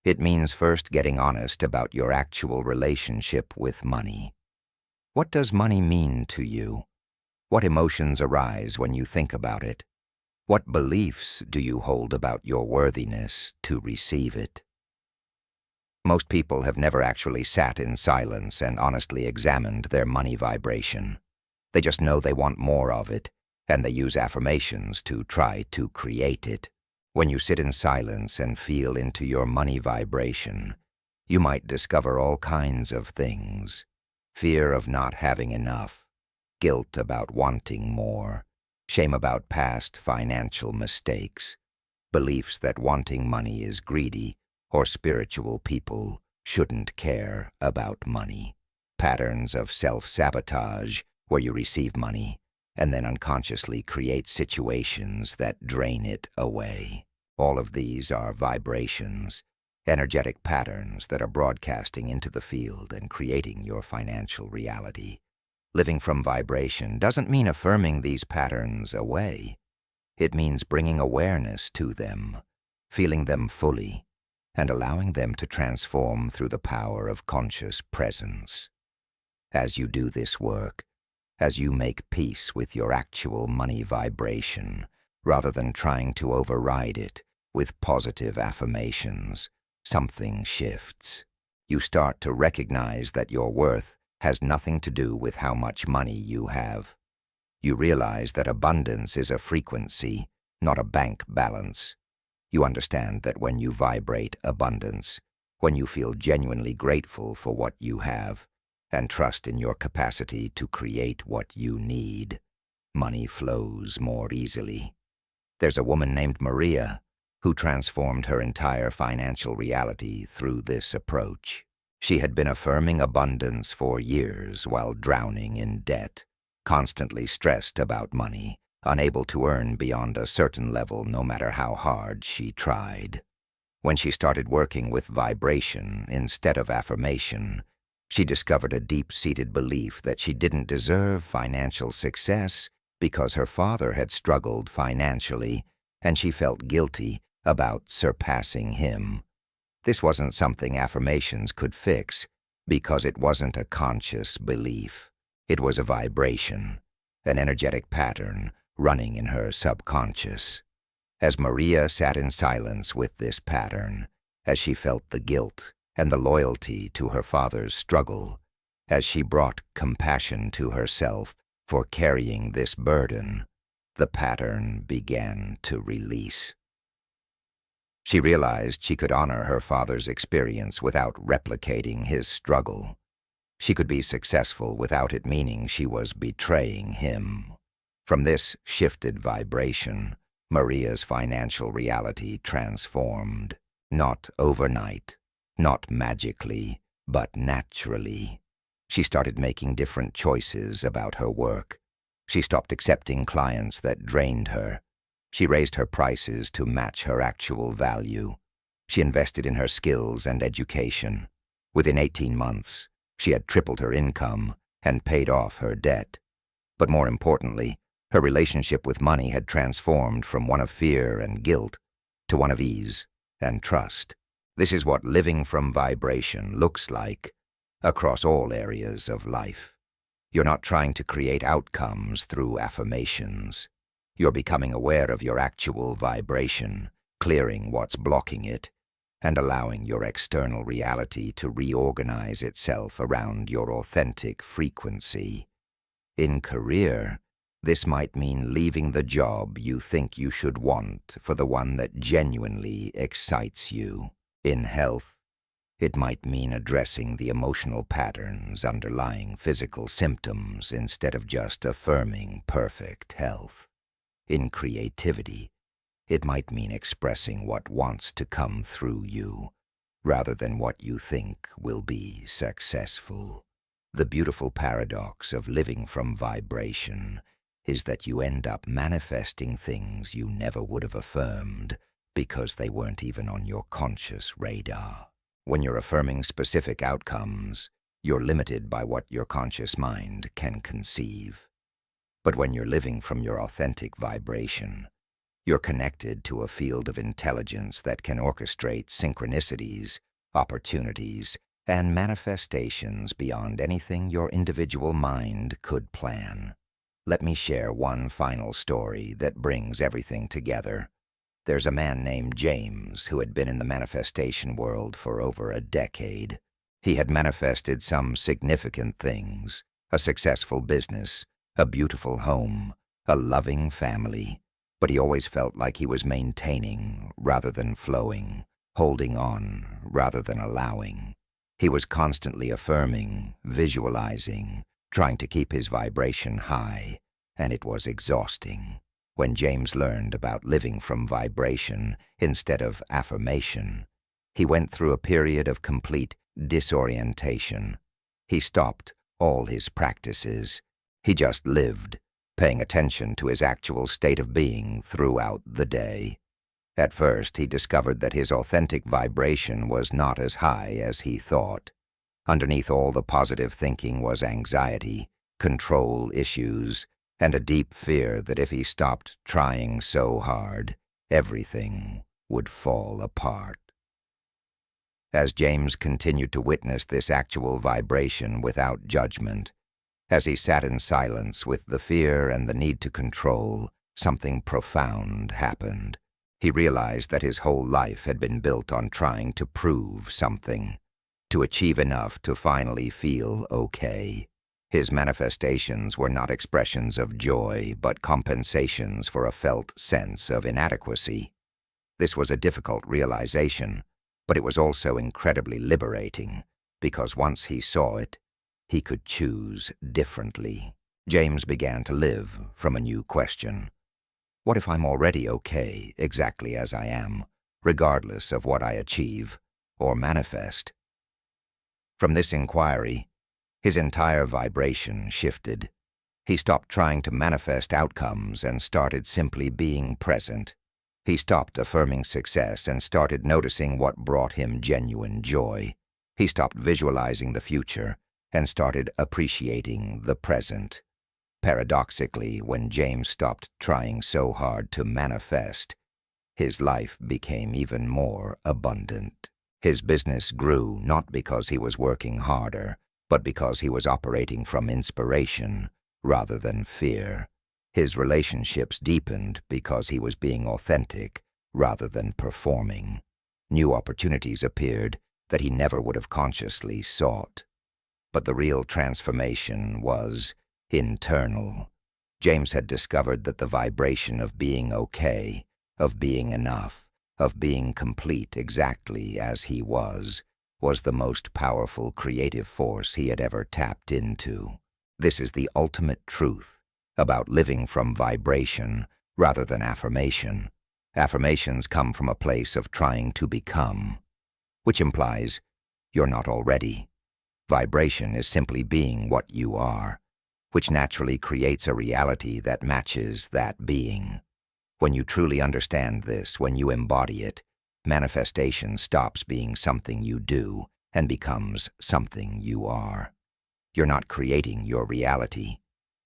[SPEAKER 1] It means first getting honest about your actual relationship with money. What does money mean to you? What emotions arise when you think about it? What beliefs do you hold about your worthiness to receive it? Most people have never actually sat in silence and honestly examined their money vibration. They just know they want more of it, and they use affirmations to try to create it. When you sit in silence and feel into your money vibration, you might discover all kinds of things. Fear of not having enough, guilt about wanting more, shame about past financial mistakes, beliefs that wanting money is greedy or spiritual people shouldn't care about money, patterns of self-sabotage where you receive money and then unconsciously create situations that drain it away. All of these are vibrations, energetic patterns that are broadcasting into the field and creating your financial reality. Living from vibration doesn't mean affirming these patterns away. It means bringing awareness to them, feeling them fully, and allowing them to transform through the power of conscious presence. As you do this work, as you make peace with your actual money vibration, rather than trying to override it with positive affirmations, something shifts. You start to recognize that your worth has nothing to do with how much money you have. You realize that abundance is a frequency, not a bank balance. You understand that when you vibrate abundance, when you feel genuinely grateful for what you have, and trust in your capacity to create what you need, money flows more easily. There's a woman named Maria who transformed her entire financial reality through this approach. She had been affirming abundance for years while drowning in debt, constantly stressed about money, unable to earn beyond a certain level no matter how hard she tried. When she started working with vibration instead of affirmation, she discovered a deep-seated belief that she didn't deserve financial success because her father had struggled financially, and she felt guilty about surpassing him. This wasn't something affirmations could fix because it wasn't a conscious belief. It was a vibration, an energetic pattern running in her subconscious. As Maria sat in silence with this pattern, as she felt the guilt and the loyalty to her father's struggle, as she brought compassion to herself for carrying this burden, the pattern began to release. She realized she could honor her father's experience without replicating his struggle. She could be successful without it meaning she was betraying him. From this shifted vibration, Maria's financial reality transformed, not overnight, not magically, but naturally. She started making different choices about her work. She stopped accepting clients that drained her. She raised her prices to match her actual value. She invested in her skills and education. Within 18 months, she had tripled her income and paid off her debt. But more importantly, her relationship with money had transformed from one of fear and guilt to one of ease and trust. This is what living from vibration looks like across all areas of life. You're not trying to create outcomes through affirmations. You're becoming aware of your actual vibration, clearing what's blocking it, and allowing your external reality to reorganize itself around your authentic frequency. In career, this might mean leaving the job you think you should want for the one that genuinely excites you. In health, It might mean addressing the emotional patterns underlying physical symptoms instead of just affirming perfect health. In creativity, it might mean expressing what wants to come through you, rather than what you think will be successful. The beautiful paradox of living from vibration is that you end up manifesting things you never would have affirmed because they weren't even on your conscious radar. When you're affirming specific outcomes, you're limited by what your conscious mind can conceive. But when you're living from your authentic vibration, you're connected to a field of intelligence that can orchestrate synchronicities, opportunities, and manifestations beyond anything your individual mind could plan. Let me share one final story that brings everything together. There's a man named James who had been in the manifestation world for over a decade. He had manifested some significant things: a successful business, a beautiful home, a loving family. But he always felt like he was maintaining rather than flowing, holding on rather than allowing. He was constantly affirming, visualizing, trying to keep his vibration high, and it was exhausting. When James learned about living from vibration instead of affirmation, he went through a period of complete disorientation. He stopped all his practices. He just lived, paying attention to his actual state of being throughout the day. At first, he discovered that his authentic vibration was not as high as he thought. Underneath all the positive thinking was anxiety, control issues, and a deep fear that if he stopped trying so hard, everything would fall apart. As James continued to witness this actual vibration without judgment, as he sat in silence with the fear and the need to control, something profound happened. He realized that his whole life had been built on trying to prove something, to achieve enough to finally feel okay. His manifestations were not expressions of joy, but compensations for a felt sense of inadequacy. This was a difficult realization, but it was also incredibly liberating, because once he saw it, he could choose differently. James began to live from a new question. What if I'm already okay exactly as I am, regardless of what I achieve or manifest? From this inquiry, his entire vibration shifted. He stopped trying to manifest outcomes and started simply being present. He stopped affirming success and started noticing what brought him genuine joy. He stopped visualizing the future and started appreciating the present. Paradoxically, when James stopped trying so hard to manifest, his life became even more abundant. His business grew not because he was working harder, but because he was operating from inspiration rather than fear. His relationships deepened because he was being authentic rather than performing. New opportunities appeared that he never would have consciously sought. But the real transformation was internal. James had discovered that the vibration of being okay, of being enough, of being complete exactly as he was the most powerful creative force he had ever tapped into. This is the ultimate truth about living from vibration rather than affirmation. Affirmations come from a place of trying to become, which implies you're not already. Vibration is simply being what you are, which naturally creates a reality that matches that being. When you truly understand this, when you embody it, manifestation stops being something you do and becomes something you are. You're not creating your reality.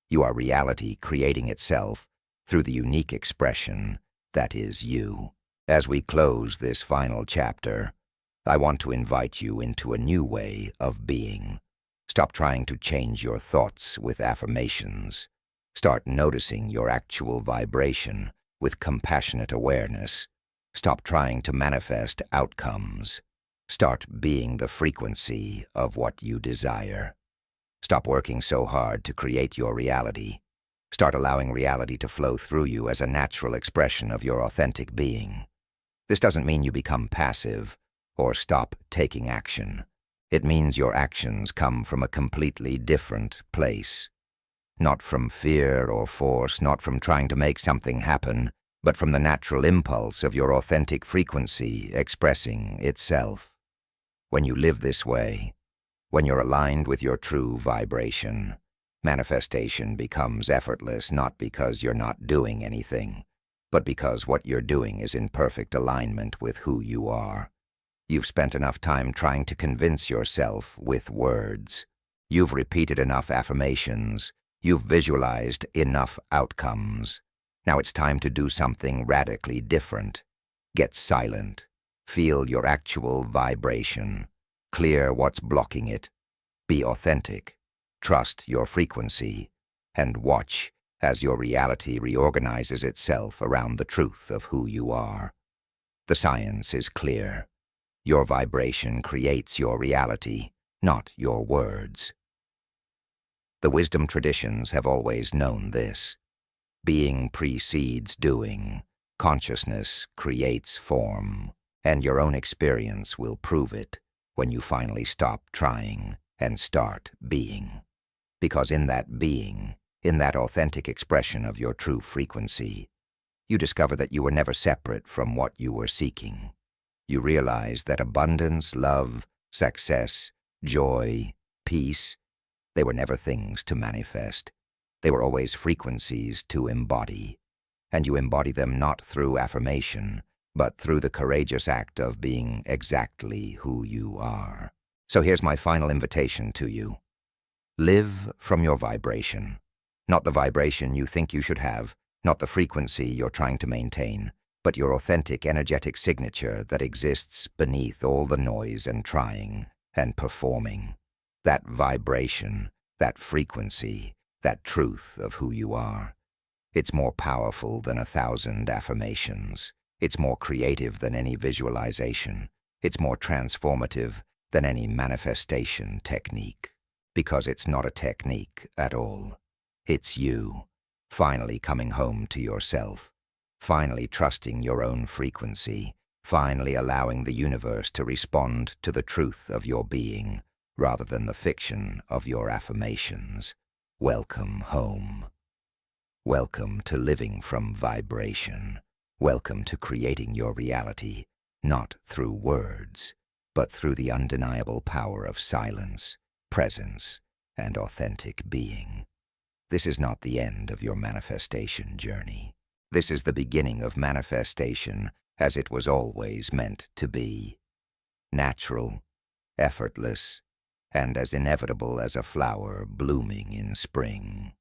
[SPEAKER 1] You are reality creating itself through the unique expression that is you. As we close this final chapter, I want to invite you into a new way of being. Stop trying to change your thoughts with affirmations. Start noticing your actual vibration with compassionate awareness. Stop trying to manifest outcomes. Start being the frequency of what you desire. Stop working so hard to create your reality. Start allowing reality to flow through you as a natural expression of your authentic being. This doesn't mean you become passive or stop taking action. It means your actions come from a completely different place. Not from fear or force, not from trying to make something happen, but from the natural impulse of your authentic frequency expressing itself. When you live this way, when you're aligned with your true vibration, manifestation becomes effortless not because you're not doing anything, but because what you're doing is in perfect alignment with who you are. You've spent enough time trying to convince yourself with words. You've repeated enough affirmations. You've visualized enough outcomes. Now it's time to do something radically different. Get silent. Feel your actual vibration. Clear what's blocking it. Be authentic. Trust your frequency. And watch as your reality reorganizes itself around the truth of who you are. The science is clear. Your vibration creates your reality, not your words. The wisdom traditions have always known this. Being precedes doing. Consciousness creates form, and your own experience will prove it when you finally stop trying and start being. Because in that being, in that authentic expression of your true frequency, you discover that you were never separate from what you were seeking. You realize that abundance, love, success, joy, peace, they were never things to manifest. They were always frequencies to embody. And you embody them not through affirmation, but through the courageous act of being exactly who you are. So here's my final invitation to you. Live from your vibration. Not the vibration you think you should have, not the frequency you're trying to maintain, but your authentic energetic signature that exists beneath all the noise and trying and performing. That vibration, that frequency, that truth of who you are. It's more powerful than 1,000 affirmations. It's more creative than any visualization. It's more transformative than any manifestation technique. Because it's not a technique at all. It's you, finally coming home to yourself, finally trusting your own frequency, finally allowing the universe to respond to the truth of your being, rather than the fiction of your affirmations. Welcome home. Welcome to living from vibration. Welcome to creating your reality, not through words, but through the undeniable power of silence, presence, and authentic being. This is not the end of your manifestation journey. This is the beginning of manifestation as it was always meant to be. Natural, effortless, and as inevitable as a flower blooming in spring.